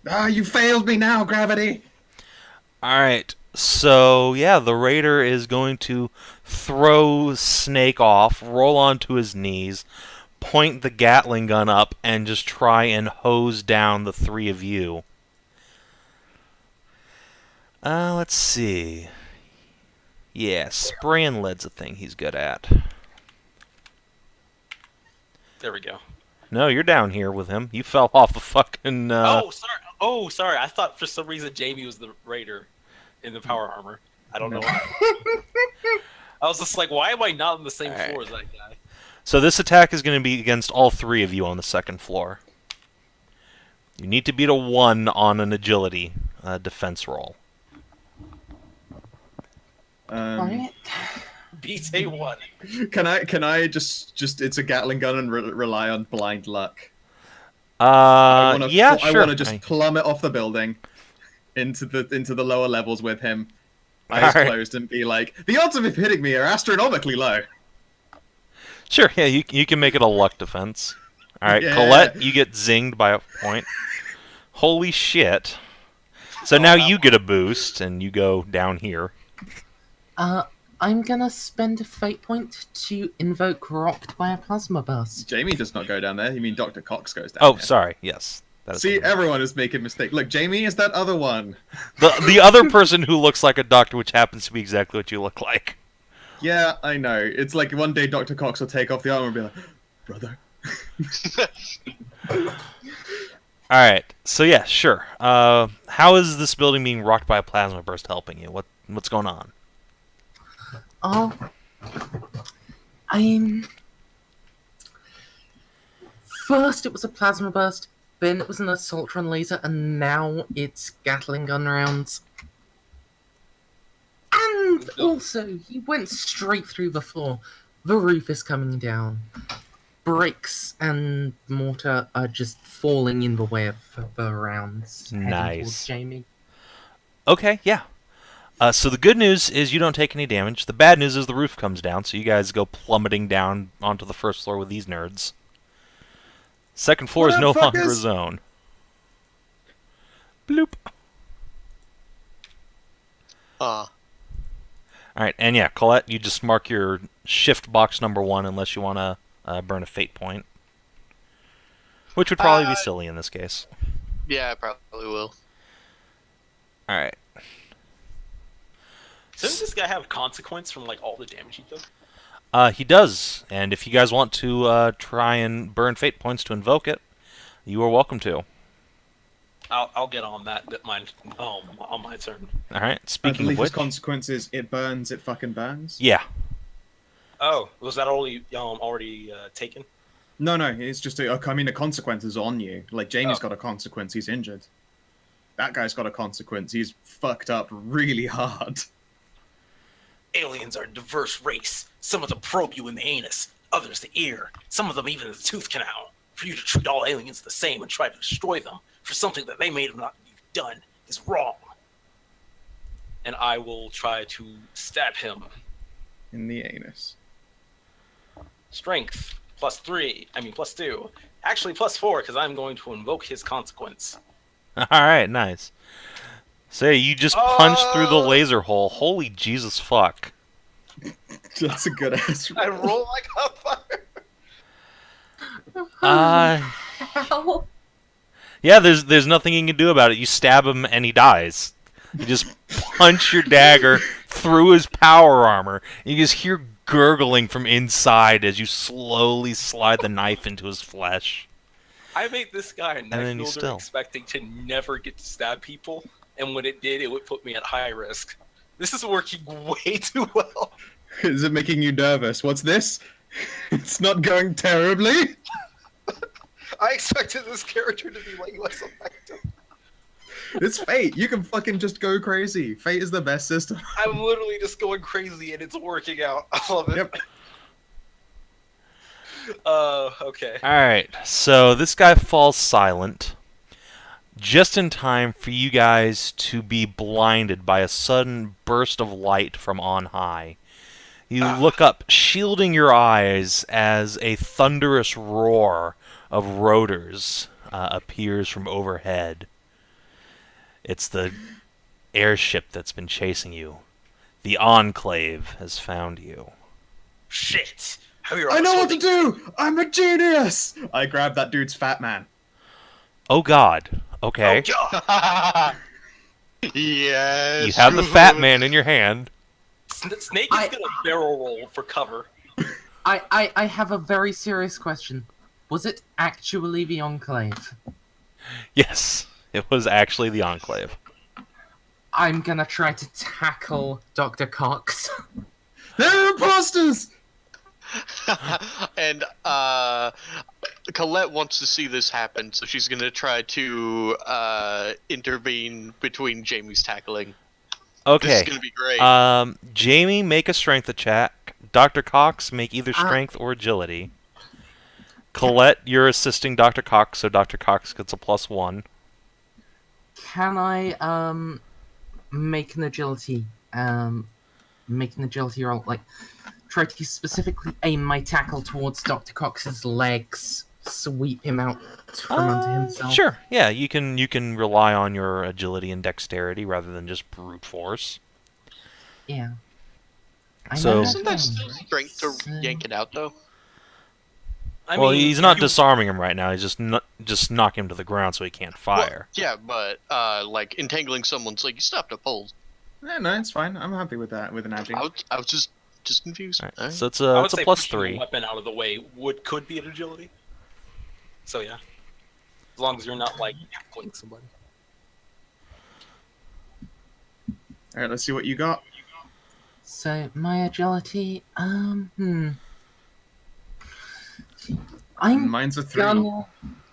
Speaker 3: Ah, you failed me now, Gravity!
Speaker 2: Alright, so yeah, the Raider is going to throw Snake off, roll onto his knees, point the Gatling gun up, and just try and hose down the 3 of you. Let's see. Yeah, spraying lead's a thing he's good at.
Speaker 4: There we go.
Speaker 2: No, you're down here with him. You fell off the fucking...
Speaker 4: Oh, sorry. I thought for some reason Jamie was the raider in the power armor. I don't know why. I was just like, why am I not on the same floor as that guy?
Speaker 2: So this attack is going to be against all 3 of you on the 2nd floor. You need to beat a 1 on an agility defense roll.
Speaker 5: Alright.
Speaker 4: Beat A1.
Speaker 3: Can I just it's a Gatling gun and rely on blind luck?
Speaker 2: Yeah, sure.
Speaker 3: I want to just plummet off the building into the lower levels with him, eyes
Speaker 2: Alright.
Speaker 3: closed, and be like, the odds of him hitting me are astronomically low.
Speaker 2: Sure, yeah, you can make it a luck defense. All right,
Speaker 3: Yeah.
Speaker 2: Collette, you get zinged by a point. Holy shit. So now
Speaker 4: that
Speaker 2: you get a boost, and you go down here.
Speaker 5: I'm gonna spend a fate point to invoke rocked by a plasma burst.
Speaker 3: Jamie does not go down there. You mean Dr. Cox goes down
Speaker 2: Oh,
Speaker 3: there.
Speaker 2: sorry, yes. That is
Speaker 3: See,
Speaker 2: what I meant.
Speaker 3: everyone is making mistakes. Look, Jamie is that other one.
Speaker 2: The other person who looks like a doctor, which happens to be exactly what you look like.
Speaker 3: Yeah, I know. It's like one day Dr. Cox will take off the armor and be like, brother.
Speaker 2: Alright, so yeah, sure. How is this building being rocked by a plasma burst helping you? What's going on?
Speaker 5: Oh, first it was a plasma burst, then it was an assault run laser, and now it's Gatling gun rounds. And also, he went straight through the floor. The roof is coming down. Bricks and mortar are just falling in the way of the rounds. heading
Speaker 2: Nice.
Speaker 5: towards Jamie.
Speaker 2: Okay, yeah. So the good news is you don't take any damage. The bad news is the roof comes down, so you guys go plummeting down onto the first floor with these nerds. Second floor
Speaker 3: What
Speaker 2: is
Speaker 3: up,
Speaker 2: no longer a
Speaker 3: fuckers?
Speaker 2: zone. Bloop. Alright, and yeah, Collette, you just mark your shift box number 1 unless you want to burn a fate point. Which would probably be silly in this case.
Speaker 1: Yeah, I probably will.
Speaker 2: Alright.
Speaker 4: Doesn't this guy have consequence from like all the damage he took?
Speaker 2: He does, and if you guys want to try and burn fate points to invoke it, you are welcome to.
Speaker 4: I'll get on that on my turn.
Speaker 2: Alright,
Speaker 3: I
Speaker 2: speaking
Speaker 3: believe
Speaker 2: of
Speaker 3: his
Speaker 2: which...
Speaker 3: consequences, it burns, it fucking burns.
Speaker 2: Yeah.
Speaker 4: Oh, was that already taken?
Speaker 3: No, it's just, a consequence is on you. Like, Jamie's
Speaker 4: Oh.
Speaker 3: got a consequence, he's injured. That guy's got a consequence, he's fucked up really hard.
Speaker 4: Aliens are a diverse race. Some of them probe you in the anus, others the ear, some of them even the tooth canal. For you to treat all aliens the same and try to destroy them for something that they may have not done is wrong. And I will try to stab him.
Speaker 3: In the anus.
Speaker 4: Strength +2. Actually +4 because I'm going to invoke his consequence.
Speaker 2: Alright, nice. So yeah, you just punched through the laser hole. Holy Jesus fuck.
Speaker 3: That's a good ass
Speaker 4: I
Speaker 3: roll.
Speaker 4: roll like a fire.
Speaker 5: How?
Speaker 2: Yeah, there's nothing you can do about it. You stab him and he dies. You just punch your dagger through his power armor. And you just hear gurgling from inside as you slowly slide the knife into his flesh.
Speaker 4: I made this guy a knife
Speaker 2: then you
Speaker 4: wielder
Speaker 2: still-
Speaker 4: expecting to never get to stab people, and when it did, it would put me at high risk. This is working way too well.
Speaker 3: Is it making you nervous? What's this? It's not going terribly.
Speaker 4: I expected this character to be way less effective.
Speaker 3: It's Fate. You can fucking just go crazy. Fate is the best system.
Speaker 4: I'm literally just going crazy, and it's working out. I love it.
Speaker 3: Yep.
Speaker 4: Okay.
Speaker 2: Alright, so this guy falls silent just in time for you guys to be blinded by a sudden burst of light from on high. You look up, shielding your eyes as a thunderous roar of rotors appears from overhead. It's the airship that's been chasing you. The Enclave has found you.
Speaker 4: Shit.
Speaker 3: I know what to do! I'm a genius! I grabbed that dude's fat man.
Speaker 2: Oh god. Okay.
Speaker 4: Oh, God.
Speaker 1: Yes.
Speaker 2: You have the fat man in your hand.
Speaker 4: Snake is gonna barrel roll for cover.
Speaker 5: I have a very serious question. Was it actually the Enclave?
Speaker 2: Yes, it was actually the Enclave.
Speaker 5: I'm gonna try to tackle Dr. Cox.
Speaker 3: They're imposters!
Speaker 1: And Collette wants to see this happen, so she's gonna try to intervene between Jamie's tackling. This
Speaker 2: Okay.
Speaker 1: is gonna be great.
Speaker 2: Jamie, make a strength check. Dr. Cox, make either strength or agility. Collette, you're assisting Dr. Cox, so Dr. Cox gets a +1.
Speaker 5: Can I make an agility roll? Like, try to specifically aim my tackle towards Dr. Cox's legs, sweep him out from under himself.
Speaker 2: Sure. Yeah, you can rely on your agility and dexterity rather than just brute force.
Speaker 5: Yeah.
Speaker 2: So-
Speaker 1: Isn't that still strength to yank it out, though?
Speaker 2: Well, he's not
Speaker 4: you-
Speaker 2: disarming him right now. He's just knocking him to the ground so he can't fire.
Speaker 1: Well, yeah, but like entangling someone's like you still have to pull.
Speaker 3: No, it's fine. I'm happy with that, with an edging.
Speaker 1: I was just confused.
Speaker 2: All right,
Speaker 1: Alright.
Speaker 2: so it's
Speaker 4: I would
Speaker 2: a
Speaker 4: say
Speaker 2: plus
Speaker 4: pushing
Speaker 2: 3.
Speaker 4: the weapon out of the way could be an agility. So yeah, as long as you're not like tackling somebody.
Speaker 3: All right, let's see what you got.
Speaker 5: So, my agility, I'm
Speaker 3: Mine's a 3.
Speaker 5: gonna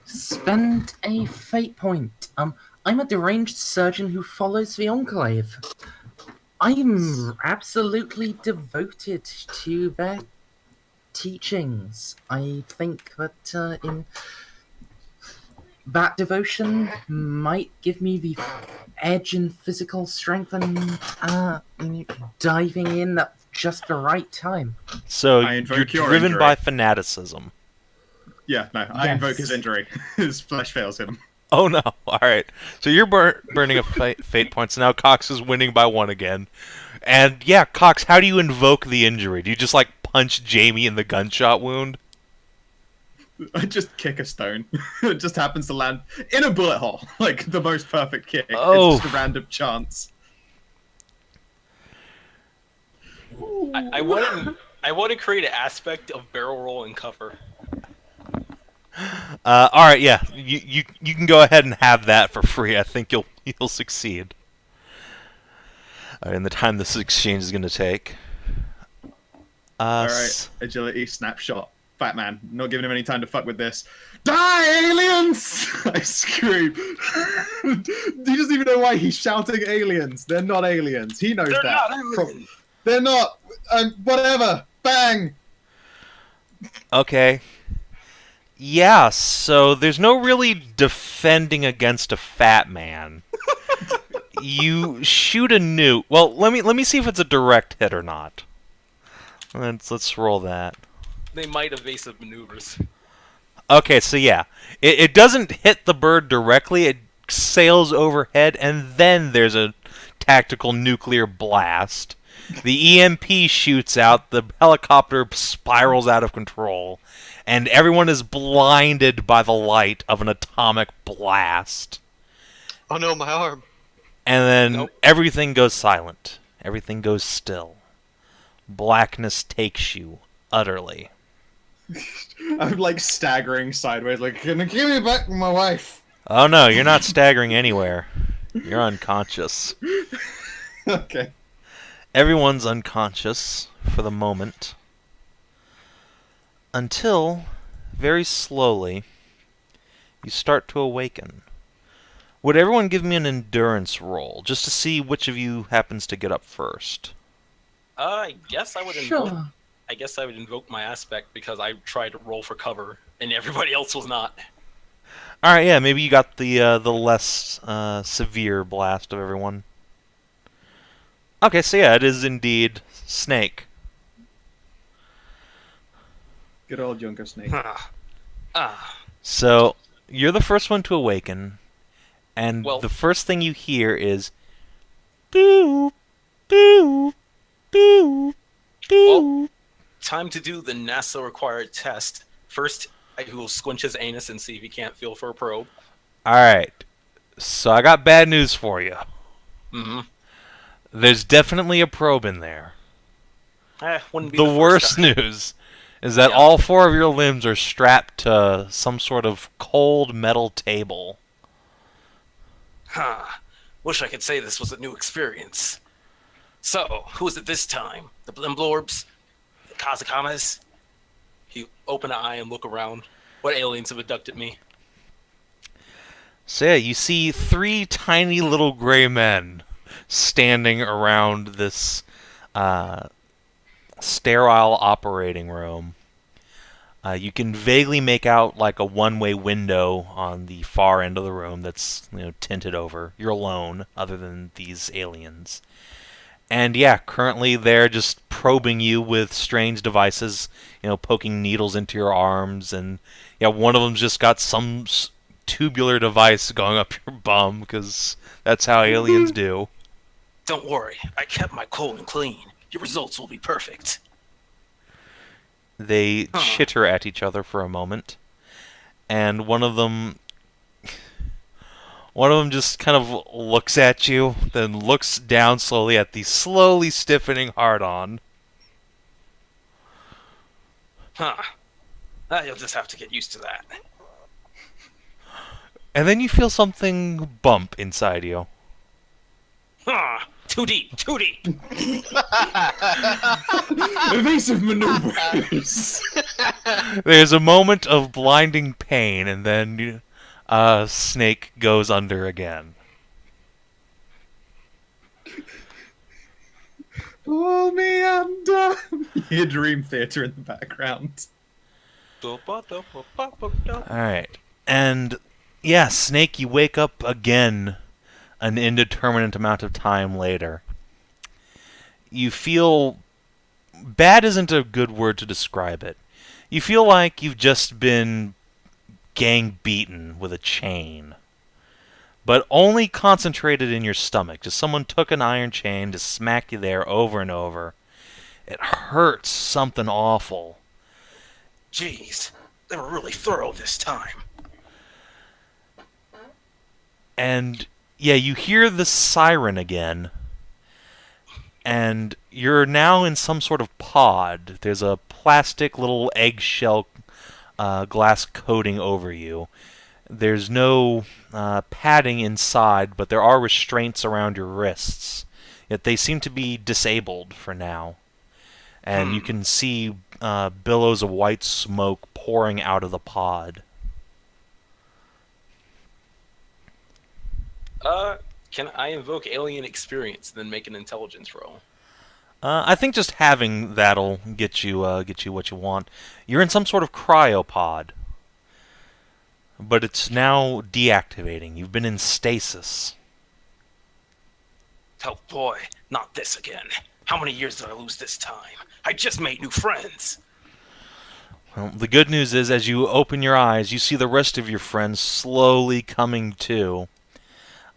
Speaker 5: spend a fate point. I'm a deranged surgeon who follows the Enclave. I'm absolutely devoted to their teachings. I think that in that devotion might give me the edge in physical strength and diving in at just the right time.
Speaker 2: So
Speaker 3: I
Speaker 2: you're
Speaker 3: invoke your
Speaker 2: driven
Speaker 3: injury.
Speaker 2: by fanaticism.
Speaker 3: Yeah, no, I
Speaker 5: Yes.
Speaker 3: invoke his injury. His flesh fails him.
Speaker 2: Oh no! All right. So you're burning a fate points. Now Cox is winning by 1 again. And yeah, Cox, how do you invoke the injury? Do you just like punch Jamie in the gunshot wound?
Speaker 3: I just kick a stone. It just happens to land in a bullet hole. Like the most perfect kick.
Speaker 2: Oh.
Speaker 3: It's just a random chance.
Speaker 4: I want to create an aspect of barrel roll and cover.
Speaker 2: All right. Yeah. You can go ahead and have that for free. I think you'll succeed. All right, in the time this exchange is going to take.
Speaker 3: All right, agility, snapshot. Fat man, not giving him any time to fuck with this. Die, aliens! I scream. He doesn't even know why he's shouting aliens. They're not aliens. He knows
Speaker 4: They're
Speaker 3: that.
Speaker 4: not aliens.
Speaker 3: They're not. Whatever. Bang.
Speaker 2: Okay. Yeah, so there's no really defending against a fat man. You shoot a nuke. Well, let me see if it's a direct hit or not. Let's roll that.
Speaker 4: They might evasive maneuvers.
Speaker 2: Okay, so yeah. It doesn't hit the bird directly, it sails overhead, and then there's a tactical nuclear blast. The EMP shoots out, the helicopter spirals out of control, and everyone is blinded by the light of an atomic blast.
Speaker 1: Oh no, my arm.
Speaker 2: And then
Speaker 4: Nope.
Speaker 2: everything goes silent. Everything goes still. Blackness takes you utterly.
Speaker 3: I'm like staggering sideways, like, can you give me back my wife?
Speaker 2: Oh no, you're not staggering anywhere. You're unconscious.
Speaker 3: Okay.
Speaker 2: Everyone's unconscious for the moment. Until, very slowly, you start to awaken. Would everyone give me an endurance roll, just to see which of you happens to get up first?
Speaker 4: I guess I would invoke.
Speaker 5: Sure.
Speaker 4: I guess I would invoke my aspect because I tried to roll for cover and everybody else was not.
Speaker 2: Alright, yeah, maybe you got the less severe blast of everyone. Okay, so yeah, it is indeed Snake.
Speaker 3: Good old Junker Snake.
Speaker 2: So, you're the first one to awaken, and
Speaker 4: Well-
Speaker 2: the first thing you hear is boo, boo, boo, boo.
Speaker 4: Time to do the NASA required test. First, I will squinch his anus and see if he can't feel for a probe.
Speaker 2: Alright, so I got bad news for you.
Speaker 4: Mm-hmm.
Speaker 2: There's definitely a probe in there.
Speaker 4: Wouldn't be
Speaker 2: The
Speaker 4: first
Speaker 2: worst
Speaker 4: time.
Speaker 2: news is that
Speaker 4: Yeah.
Speaker 2: all 4 of your limbs are strapped to some sort of cold metal table.
Speaker 4: Huh. Wish I could say this was a new experience. So, who is it this time? The Blimblorbs? The Kazakamas? He open an eye and look around. What aliens have abducted me?
Speaker 2: So yeah, you see 3 tiny little gray men standing around this sterile operating room. You can vaguely make out like a one-way window on the far end of the room that's tinted over. You're alone, other than these aliens. And yeah, currently they're just probing you with strange devices, poking needles into your arms, and one of them's just got some tubular device going up your bum, because that's how aliens do.
Speaker 4: Don't worry, I kept my colon clean. Your results will be perfect.
Speaker 2: They chitter at each other for a moment, and one of them just kind of looks at you, then looks down slowly at the slowly stiffening hard-on.
Speaker 4: You'll just have to get used to that.
Speaker 2: And then you feel something bump inside you.
Speaker 4: Too deep, too deep.
Speaker 3: Evasive maneuvers.
Speaker 2: There's a moment of blinding pain, and then Snake goes under again.
Speaker 3: Pull me under. You hear Dream Theater in the background.
Speaker 2: Alright. And, yeah, Snake, you wake up again an indeterminate amount of time later. You feel... Bad isn't a good word to describe it. You feel like you've just been gang beaten with a chain. But only concentrated in your stomach. Just someone took an iron chain to smack you there over and over. It hurts something awful.
Speaker 4: Jeez, they were really thorough this time.
Speaker 2: And, yeah, you hear the siren again. And you're now in some sort of pod. There's a plastic little eggshell glass coating over you. There's no padding inside, but there are restraints around your wrists. Yet they seem to be disabled for now. And you can see billows of white smoke pouring out of the pod.
Speaker 4: Can I invoke alien experience and then make an intelligence roll?
Speaker 2: I think just having that'll get you what you want. You're in some sort of cryopod. But it's now deactivating. You've been in stasis.
Speaker 4: Oh boy, not this again. How many years did I lose this time? I just made new friends.
Speaker 2: Well, the good news is, as you open your eyes, you see the rest of your friends slowly coming to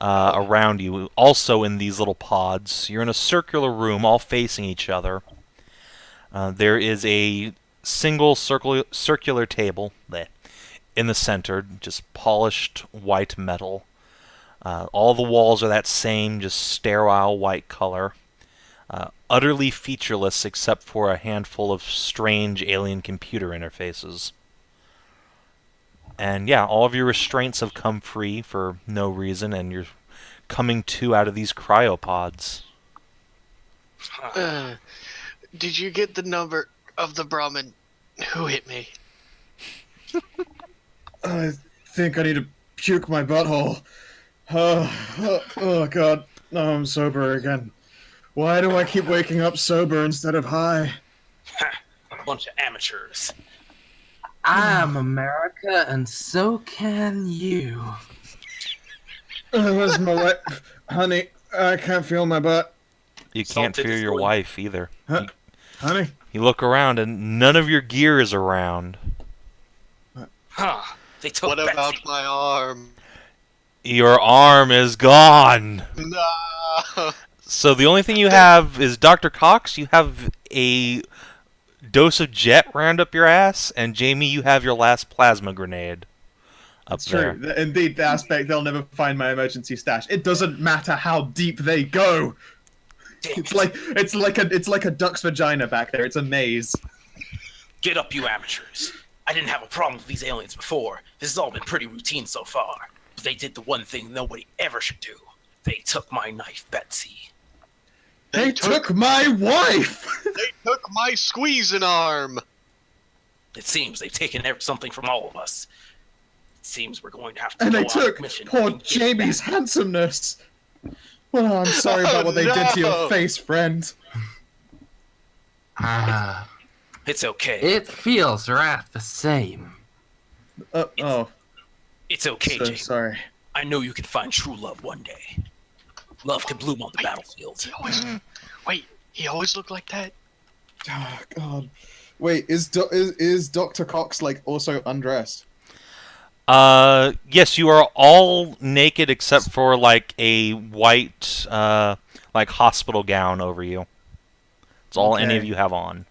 Speaker 2: around you, also in these little pods. You're in a circular room, all facing each other. There is a single circular table in the center, just polished white metal. All the walls are that same, just sterile white color. Utterly featureless except for a handful of strange alien computer interfaces. And yeah, all of your restraints have come free for no reason, and you're coming to out of these cryopods.
Speaker 1: Did you get the number of the Brahmin who hit me?
Speaker 3: I think I need to puke my butthole. Oh god. No, I'm sober again. Why do I keep waking up sober instead of high?
Speaker 4: A bunch of amateurs.
Speaker 5: I'm America, and so can you.
Speaker 3: Where's my wife? Honey, I can't feel my butt.
Speaker 2: You can't
Speaker 4: Salted
Speaker 2: fear
Speaker 4: is
Speaker 2: your
Speaker 4: going-
Speaker 2: wife either.
Speaker 3: Honey?
Speaker 2: You look around, and none of your gear is around.
Speaker 4: They took
Speaker 1: What
Speaker 4: Betsy.
Speaker 1: about my arm?
Speaker 2: Your arm is gone.
Speaker 1: No.
Speaker 2: So the only thing you have is Dr. Cox. You have a dose of jet rammed up your ass, and Jamie, you have your last plasma grenade up
Speaker 3: It's
Speaker 2: there.
Speaker 3: true. Indeed, the aspect they'll never find my emergency stash. It doesn't matter how deep they go.
Speaker 4: Damn
Speaker 3: It's like a duck's vagina back there. It's a maze.
Speaker 4: Get up, you amateurs. I didn't have a problem with these aliens before. This has all been pretty routine so far. But they did the one thing nobody ever should do. They took my knife, Betsy.
Speaker 3: They took my wife.
Speaker 1: They took my squeezing arm.
Speaker 4: It seems they've taken something from all of us. It seems we're going to have to
Speaker 3: And
Speaker 4: go
Speaker 3: they
Speaker 4: on
Speaker 3: took
Speaker 4: a mission.
Speaker 3: poor
Speaker 4: and get
Speaker 3: Jamie's
Speaker 4: back.
Speaker 3: handsomeness. Well, I'm sorry about what they did to your
Speaker 1: no.
Speaker 3: face, friend.
Speaker 4: It's okay.
Speaker 5: It feels right the same.
Speaker 4: It's okay,
Speaker 3: So
Speaker 4: Jamie.
Speaker 3: sorry.
Speaker 4: I know you can find true love one day. Love can bloom on the battlefield.
Speaker 1: Wait, he always looked like that?
Speaker 3: Oh, God. Wait, is Dr. Cox like also undressed?
Speaker 2: Yes, you are all naked except for like a white, like hospital gown over you. It's all any of
Speaker 3: Okay.
Speaker 2: you have on.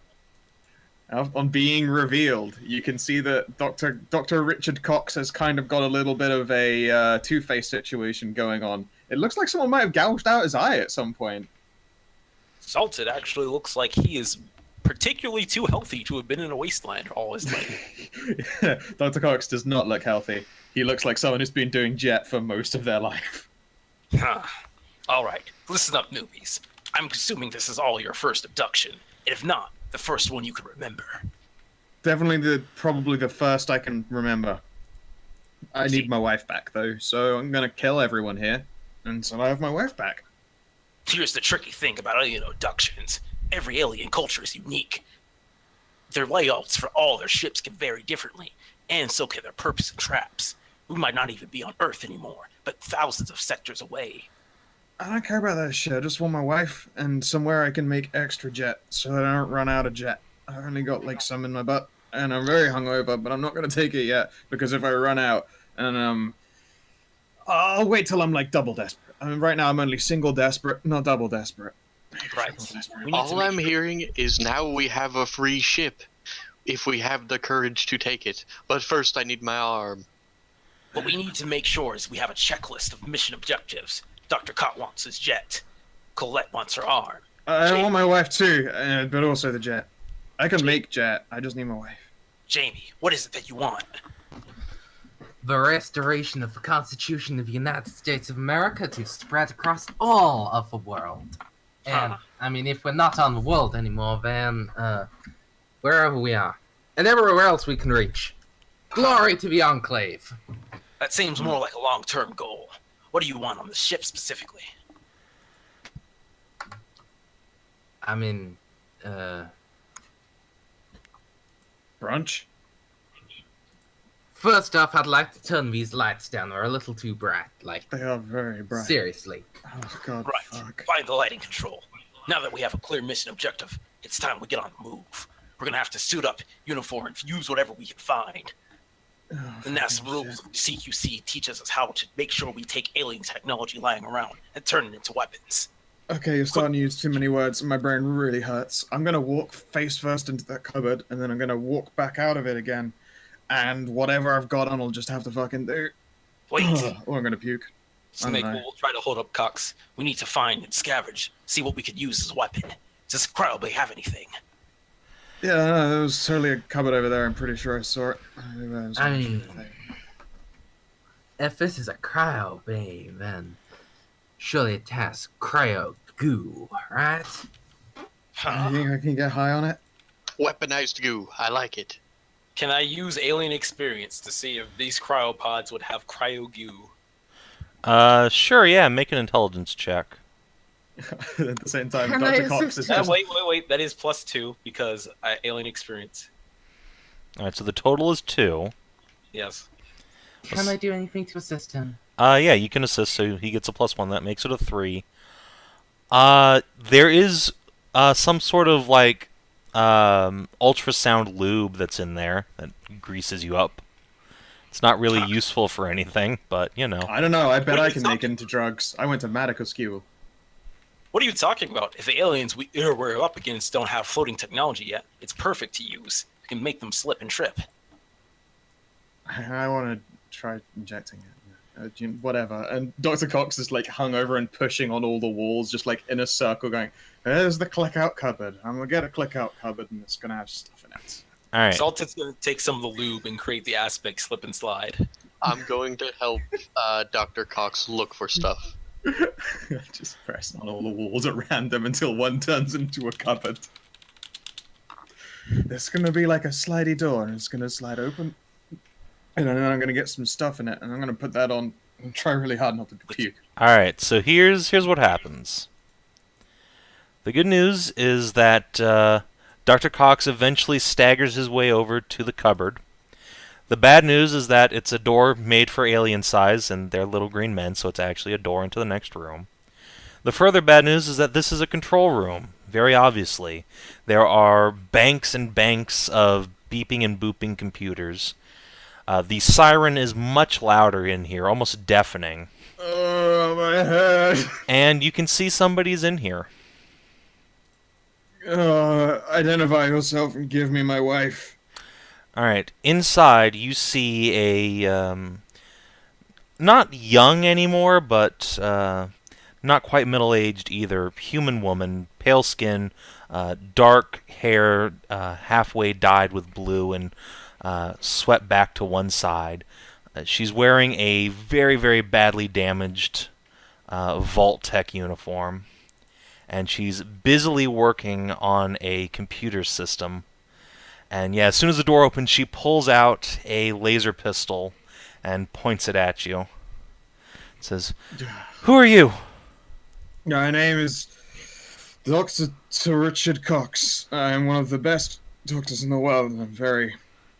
Speaker 3: On being revealed, you can see that Dr. Richard Cox has kind of got a little bit of a Two-Face situation going on. It looks like someone might have gouged out his eye at some point.
Speaker 4: Salted actually looks like he is particularly too healthy to have been in a wasteland all his life.
Speaker 3: Dr. Cox does not look healthy. He looks like someone who's been doing jet for most of their life.
Speaker 4: Huh. All right, listen up, newbies. I'm assuming this is all your first abduction, and if not, the first one you can remember.
Speaker 3: Definitely probably the first I can remember. I need my wife back though, so I'm gonna kill everyone here, and so I have my wife back.
Speaker 4: Here's the tricky thing about alien abductions. Every alien culture is unique. Their layouts for all their ships can vary differently, and so can their purpose and traps. We might not even be on Earth anymore, but thousands of sectors away.
Speaker 3: I don't care about that shit. I just want my wife and somewhere I can make extra jet so that I don't run out of jet. I've only got like some in my butt, and I'm very hungover, but I'm not gonna take it yet because if I run out, and I'll wait till I'm like double desperate. I mean, right now I'm only single desperate, not double desperate.
Speaker 4: Right.
Speaker 3: Double desperate.
Speaker 4: We need to
Speaker 1: All
Speaker 4: make
Speaker 1: I'm
Speaker 4: sure-
Speaker 1: hearing is now we have a free ship, if we have the courage to take it. But first, I need my arm.
Speaker 4: What we need to make sure is we have a checklist of mission objectives. Dr. Cott wants his jet. Collette wants her arm.
Speaker 3: I want my wife too, but also the jet. I can make jet. I just need my wife.
Speaker 4: Jamie, what is it that you want?
Speaker 5: The restoration of the Constitution of the United States of America to spread across all of the world. And, I mean, if we're not on the world anymore, then, wherever we are. And everywhere else we can reach. Glory to the Enclave.
Speaker 4: That seems more like a long-term goal. What do you want on the ship specifically?
Speaker 5: I mean,
Speaker 3: Brunch?
Speaker 5: first off, I'd like to turn these lights down. They're a little too bright. Like,
Speaker 3: They are very bright.
Speaker 5: seriously.
Speaker 3: Oh god,
Speaker 4: Right.
Speaker 3: fuck.
Speaker 4: Find the lighting control. Now that we have a clear mission objective, it's time we get on the move. We're gonna have to suit up, uniform, and use whatever we can find.
Speaker 3: Oh,
Speaker 4: The NASA
Speaker 3: fucking
Speaker 4: rules
Speaker 3: shit.
Speaker 4: of CQC teaches us how to make sure we take alien technology lying around and turn it into weapons.
Speaker 3: Okay, you're starting to use too many words and my brain really hurts. I'm gonna walk face first into that cupboard and then I'm gonna walk back out of it again. And whatever I've got on, I'll just have to fucking do.
Speaker 4: Wait,
Speaker 3: Or I'm gonna puke.
Speaker 4: Snake
Speaker 3: I don't know.
Speaker 4: will try to hold up Cox. We need to find and scavenge, see what we could use as a weapon. Does this cryo have anything?
Speaker 3: Yeah, no, there was totally a cupboard over there. I'm pretty sure I saw it.
Speaker 5: I mean, if this is a cryo bay, then surely it has cryo goo, right?
Speaker 3: You
Speaker 4: Huh?
Speaker 3: think I can get high on it?
Speaker 1: Weaponized goo. I like it.
Speaker 4: Can I use alien experience to see if these cryopods would have cryo goo?
Speaker 2: Sure, yeah, make an intelligence check.
Speaker 3: At the same time,
Speaker 5: Can I
Speaker 3: Dr. Cox
Speaker 5: assist
Speaker 3: is
Speaker 5: you?
Speaker 3: just...
Speaker 4: Wait. That is +2 because alien experience.
Speaker 2: Alright, so the total is 2.
Speaker 4: Yes.
Speaker 5: Can I do anything to assist him?
Speaker 2: Yeah, you can assist, so he gets a +1. That makes it a 3. There is some sort of like ultrasound lube that's in there that greases you up. It's not really useful for anything, but you know.
Speaker 3: I don't know. I bet
Speaker 4: What are
Speaker 3: I
Speaker 4: you
Speaker 3: can make
Speaker 4: talking-
Speaker 3: it into drugs. I went to medical school.
Speaker 4: What are you talking about? If the aliens we're up against don't have floating technology yet, it's perfect to use. You can make them slip and trip.
Speaker 3: I want to try injecting it. Whatever. And Dr. Cox is like hung over and pushing on all the walls, just like in a circle, going, "There's the click-out cupboard. I'm gonna get a click-out cupboard, and it's gonna have stuff in it."
Speaker 2: Alright.
Speaker 4: Salted's going to take some of the lube and create the aspect slip and slide.
Speaker 1: I'm going to help Dr. Cox look for stuff.
Speaker 3: Just press on all the walls at random until one turns into a cupboard. There's gonna be like a slidey door, and it's gonna slide open, and then I'm gonna get some stuff in it, and I'm gonna put that on and try really hard not to puke.
Speaker 2: Alright, so here's what happens. The good news is that Dr. Cox eventually staggers his way over to the cupboard. The bad news is that it's a door made for alien size, and they're little green men, so it's actually a door into the next room. The further bad news is that this is a control room, very obviously. There are banks and banks of beeping and booping computers. The siren is much louder in here, almost deafening.
Speaker 3: Oh, my head.
Speaker 2: And you can see somebody's in here.
Speaker 3: Identify yourself and give me my wife.
Speaker 2: Alright, inside you see a, not young anymore, but not quite middle-aged either, human woman, pale skin, dark hair, halfway dyed with blue and swept back to one side. She's wearing a very, very badly damaged Vault Tech uniform, and she's busily working on a computer system. And yeah, as soon as the door opens, she pulls out a laser pistol and points it at you. It says, "Who are you?"
Speaker 3: My name is Dr. Richard Cox. I am one of the best doctors in the world, and I'm very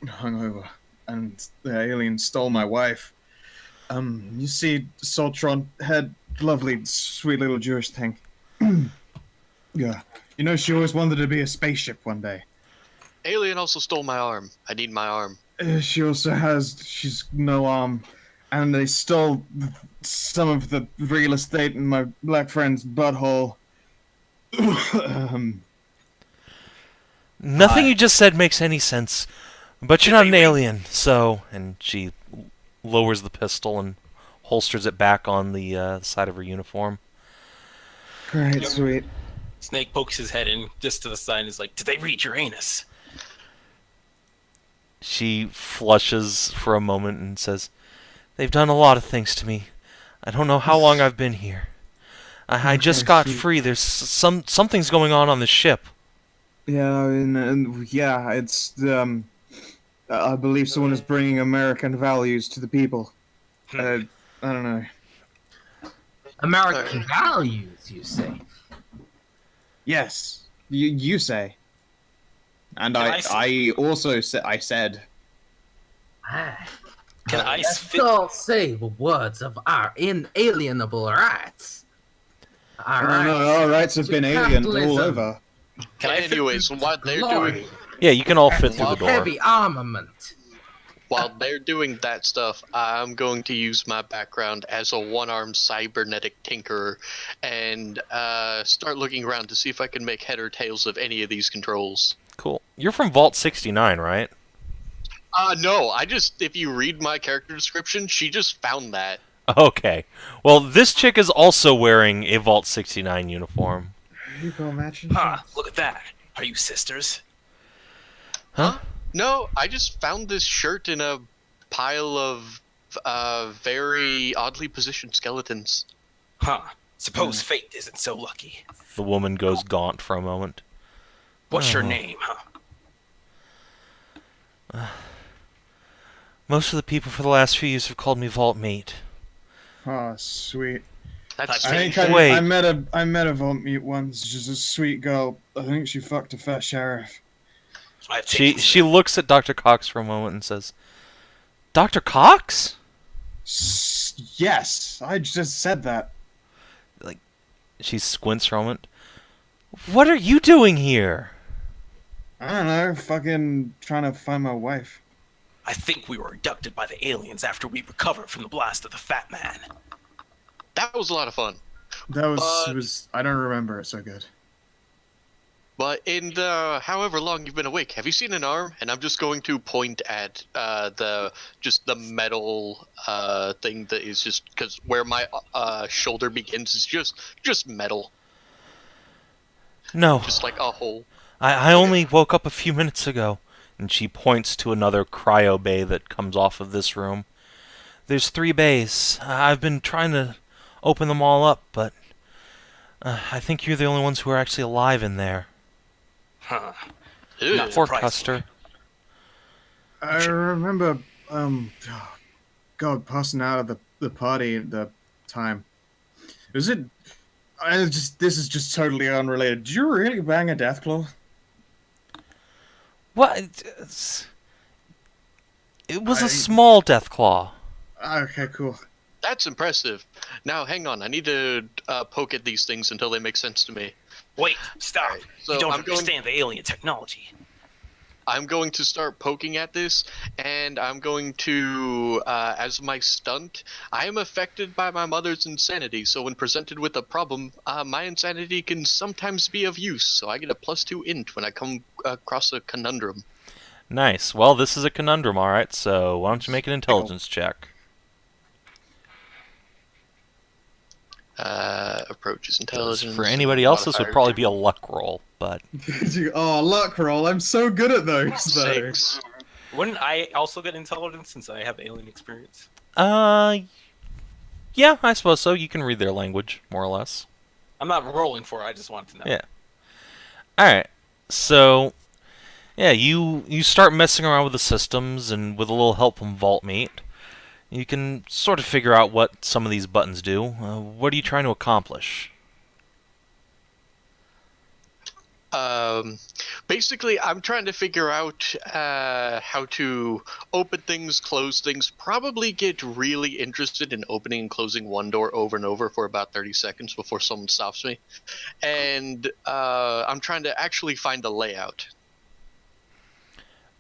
Speaker 3: hungover. And the alien stole my wife. You see, Soltron had lovely, sweet little Jewish thing. Yeah. You know, she always wanted to be a spaceship one day.
Speaker 1: Alien also stole my arm. I need my arm.
Speaker 3: She's no arm. And they stole some of the real estate in my black friend's butthole.
Speaker 2: Nothing you just said makes any sense, but you're not an alien, so... And she lowers the pistol and holsters it back on the side of her uniform.
Speaker 3: Great, sweet.
Speaker 4: Snake pokes his head in just to the side and is like, "Did they read your anus?"
Speaker 2: She flushes for a moment and says, "They've done a lot of things to me. I don't know how long I've been here. I just got free. There's something's going on the ship."
Speaker 3: Yeah, and yeah, it's I believe someone is bringing American values to the people. I don't know.
Speaker 5: American values, you say?
Speaker 3: Yes, you say. And
Speaker 4: Can
Speaker 3: I also said.
Speaker 5: Ah,
Speaker 4: Can I
Speaker 5: let's
Speaker 4: fit?
Speaker 5: all say the words of our inalienable rights. Our
Speaker 3: I don't know, all rights have
Speaker 5: to
Speaker 3: been aliened all
Speaker 5: capitalism.
Speaker 3: over.
Speaker 4: Can I fit?
Speaker 1: Anyways, while they're
Speaker 5: Glory,
Speaker 1: doing
Speaker 2: Yeah, you can all fit through the door.
Speaker 5: heavy armament.
Speaker 1: that stuff, I'm going to use my background as a one-armed cybernetic tinkerer and start looking around to see if I can make head or tails of any of these controls.
Speaker 2: Cool. You're from Vault 69, right?
Speaker 1: No, if you read my character description, she just found that.
Speaker 2: Okay. Well, this chick is also wearing a Vault 69 uniform.
Speaker 3: You go matching.
Speaker 4: Huh, look at that. Are you sisters?
Speaker 2: Huh?
Speaker 1: No, I just found this shirt in a pile of very oddly positioned skeletons.
Speaker 4: Huh. Suppose fate isn't so lucky.
Speaker 2: The woman goes gaunt for a moment.
Speaker 4: What's your
Speaker 2: Oh.
Speaker 4: name, huh?
Speaker 2: Most of the people for the last few years have called me Vault Mate.
Speaker 3: Oh, sweet.
Speaker 1: That's
Speaker 3: I think
Speaker 1: fake.
Speaker 2: Wait.
Speaker 3: I met a Vault Mute once. She's a sweet girl. I think she fucked a fat sheriff.
Speaker 4: I've
Speaker 2: She
Speaker 4: taken
Speaker 2: she looks at Dr. Cox for a moment and says, "Dr. Cox?"
Speaker 3: Yes, I just said that.
Speaker 2: She squints for a moment. "What are you doing here?"
Speaker 3: I don't know, fucking trying to find my wife.
Speaker 4: I think we were abducted by the aliens after we recovered from the blast of the Fat Man.
Speaker 1: That was a lot of fun.
Speaker 3: That
Speaker 1: But-
Speaker 3: was I don't remember it so good.
Speaker 1: But in the however long you've been awake, have you seen an arm? And I'm just going to point at the metal thing that is just because where my shoulder begins is just metal,
Speaker 2: No,
Speaker 1: just like a hole.
Speaker 2: I only woke up a few minutes ago. And she points to another cryo bay that comes off of this room. There's 3 bays. I've been trying to open them all up, but I think you're the only ones who are actually alive in there.
Speaker 4: Huh.
Speaker 1: Ew.
Speaker 4: Not
Speaker 2: Poor
Speaker 4: surprising.
Speaker 2: Custer.
Speaker 3: I remember God passing out of the party at the time. Was it this is just totally unrelated. Did you really bang a Deathclaw?
Speaker 2: What? It was a small Deathclaw.
Speaker 3: Okay, cool.
Speaker 1: That's impressive. Now hang on, I need to poke at these things until they make sense to me.
Speaker 4: Wait, stop.
Speaker 1: Alright, so
Speaker 4: you don't
Speaker 1: I'm going-
Speaker 4: understand the alien technology.
Speaker 1: I'm going to start poking at this, and I'm going to, as my stunt, I am affected by my mother's insanity, so when presented with a problem, my insanity can sometimes be of use, so I get a +2 int when I come across a conundrum.
Speaker 2: Nice. Well, this is a conundrum, alright, so why don't you make an intelligence check?
Speaker 1: Approaches intelligence.
Speaker 2: For anybody else, this would
Speaker 1: modifier
Speaker 2: probably be a luck roll, but...
Speaker 3: Oh, luck roll. I'm so good at those, though.
Speaker 1: 6.
Speaker 4: Wouldn't I also get intelligence since I have alien experience?
Speaker 2: Yeah, I suppose so. You can read their language, more or less.
Speaker 4: I'm not rolling for it. I just wanted to know.
Speaker 2: Yeah. Alright, so... Yeah, you start messing around with the systems, and with a little help from Vaultmeat, you can sort of figure out what some of these buttons do. What are you trying to accomplish?
Speaker 1: Basically, I'm trying to figure out how to open things, close things, probably get really interested in opening and closing one door over and over for about 30 seconds before someone stops me. And I'm trying to actually find a layout.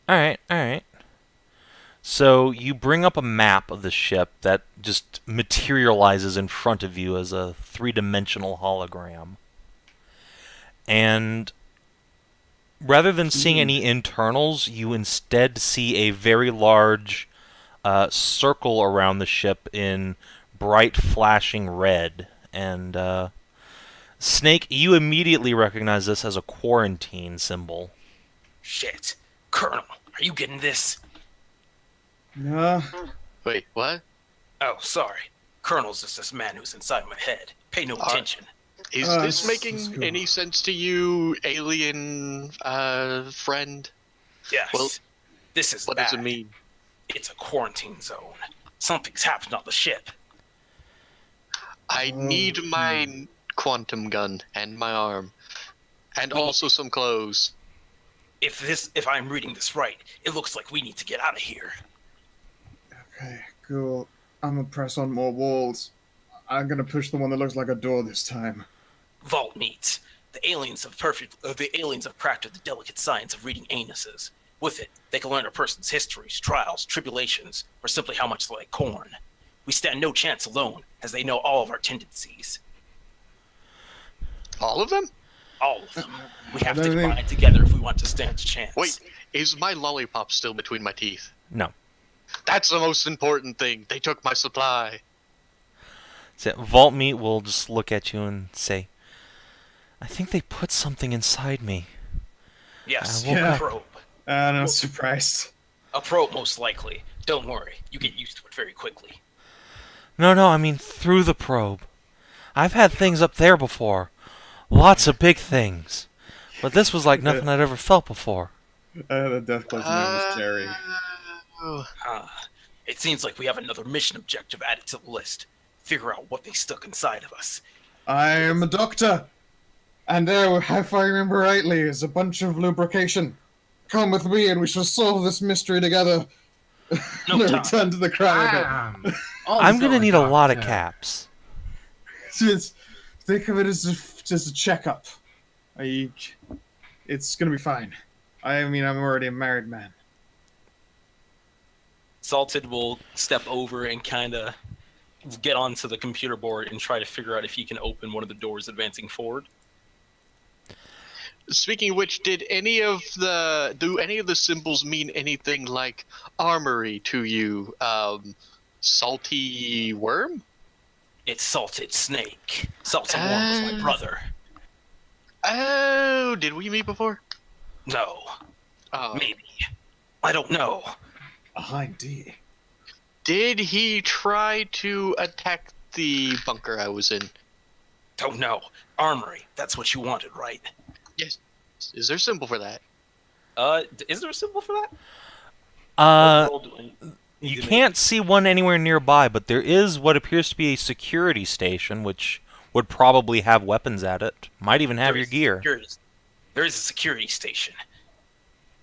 Speaker 2: Alright. So you bring up a map of the ship that just materializes in front of you as a 3-dimensional hologram. And rather than seeing any internals, you instead see a very large circle around the ship in bright flashing red. And Snake, you immediately recognize this as a quarantine symbol.
Speaker 4: Shit. Colonel, are you getting this?
Speaker 3: No.
Speaker 1: Wait, what?
Speaker 4: Oh, sorry. Colonel's just this man who's inside my head. Pay no attention.
Speaker 1: Is this making any sense to you, alien friend?
Speaker 4: Yes.
Speaker 1: Well,
Speaker 4: this is
Speaker 1: What
Speaker 4: bad.
Speaker 1: does it mean?
Speaker 4: It's a quarantine zone. Something's happened on the ship.
Speaker 1: I need my quantum gun and my arm. And also some clothes.
Speaker 4: If I'm reading this right, it looks like we need to get out of here.
Speaker 3: Okay, cool. I'm gonna press on more walls. I'm gonna push the one that looks like a door this time.
Speaker 4: Vault meets. The aliens have crafted the delicate science of reading anuses. With it, they can learn a person's histories, trials, tribulations, or simply how much they like corn. We stand no chance alone, as they know all of our tendencies.
Speaker 1: All of them?
Speaker 4: All of them. We have to
Speaker 3: Everything-
Speaker 4: combine together if we want to stand a chance.
Speaker 1: Wait, is my lollipop still between my teeth?
Speaker 2: No.
Speaker 1: That's the most important thing. They took my supply.
Speaker 2: So Vaultmeat will just look at you and say, I think they put something inside me.
Speaker 4: Yes,
Speaker 3: Yeah.
Speaker 4: a probe.
Speaker 3: I'm not surprised.
Speaker 4: A probe, most likely. Don't worry, you get used to it very quickly.
Speaker 2: No, I mean through the probe. I've had things up there before. Lots of big things. But this was like nothing I'd ever felt before.
Speaker 3: The Deathclaw's name was Jerry.
Speaker 4: It seems like we have another mission objective added to the list. Figure out what they stuck inside of us.
Speaker 3: I am a doctor. And there, if I remember rightly, is a bunch of lubrication. Come with me and we shall solve this mystery together.
Speaker 4: No time.
Speaker 3: Return to the crowd.
Speaker 2: I'm gonna need a lot of caps.
Speaker 3: Just think of it as just a checkup. It's gonna be fine. I mean, I'm already a married man.
Speaker 4: Salted will step over and kind of get onto the computer board and try to figure out if he can open one of the doors advancing forward.
Speaker 1: Speaking of which, do any of the symbols mean anything like armory to you? Salty worm?
Speaker 4: It's Salted Snake. Salted Worm was my brother.
Speaker 1: Oh, did we meet before?
Speaker 4: No.
Speaker 1: Oh.
Speaker 4: Maybe. I don't know.
Speaker 3: Behind D.
Speaker 1: Did he try to attack the bunker I was in?
Speaker 4: Don't know. Armory. That's what you wanted, right?
Speaker 1: Yes. Is there a symbol for that?
Speaker 4: Is there a symbol for that?
Speaker 2: You can't see one anywhere nearby, but there is what appears to be a security station, which would probably have weapons at it. Might even have your gear.
Speaker 4: There is a security station.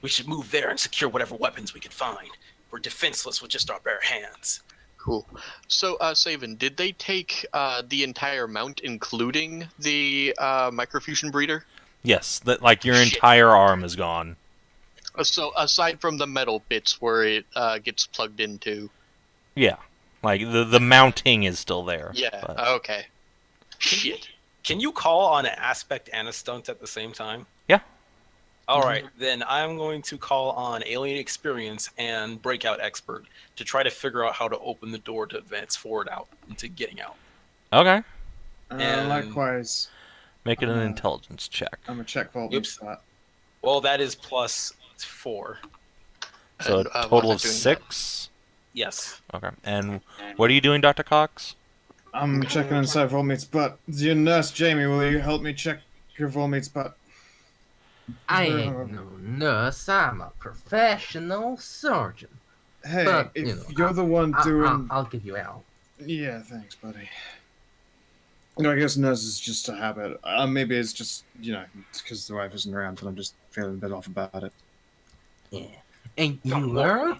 Speaker 4: We should move there and secure whatever weapons we can find. We're defenseless with just our bare hands.
Speaker 1: Cool. So, Savin, did they take the entire mount, including the microfusion breeder?
Speaker 2: Yes, that like your
Speaker 1: Shit.
Speaker 2: entire arm is gone.
Speaker 1: So, aside from the metal bits where it gets plugged into.
Speaker 2: Yeah, like the mounting is still there.
Speaker 1: Yeah.
Speaker 2: but-
Speaker 1: Okay. Shit.
Speaker 4: Can you call on an aspect and a stunt at the same time?
Speaker 2: Yeah.
Speaker 4: All right, then I'm going to call on Alien Experience and Breakout Expert to try to figure out how to open the door to advance forward out into getting out.
Speaker 2: Okay.
Speaker 4: And-
Speaker 3: Likewise,
Speaker 2: Make it an intelligence check.
Speaker 3: I'm a check vault.
Speaker 4: Oops.
Speaker 3: For that.
Speaker 4: Well, that is +4.
Speaker 2: So
Speaker 1: And,
Speaker 2: a
Speaker 1: what
Speaker 2: total
Speaker 1: am I
Speaker 2: of
Speaker 1: doing
Speaker 2: 6.
Speaker 4: Yes.
Speaker 2: Okay. And what are you doing, Dr. Cox?
Speaker 3: I'm checking inside Volmeat's butt. Your nurse, Jamie, will you help me check your Volmeat's butt?
Speaker 5: I ain't no nurse. I'm a professional surgeon.
Speaker 3: Hey,
Speaker 5: But,
Speaker 3: if
Speaker 5: you know,
Speaker 3: you're the one doing...
Speaker 5: I'll give you out.
Speaker 3: Yeah, thanks, buddy. No, I guess nurse is just a habit. Maybe it's just, it's because the wife isn't around and I'm just feeling a bit off about it.
Speaker 5: Yeah. And you heard?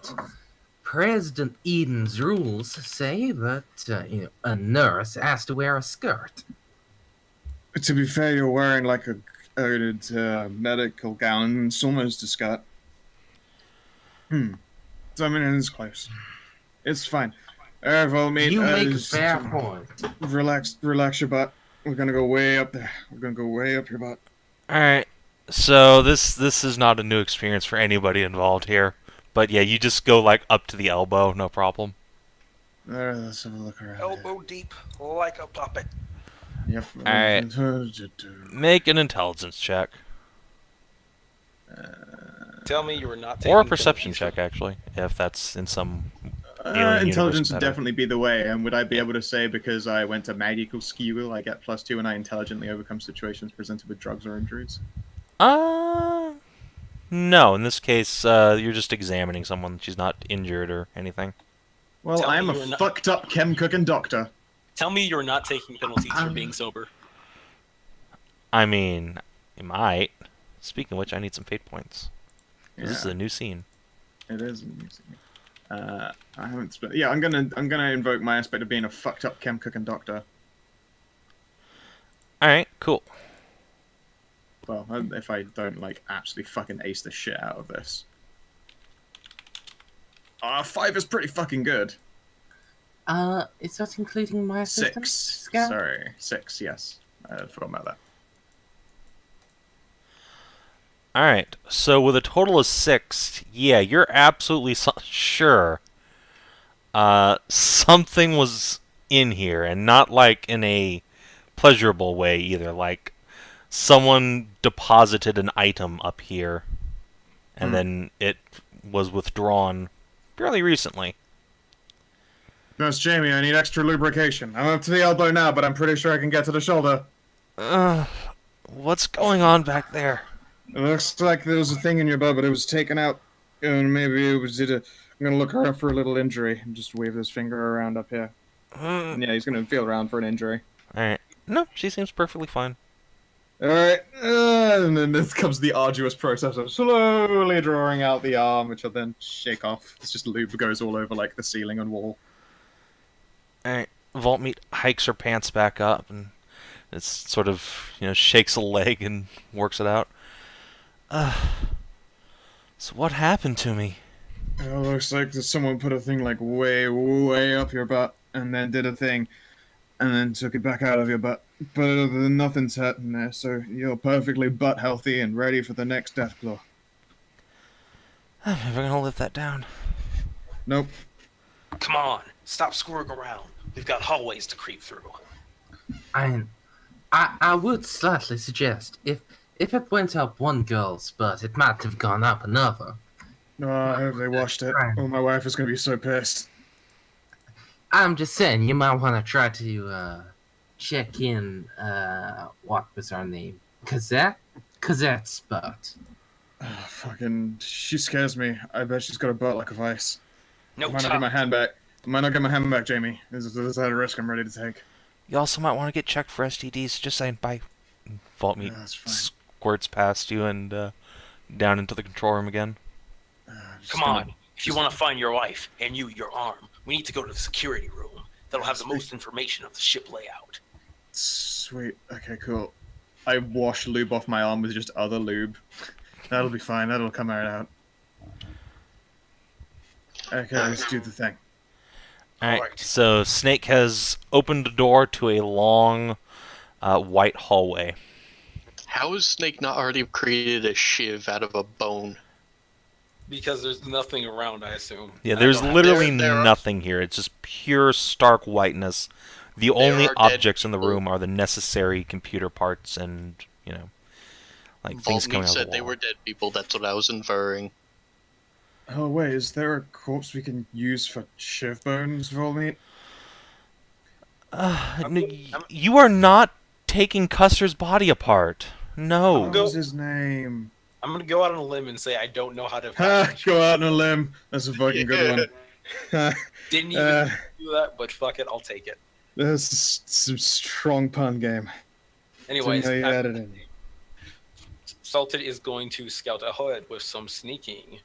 Speaker 5: President Eden's rules say that a nurse has to wear a skirt.
Speaker 3: To be fair, you're wearing like a medical gown. It's almost a skirt. So I mean, it's close. It's fine. Alright, Volmeat.
Speaker 5: You make a fair point.
Speaker 3: Relax your butt. We're gonna go way up there. We're gonna go way up your butt.
Speaker 2: All right. So this is not a new experience for anybody involved here. But yeah, you just go like up to the elbow, no problem.
Speaker 3: Alright, let's have a look around.
Speaker 4: Elbow deep, like a puppet.
Speaker 3: Yep.
Speaker 2: Alright. Make an intelligence check.
Speaker 4: Tell me you were not taking
Speaker 2: Or a perception
Speaker 4: penalties
Speaker 2: check, actually, if that's in some alien
Speaker 3: Intelligence
Speaker 2: universe
Speaker 3: would
Speaker 2: better.
Speaker 3: definitely be the way, and would I be able to say because I went to magical Skow, I get +2 and I intelligently overcome situations presented with drugs or injuries?
Speaker 2: No. In this case, you're just examining someone. She's not injured or anything.
Speaker 3: Well,
Speaker 4: Tell me
Speaker 3: I'm a
Speaker 4: you were not-
Speaker 3: fucked up chem cooking doctor.
Speaker 4: Tell me you're not taking penalties for being sober.
Speaker 2: I mean, you might. Speaking of which, I need some fate points. 'Cause This is a new scene.
Speaker 3: It is amusing. I haven't. Yeah, I'm gonna invoke my aspect of being a fucked up chem cooking doctor.
Speaker 2: All right, cool.
Speaker 3: Well, if I don't like absolutely fucking ace the shit out of this. 5 is pretty fucking good.
Speaker 5: Is that including my assistant?
Speaker 3: 6.
Speaker 5: Skow?
Speaker 3: Sorry, 6. Yes, I forgot about that.
Speaker 2: All right, so with a total of 6, yeah, you're absolutely sure something was in here, and not like in a pleasurable way either. Like someone deposited an item up here, and then it was withdrawn fairly recently.
Speaker 3: Nurse Jamie, I need extra lubrication. I'm up to the elbow now, but I'm pretty sure I can get to the shoulder.
Speaker 2: What's going on back there?
Speaker 3: It looks like there was a thing in your butt, but it was taken out. And maybe it was I'm gonna look around for a little injury and just wave his finger around up here. And yeah, he's gonna feel around for an injury.
Speaker 2: Alright. No, she seems perfectly fine.
Speaker 3: Alright, and then this comes the arduous process of slowly drawing out the arm, which I'll then shake off. It's just lube goes all over like the ceiling and wall.
Speaker 2: Alright. Volmeat hikes her pants back up and it's sort of, shakes a leg and works it out. So what happened to me?
Speaker 3: It looks like that someone put a thing like way, way up your butt, and then did a thing, and then took it back out of your butt. But nothing's hurting there, so you're perfectly butt healthy and ready for the next death blow.
Speaker 2: I'm never gonna live that down.
Speaker 3: Nope.
Speaker 4: Come on, stop screwing around. We've got hallways to creep through.
Speaker 5: I would slightly suggest if it went up one girl's butt, it might have gone up another.
Speaker 3: No, I hope they washed it. Oh, my wife is gonna be so pissed.
Speaker 5: I'm just saying, you might want to try to check in. What was her name? Cosette's butt.
Speaker 3: Fucking, she scares me. I bet she's got a butt like a vice.
Speaker 4: No,
Speaker 3: I might not get my hand back. I might not get my hand back, Jamie. This is a risk I'm ready to take.
Speaker 2: You also might want to get checked for STDs. Just saying, bye. Volmeat
Speaker 3: Yeah, that's fine.
Speaker 2: squirts past you and down into the control room again.
Speaker 3: Just
Speaker 4: Come
Speaker 3: gonna
Speaker 4: on, If you want to find your wife and your arm, we need to go to the security room. That'll have the most information of the ship layout.
Speaker 3: Sweet. Okay, cool. I wash lube off my arm with just other lube. That'll be fine. That'll come right out. Okay, let's do the thing.
Speaker 2: Alright, so Snake has opened a door to a long, white hallway.
Speaker 1: How has Snake not already created a shiv out of a bone?
Speaker 4: Because there's nothing around, I assume.
Speaker 2: Yeah, there's literally
Speaker 1: there are-
Speaker 2: nothing here. It's just pure, stark whiteness. The only
Speaker 1: are dead
Speaker 2: objects in the
Speaker 1: people.
Speaker 2: room are the necessary computer parts and, like things coming
Speaker 1: Voltmeat
Speaker 2: out of
Speaker 1: said
Speaker 2: the
Speaker 1: they
Speaker 2: wall.
Speaker 1: were dead people. That's what I was inferring.
Speaker 3: Oh wait, is there a corpse we can use for shiv bones, Volmeat?
Speaker 2: You are not taking Custer's body apart. No.
Speaker 3: What was his name?
Speaker 4: I'm gonna go out on a limb and say I don't know how to.
Speaker 3: Ha! Go out on a limb. That's a fucking good one.
Speaker 4: Didn't even do that, but fuck it, I'll take it.
Speaker 3: That's some strong pun game.
Speaker 4: Anyways,
Speaker 3: Didn't know you had it in.
Speaker 4: Salted is going to scout ahead with some sneaking.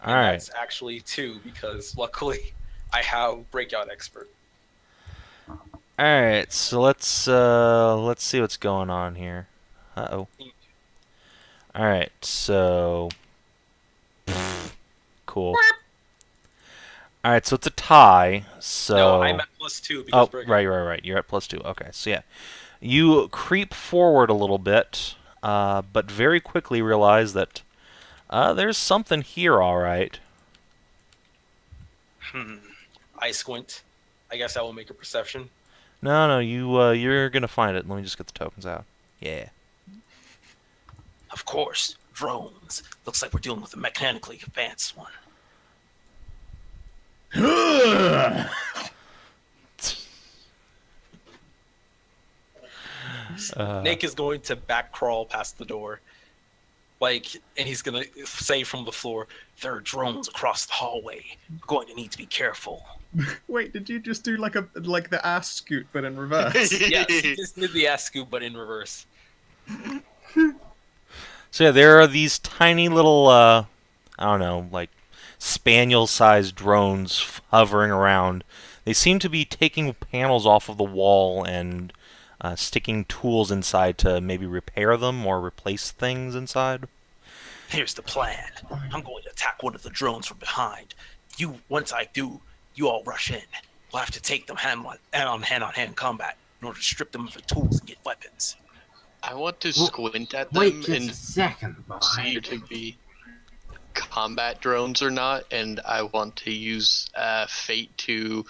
Speaker 4: And
Speaker 2: Alright.
Speaker 4: That's actually 2 because luckily I have breakout expert.
Speaker 2: Alright, so let's see what's going on here. Uh-oh. Alright, so cool. Alright, so it's a tie, so
Speaker 4: No, I'm at +2 because
Speaker 2: oh, right. You're at +2. Okay, so yeah. You creep forward a little bit, but very quickly realize that there's something here, all right.
Speaker 4: I squint. I guess I will make a perception.
Speaker 2: No, you're gonna find it. Let me just get the tokens out. Yeah.
Speaker 4: Of course, drones. Looks like we're dealing with a mechanically advanced one. Nick is going to back crawl past the door. And he's gonna say from the floor, "There are drones across the hallway. We're going to need to be careful."
Speaker 3: Wait, did you just do like the ass scoot but in reverse?
Speaker 4: Yes, he just did the ass scoop, but in reverse.
Speaker 2: So yeah, there are these tiny little, I don't know, like spaniel-sized drones hovering around. They seem to be taking panels off of the wall and sticking tools inside to maybe repair them or replace things inside.
Speaker 4: Here's the plan. I'm going to attack one of the drones from behind. Once I do, you all rush in. We'll have to take them hand-on-hand combat in order to strip them of their tools and get weapons.
Speaker 1: I want to squint at them
Speaker 5: Wait just
Speaker 1: and
Speaker 5: a second,
Speaker 1: see if to be combat drones or not, and I want to use Fate to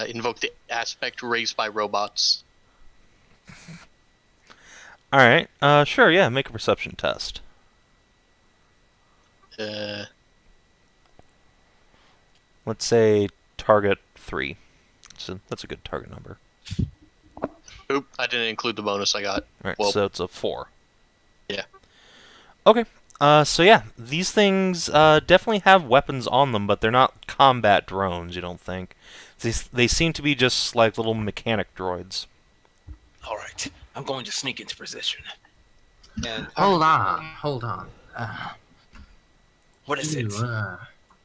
Speaker 1: invoke the aspect raised by robots.
Speaker 2: Alright, sure, yeah, make a perception test. Let's say target 3. So that's a good target number.
Speaker 1: Oop, I didn't include the bonus I got.
Speaker 2: Alright,
Speaker 1: Well,
Speaker 2: so it's a 4.
Speaker 1: yeah.
Speaker 2: Okay, so yeah, these things definitely have weapons on them, but they're not combat drones, you don't think. They seem to be just like little mechanic droids.
Speaker 4: All right, I'm going to sneak into position. And
Speaker 5: Hold on.
Speaker 4: what is it?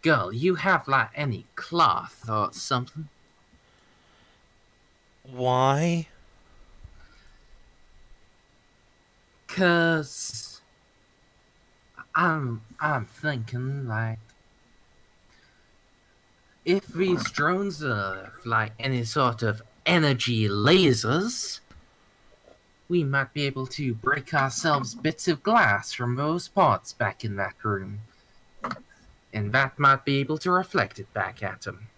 Speaker 5: Girl, you have like any cloth or something?
Speaker 2: Why?
Speaker 5: 'Cause I'm thinking like if these drones are like any sort of energy lasers, we might be able to break ourselves bits of glass from those pods back in that room. And that might be able to reflect it back at them.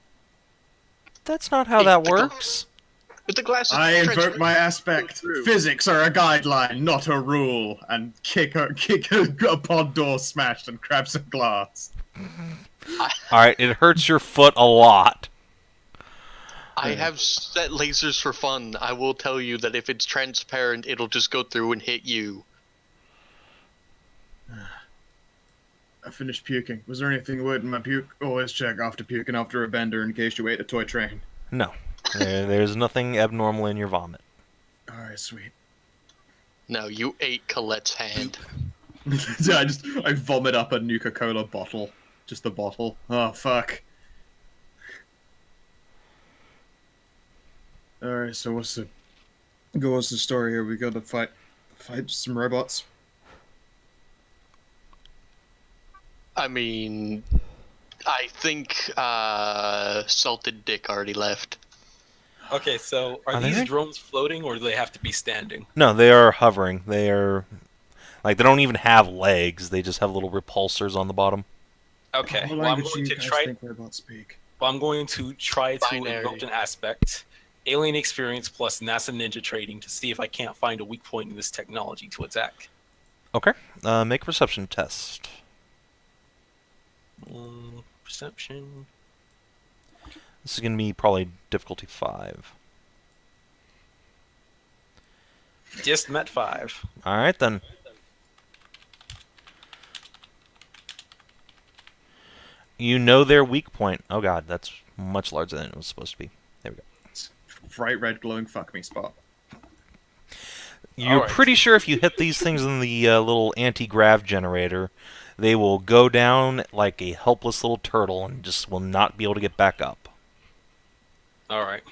Speaker 2: That's not how that works.
Speaker 1: But the glass is
Speaker 3: I invoke
Speaker 1: transparent.
Speaker 3: my aspect.
Speaker 1: Through.
Speaker 3: Physics are a guideline, not a rule. And kick a pod door smashed and grab some glass.
Speaker 2: Alright, it hurts your foot a lot.
Speaker 1: I have set lasers for fun. I will tell you that if it's transparent, it'll just go through and hit you.
Speaker 3: I finished puking. Was there anything weird in my puke? Always check after puking after a bender in case you ate a toy train.
Speaker 2: No. There's nothing abnormal in your vomit.
Speaker 3: Alright, sweet.
Speaker 1: No, you ate Colette's hand.
Speaker 3: I vomit up a Nuka-Cola bottle. Just the bottle. Oh, fuck. Alright, so what's the story here? We gotta fight some robots.
Speaker 1: I mean, I think Salted Dick already left.
Speaker 4: Okay, so are
Speaker 2: they
Speaker 4: these
Speaker 2: there?
Speaker 4: drones floating or do they have to be standing?
Speaker 2: No, they are hovering. They are like they don't even have legs. They just have little repulsors on the bottom.
Speaker 4: Okay,
Speaker 3: What
Speaker 4: well I'm
Speaker 3: language do
Speaker 4: going
Speaker 3: you
Speaker 4: to
Speaker 3: guys
Speaker 4: try.
Speaker 3: think robots speak?
Speaker 4: Well, I'm going to try to
Speaker 1: Binary.
Speaker 4: invoke an aspect, alien experience plus NASA ninja trading to see if I can't find a weak point in this technology to attack.
Speaker 2: Okay. Make a perception test.
Speaker 4: Perception.
Speaker 2: This is gonna be probably difficulty 5.
Speaker 4: Just met 5.
Speaker 2: All right then. You know their weak point. Oh god, that's much larger than it was supposed to be. There we go.
Speaker 3: It's bright red glowing fuck me spot.
Speaker 2: You're
Speaker 4: Alright.
Speaker 2: pretty sure if you hit these things in the little anti-grav generator, they will go down like a helpless little turtle and just will not be able to get back up.
Speaker 4: Alright.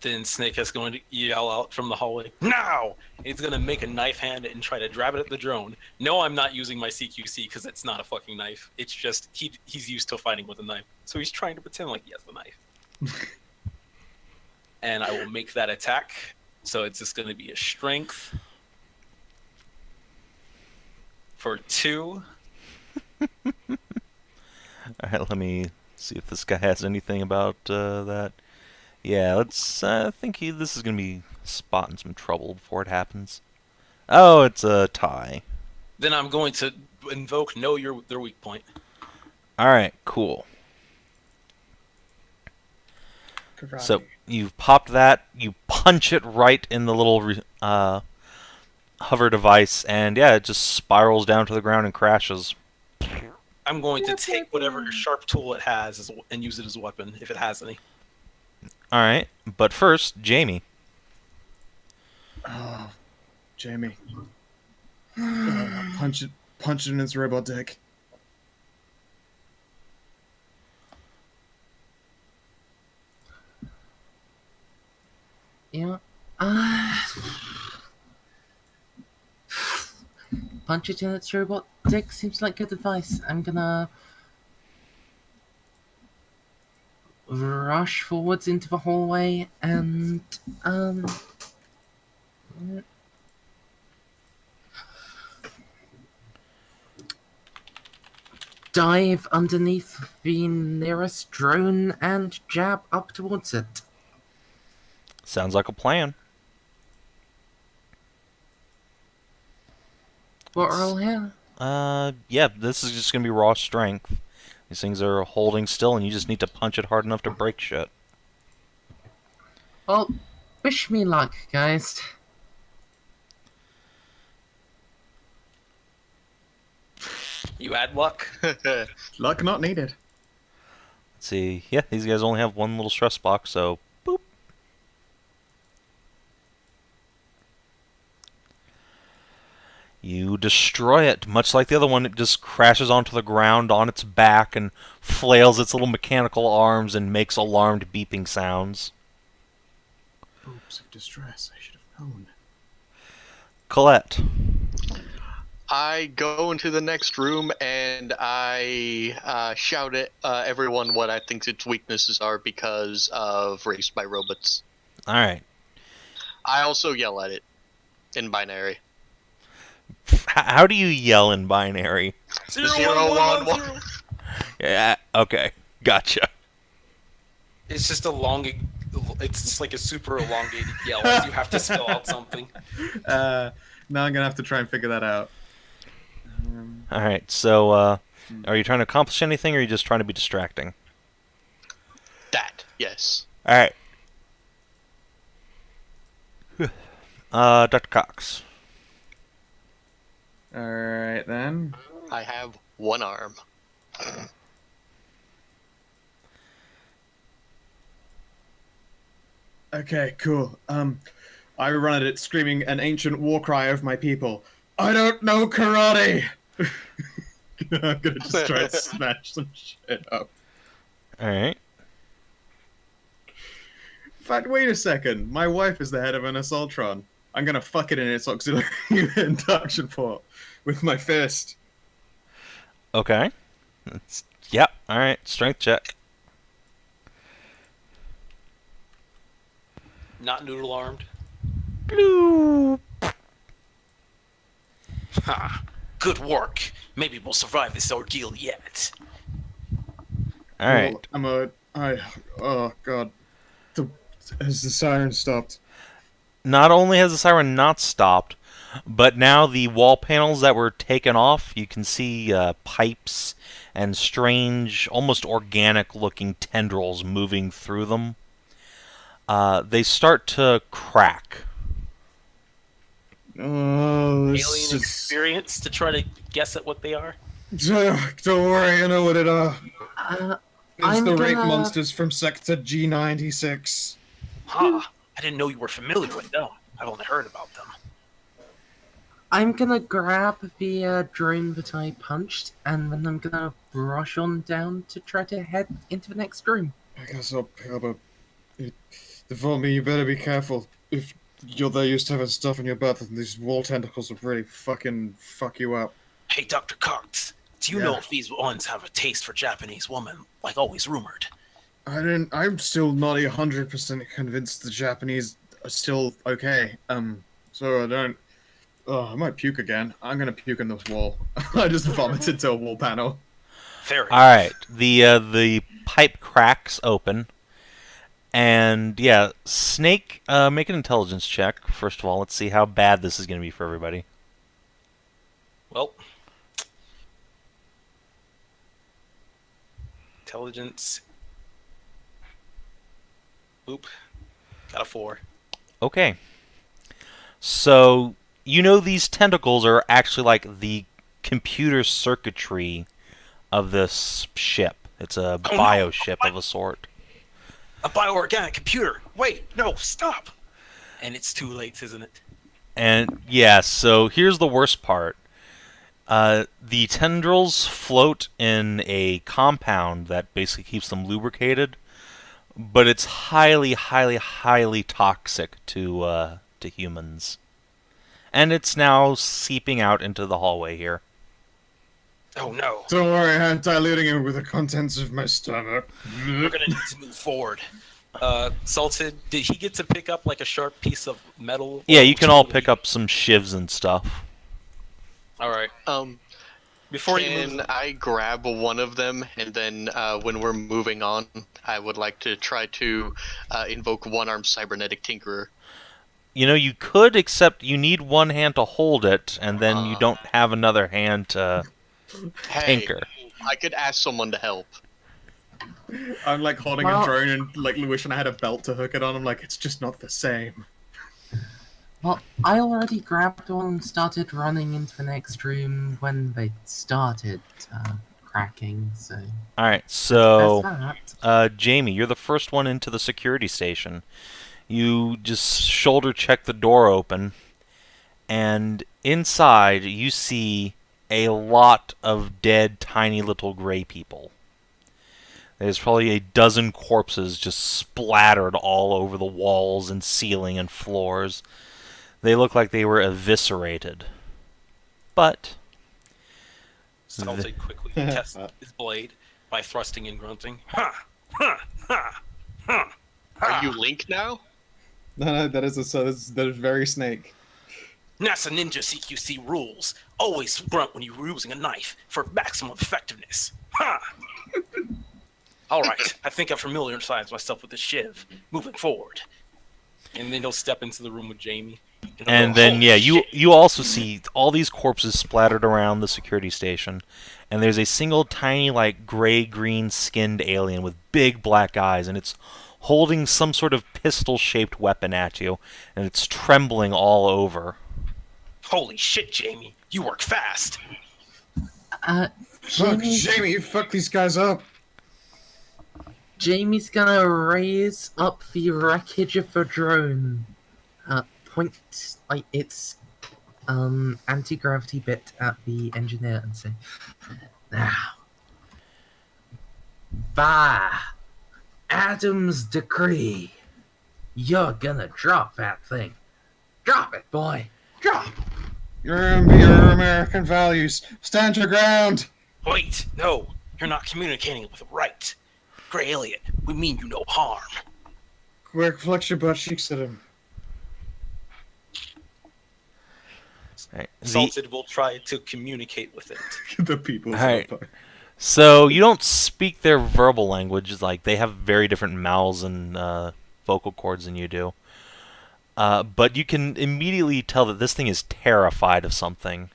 Speaker 4: Then Snake is going to yell out from the hallway, "Now!" He's going to make a knife hand and try to grab it at the drone. No, I'm not using my CQC because it's not a fucking knife. It's just he's used to fighting with a knife. So he's trying to pretend like he has the knife. And I will make that attack. So it's just going to be a strength for 2.
Speaker 2: Alright, let me see if this guy has anything about that. Yeah, let's. I think this is going to be spotting some trouble before it happens. Oh, it's a tie.
Speaker 4: Then I'm going to invoke their weak point.
Speaker 2: Alright, cool.
Speaker 3: Karate.
Speaker 2: So you've popped that, you punch it right in the little hover device, and yeah, it just spirals down to the ground and crashes.
Speaker 4: I'm going to take whatever sharp tool it has and use it as a weapon, if it has any.
Speaker 2: Alright, but first, Jamie.
Speaker 3: Oh, Jamie. Punch it in its robot dick.
Speaker 5: Yeah. Punch it in its robot dick seems like good advice. I'm gonna rush forwards into the hallway and dive underneath the nearest drone and jab up towards it.
Speaker 2: Sounds like a plan.
Speaker 5: What roll here?
Speaker 2: Yeah, this is just gonna be raw strength. These things are holding still, and you just need to punch it hard enough to break shit.
Speaker 5: Well, wish me luck, guys.
Speaker 4: You add luck?
Speaker 3: Luck not needed.
Speaker 2: Let's see. Yeah, these guys only have one little stress box, so boop. You destroy it, much like the other one. It just crashes onto the ground on its back and flails its little mechanical arms and makes alarmed beeping sounds.
Speaker 3: Oops of distress. I should have known.
Speaker 2: Collette.
Speaker 1: I go into the next room and I shout at everyone what I think its weaknesses are because of Raised by Robots.
Speaker 2: Alright.
Speaker 1: I also yell at it in binary.
Speaker 2: How do you yell in binary?
Speaker 1: 011.
Speaker 2: Yeah, okay. Gotcha.
Speaker 4: It's just it's just like a super elongated yell as you have to spell out something.
Speaker 3: Now I'm gonna have to try and figure that out.
Speaker 2: Alright, so, are you trying to accomplish anything, or are you just trying to be distracting?
Speaker 1: That, yes.
Speaker 2: Alright. Dr. Cox.
Speaker 3: Alright then.
Speaker 1: I have one arm.
Speaker 3: Okay, cool. I run at it screaming an ancient war cry of my people. I don't know karate! I'm gonna just try and smash some shit up.
Speaker 2: Alright.
Speaker 3: In fact, wait a second. My wife is the head of an Assaultron. I'm gonna fuck it in its auxiliary induction port with my fist.
Speaker 2: Okay. Yep. Alright. Strength check.
Speaker 4: Not noodle armed.
Speaker 2: Bloop.
Speaker 4: Ha! Good work. Maybe we'll survive this ordeal yet.
Speaker 2: Alright.
Speaker 3: Oh god. Has the siren stopped?
Speaker 2: Not only has the siren not stopped, but now the wall panels that were taken off, you can see pipes and strange, almost organic-looking tendrils moving through them. They start to crack.
Speaker 3: Oh,
Speaker 4: Alien
Speaker 3: this is...
Speaker 4: experience to try to guess at what they are.
Speaker 3: Don't worry, I know what it are. It's
Speaker 5: I'm
Speaker 3: the rape
Speaker 5: gonna-
Speaker 3: monsters from Sector G96.
Speaker 4: Ha! I didn't know you were familiar with them. I've only heard about them.
Speaker 5: I'm gonna grab the drone that I punched, and then I'm gonna rush on down to try to head into the next room.
Speaker 3: I guess I'll pick up a... Default me, you better be careful. If you're there used to having stuff in your butt, then these wall tentacles will really fucking fuck you up.
Speaker 4: Hey, Dr. Cox, do you
Speaker 3: Yeah.
Speaker 4: know if these ones have a taste for Japanese women, like always rumored?
Speaker 3: I'm still not 100% convinced the Japanese are still okay. So I don't... Oh, I might puke again. I'm gonna puke in this wall. I just vomited to a wall panel.
Speaker 4: Fair enough.
Speaker 2: Alright. The pipe cracks open. And, yeah, Snake, make an intelligence check. First of all, let's see how bad this is going to be for everybody.
Speaker 4: Well, intelligence. Oop. Got a 4.
Speaker 2: Okay. So, you know these tentacles are actually like the computer circuitry of this ship. It's a
Speaker 4: no.
Speaker 2: bio ship of a sort.
Speaker 4: A bioorganic computer. Wait, no, stop. And it's too late, isn't it?
Speaker 2: And, yeah, so here's the worst part. The tendrils float in a compound that basically keeps them lubricated, but it's highly, highly, highly toxic to humans. And it's now seeping out into the hallway here.
Speaker 4: Oh no.
Speaker 3: Don't worry, I'm diluting it with the contents of my stomach.
Speaker 4: We're gonna need to move forward. Salted, did he get to pick up like a sharp piece of metal?
Speaker 2: Yeah, you can all pick up some shivs and stuff.
Speaker 4: Alright. Before you
Speaker 1: Can
Speaker 4: move,
Speaker 1: I grab one of them, and then when we're moving on, I would like to try to invoke one-armed cybernetic tinkerer.
Speaker 2: You know, you could, except you need one hand to hold it, and then you don't have another hand to
Speaker 1: Hey,
Speaker 2: tinker.
Speaker 1: I could ask someone to help.
Speaker 3: I'm like holding
Speaker 5: Well-
Speaker 3: a drone and like wishing I had a belt to hook it on. I'm like, it's just not the same.
Speaker 5: Well, I already grabbed one and started running into the next room when they started cracking, so...
Speaker 2: Alright, so...
Speaker 5: That's that.
Speaker 2: Jamie, you're the first one into the security station. You just shoulder check the door open, and inside you see a lot of dead, tiny little gray people. There's probably a dozen corpses just splattered all over the walls and ceiling and floors. They look like they were eviscerated. But...
Speaker 4: Salted quickly tests his blade by thrusting and grunting. Ha! Ha! Ha! Ha!
Speaker 1: Are you Link now?
Speaker 3: No, that is very Snake.
Speaker 4: NASA Ninja CQC rules. Always grunt when you're using a knife for maximum effectiveness. Ha! Alright, I think I've familiarized myself with the shiv. Moving forward. And then he'll step into the room with Jamie.
Speaker 2: And
Speaker 4: go,
Speaker 2: then,
Speaker 4: "Holy
Speaker 2: yeah,
Speaker 4: shit."
Speaker 2: you also see all these corpses splattered around the security station. And there's a single tiny, like, gray-green skinned alien with big black eyes. And it's holding some sort of pistol-shaped weapon at you. And it's trembling all over.
Speaker 4: Holy shit, Jamie. You work fast.
Speaker 3: Fuck, Jamie, you fuck these guys up.
Speaker 5: Jamie's gonna raise up the wreckage of the drone. Point like its anti-gravity bit at the engineer and say, Now, by Adam's decree, you're gonna drop that thing. Drop it, boy. Drop.
Speaker 3: Your American values. Stand your ground.
Speaker 4: Wait, no, you're not communicating with the right. Grey Alien, we mean you no harm.
Speaker 3: Quick, flex your butt cheeks at him.
Speaker 2: Right.
Speaker 4: Salted will try to communicate with it.
Speaker 3: The people's
Speaker 2: Alright.
Speaker 3: empire.
Speaker 2: So you don't speak their verbal language. Like, they have very different mouths and vocal cords than you do. But you can immediately tell that this thing is terrified of something.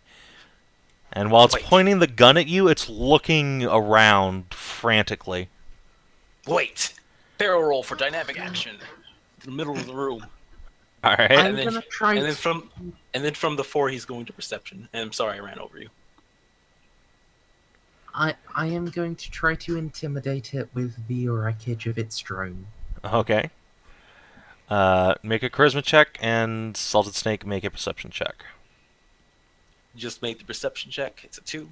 Speaker 2: And while it's
Speaker 4: Wait.
Speaker 2: pointing the gun at you, it's looking around frantically.
Speaker 4: Wait, barrel roll for dynamic action. In the middle of the room.
Speaker 2: Alright.
Speaker 5: I'm
Speaker 4: And then-
Speaker 5: gonna try
Speaker 4: And then
Speaker 5: to...
Speaker 4: from the 4, he's going to perception. And I'm sorry I ran over you.
Speaker 5: I am going to try to intimidate it with the wreckage of its drone.
Speaker 2: Okay. Make a charisma check, and Salted Snake, make a perception check.
Speaker 4: Just make the perception check. It's a 2.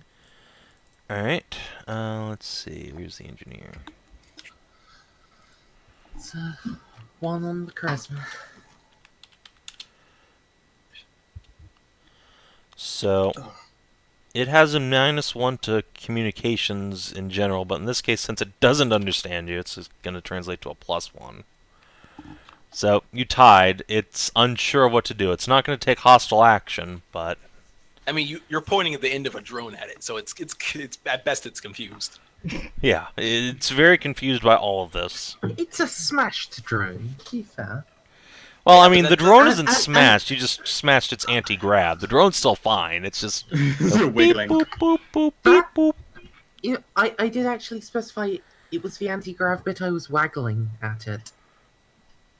Speaker 2: Alright. Let's see. Where's the engineer?
Speaker 5: It's a 1 on the charisma.
Speaker 2: So, it has a -1 to communications in general, but in this case, since it doesn't understand you, it's going to translate to a +1. So, you tied. It's unsure of what to do. It's not going to take hostile action, but...
Speaker 4: I mean, you're pointing at the end of a drone at it, so it's at best it's confused.
Speaker 2: Yeah, it's very confused by all of this.
Speaker 5: It's a smashed drone, to be fair.
Speaker 2: Well, I mean,
Speaker 4: but
Speaker 2: the
Speaker 4: that-
Speaker 2: drone isn't
Speaker 5: I-
Speaker 2: smashed. You just smashed its anti-grav. The drone's still fine. It's just...
Speaker 3: Wiggling.
Speaker 2: Beep, boop, boop, boop, beep, boop.
Speaker 5: You know, I did actually specify it was the anti-grav bit I was waggling at it.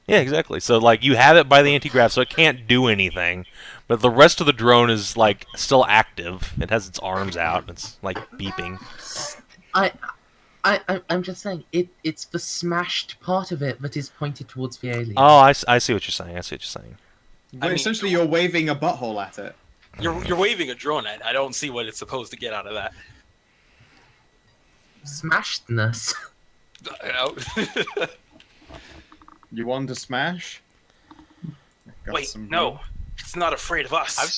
Speaker 2: Yeah, exactly. So, like, you have it by the anti-grav, so it can't do anything. But the rest of the drone is, like, still active. It has its arms out. And it's, like, beeping.
Speaker 5: I'm just saying, it's the smashed part of it that is pointed towards the alien.
Speaker 2: Oh, I see what you're saying. I see what you're saying.
Speaker 3: But
Speaker 4: I mean-
Speaker 3: essentially, you're waving a butthole at it.
Speaker 4: You're waving a drone at it. I don't see what it's supposed to get out of that.
Speaker 5: Smashedness.
Speaker 4: You know?
Speaker 3: You want to smash? Got
Speaker 4: Wait,
Speaker 3: some-
Speaker 4: no. It's not afraid of us.
Speaker 1: I've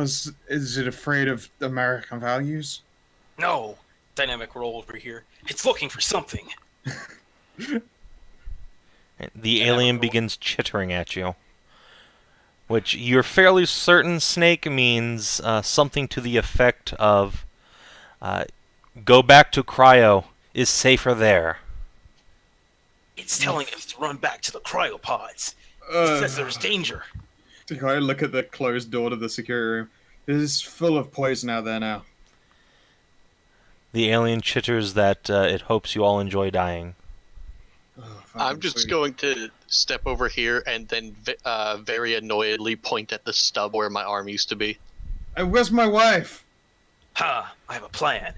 Speaker 1: seen
Speaker 3: Is it afraid of American values?
Speaker 4: No. Dynamic roll over here. It's looking for something.
Speaker 2: The alien begins chittering at you. Which you're fairly certain, Snake, means something to the effect of... go back to cryo. Is safer there.
Speaker 4: It's telling us to run back to the cryopods. It says there's danger.
Speaker 3: I look at the closed door to the security room. It is full of poison out there now.
Speaker 2: The alien chitters that it hopes you all enjoy dying.
Speaker 3: Oh,
Speaker 1: I'm
Speaker 3: fucking
Speaker 1: just
Speaker 3: sweet.
Speaker 1: going to step over here and then very annoyedly point at the stub where my arm used to be.
Speaker 3: Where's my wife?
Speaker 4: Ha! I have a plan.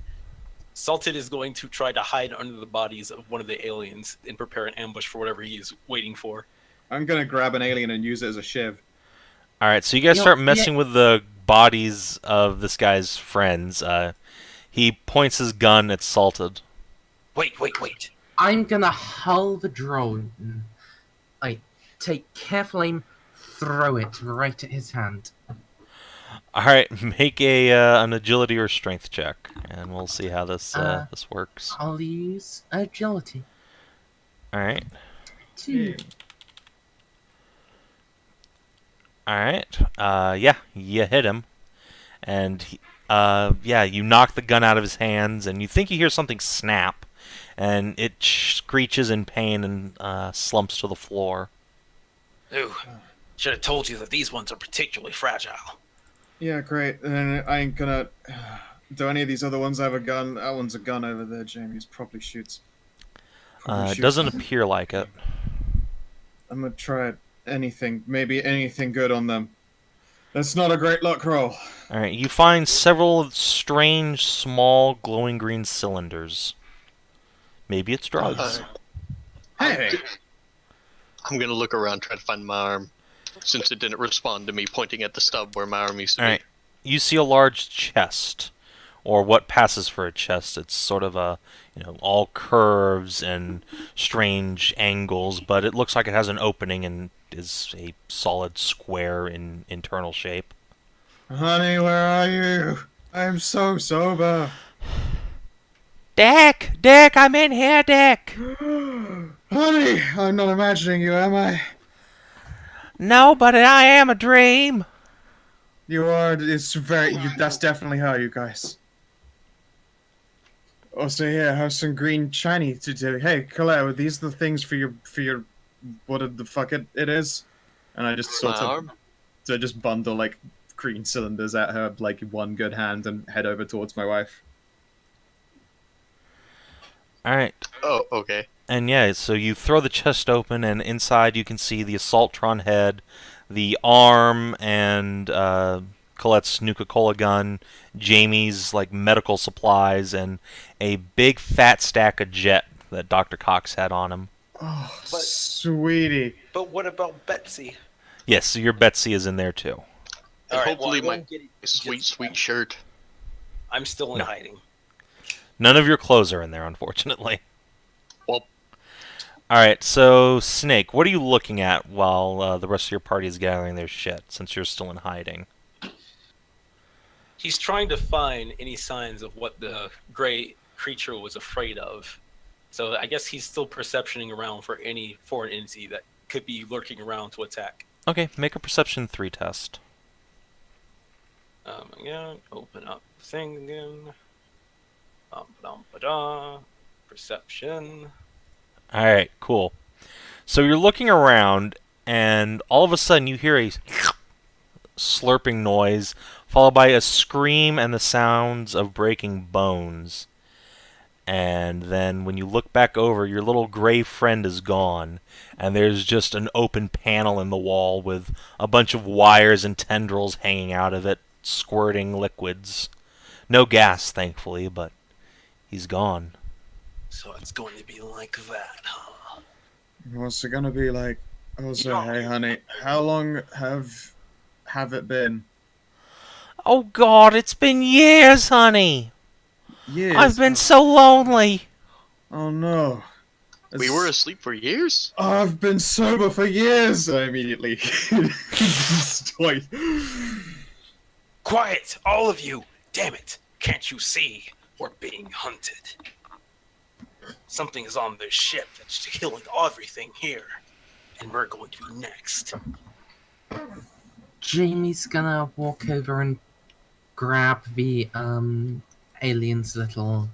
Speaker 4: Salted is going to try to hide under the bodies of one of the aliens and prepare an ambush for whatever he is waiting for.
Speaker 3: I'm gonna grab an alien and use it as a shiv.
Speaker 2: Alright, so you guys
Speaker 5: You know,
Speaker 2: start messing with the bodies of this guy's friends. He points his gun at Salted.
Speaker 4: Wait.
Speaker 5: I'm gonna hull the drone. I take careful aim, throw it right at his hand.
Speaker 2: Alright, make an agility or strength check, and we'll see how this this works.
Speaker 5: I'll use agility.
Speaker 2: Alright.
Speaker 5: 2.
Speaker 2: Alright. Yeah, you hit him. And, yeah, you knock the gun out of his hands, and you think you hear something snap, and it screeches in pain and slumps to the floor.
Speaker 4: Ooh, should have told you that these ones are particularly fragile.
Speaker 3: Yeah, great. And I ain't gonna. Do any of these other ones have a gun? That one's a gun over there, James. Probably shoots.
Speaker 2: It doesn't appear like it.
Speaker 3: I'm gonna try anything. Maybe anything good on them. That's not a great luck roll.
Speaker 2: Alright, you find several strange, small, glowing green cylinders. Maybe it's drugs.
Speaker 3: Hey!
Speaker 1: I'm gonna look around, try to find my arm, since it didn't respond to me pointing at the stub where my arm used to
Speaker 2: Alright, you see a large chest or what passes for a chest. It's sort of a, all curves and strange angles, but it looks like it has an opening and is a solid square in internal shape.
Speaker 3: Honey, where are you? I'm so sober.
Speaker 2: Dick, I'm in here, Dick.
Speaker 3: Honey, I'm not imagining you, am I?
Speaker 2: No, but I am a dream.
Speaker 3: You are. That's definitely her, you guys. Also, here, have some green shiny to do. Hey, Collette, are these the things for your what the fuck it is? And I just sort of just bundle like green cylinders at her like one good hand and head over towards my wife.
Speaker 2: All right.
Speaker 1: Oh, okay.
Speaker 2: And yeah, so you throw the chest open, and inside you can see the Assaultron head, the arm, and Colette's Nuka-Cola gun, Jamie's like medical supplies, and a big fat stack of jet that Dr. Cox had on him.
Speaker 3: Oh, sweetie.
Speaker 4: But what about Betsy?
Speaker 2: Yes, so your Betsy is in there too.
Speaker 1: And
Speaker 4: All right,
Speaker 1: hopefully
Speaker 4: well,
Speaker 1: my sweet shirt.
Speaker 4: I'm still in
Speaker 2: No.
Speaker 4: hiding.
Speaker 2: None of your clothes are in there, unfortunately.
Speaker 1: Well,
Speaker 2: Alright, so Snake, what are you looking at while the rest of your party is gathering their shit, since you're still in hiding?
Speaker 4: He's trying to find any signs of what the gray creature was afraid of. So I guess he's still perceptioning around for any foreign entity that could be lurking around to attack.
Speaker 2: Okay, make a Perception 3 test.
Speaker 4: Again, open up the thing again. Ba-dum-ba-da. Perception.
Speaker 2: Alright, cool. So you're looking around, and all of a sudden you hear a slurping noise, followed by a scream and the sounds of breaking bones. And then when you look back over, your little gray friend is gone, and there's just an open panel in the wall with a bunch of wires and tendrils hanging out of it, squirting liquids. No gas, thankfully, but he's gone.
Speaker 4: So it's going to be like that, huh?
Speaker 3: What's it gonna be like? Also, hey, honey, how long have it been?
Speaker 2: Oh God, it's been years, honey.
Speaker 3: Years.
Speaker 2: I've been so lonely.
Speaker 3: Oh no.
Speaker 1: we were asleep for years?
Speaker 3: I've been sober for years. I immediately destroyed.
Speaker 4: Quiet, all of you! Damn it! Can't you see? We're being hunted. Something is on this ship that's killing everything here. And we're going to be next.
Speaker 5: Jamie's gonna walk over and grab the alien's little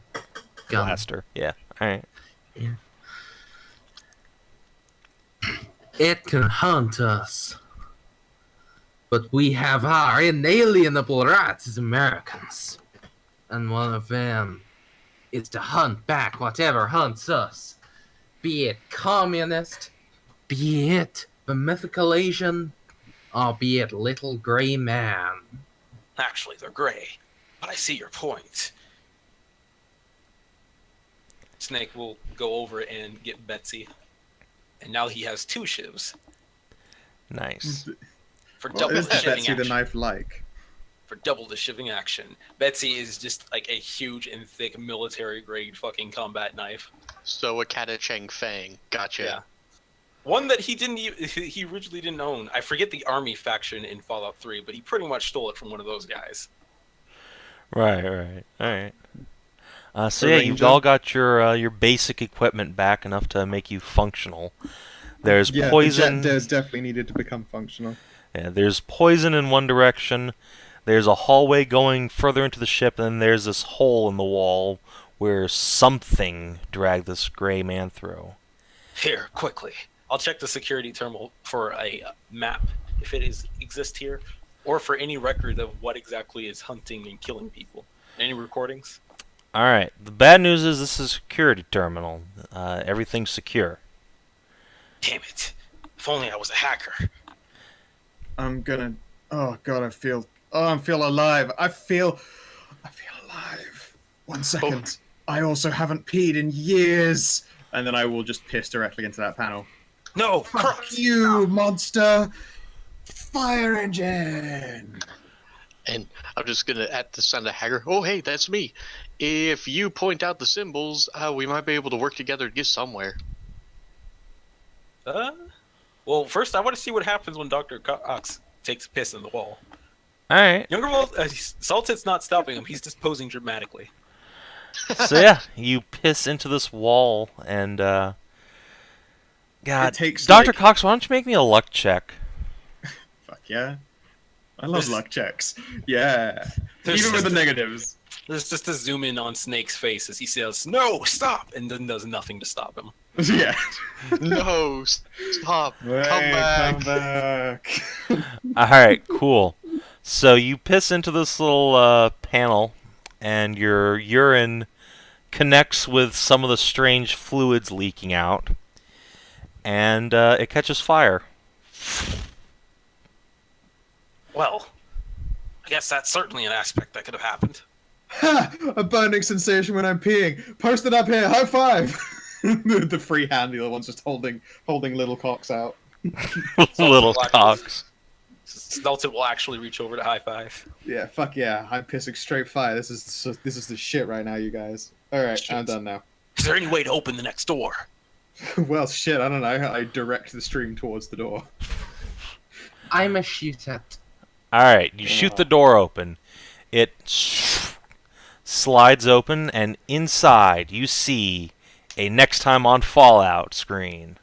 Speaker 5: gun.
Speaker 2: Blaster. Yeah. Alright.
Speaker 5: It can hunt us. But we have our inalienable rights as Americans. And one of them is to hunt back whatever hunts us. Be it communist, be it the mythical Asian, or be it little gray man.
Speaker 4: Actually, they're gray. But I see your point. Snake will go over and get Betsy. And now he has 2 shivs.
Speaker 2: Nice.
Speaker 4: For
Speaker 3: What
Speaker 4: double
Speaker 3: is
Speaker 4: the shiving
Speaker 3: Betsy the
Speaker 4: action.
Speaker 3: knife like?
Speaker 4: For double the shiving action. Betsy is just like a huge and thick military grade fucking combat knife.
Speaker 1: So a Catachang Fang. Gotcha.
Speaker 4: Yeah. One that he originally didn't own. I forget the army faction in Fallout 3, but he pretty much stole it from one of those guys.
Speaker 2: Right. Alright. So
Speaker 3: The
Speaker 2: yeah, you've
Speaker 3: Ranger?
Speaker 2: all got your basic equipment back enough to make you functional. There's
Speaker 3: Yeah,
Speaker 2: poison.
Speaker 3: the jet does definitely needed to become functional.
Speaker 2: Yeah, there's poison in one direction. There's a hallway going further into the ship, and then there's this hole in the wall where something dragged this gray man through.
Speaker 4: Here, quickly. I'll check the security terminal for a map, if it exists here, or for any record of what exactly is hunting and killing people. Any recordings?
Speaker 2: Alright, the bad news is this is a security terminal. Everything's secure.
Speaker 4: Damn it. If only I was a hacker.
Speaker 3: I'm gonna. Oh god, I feel alive. I feel alive. 1 second. I also haven't peed in years. And then I will just piss directly into that panel.
Speaker 4: No,
Speaker 3: Fuck
Speaker 4: Christ.
Speaker 3: you, monster! Fire engine!
Speaker 1: And I'm just gonna, at the sound of Hager, oh hey, that's me. If you point out the symbols, we might be able to work together to get somewhere.
Speaker 4: Well, first I want to see what happens when Dr. Cox takes a piss in the wall.
Speaker 2: All right.
Speaker 4: Younger Saltit's not stopping him. He's just posing dramatically.
Speaker 2: So yeah, you piss into this wall, and
Speaker 3: It
Speaker 2: God,
Speaker 3: takes,
Speaker 2: Dr.
Speaker 3: like-
Speaker 2: Cox, why don't you make me a luck check?
Speaker 3: Fuck yeah. I love
Speaker 4: There's-
Speaker 3: luck checks. Yeah.
Speaker 4: There's
Speaker 3: Even with
Speaker 4: just
Speaker 3: the
Speaker 4: a-
Speaker 3: negatives.
Speaker 4: There's just a zoom in on Snake's face as he says, "No, stop!" and then does nothing to stop him.
Speaker 3: Yeah.
Speaker 1: No, stop.
Speaker 3: Hey,
Speaker 1: Come back.
Speaker 3: Come back.
Speaker 2: All right, cool. So you piss into this little panel, and your urine connects with some of the strange fluids leaking out, and it catches fire.
Speaker 4: Well, I guess that's certainly an aspect that could have happened.
Speaker 3: Ha! A burning sensation when I'm peeing. Post it up here. High five. The free hand, the other one's just holding little cocks out.
Speaker 2: Little Cox.
Speaker 4: Saltit will actually reach over to high five.
Speaker 3: Yeah, fuck yeah. I'm pissing straight fire. This is the shit right now, you guys. All right, I'm done now.
Speaker 4: Is there any way to open the next door?
Speaker 3: Well, shit, I don't know. I direct the stream towards the door.
Speaker 5: I'm a shoot at.
Speaker 2: All right, you shoot the door open. It slides open, and inside you see a "Next Time on Fallout" screen.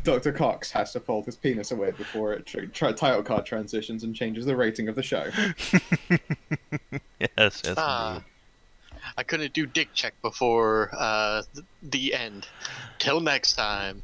Speaker 3: Dr. Cox has to fold his penis away before it title card transitions and changes the rating of the show.
Speaker 2: Yes, yes,
Speaker 1: Ah,
Speaker 2: indeed.
Speaker 1: I couldn't do dick check before the end. Till next time.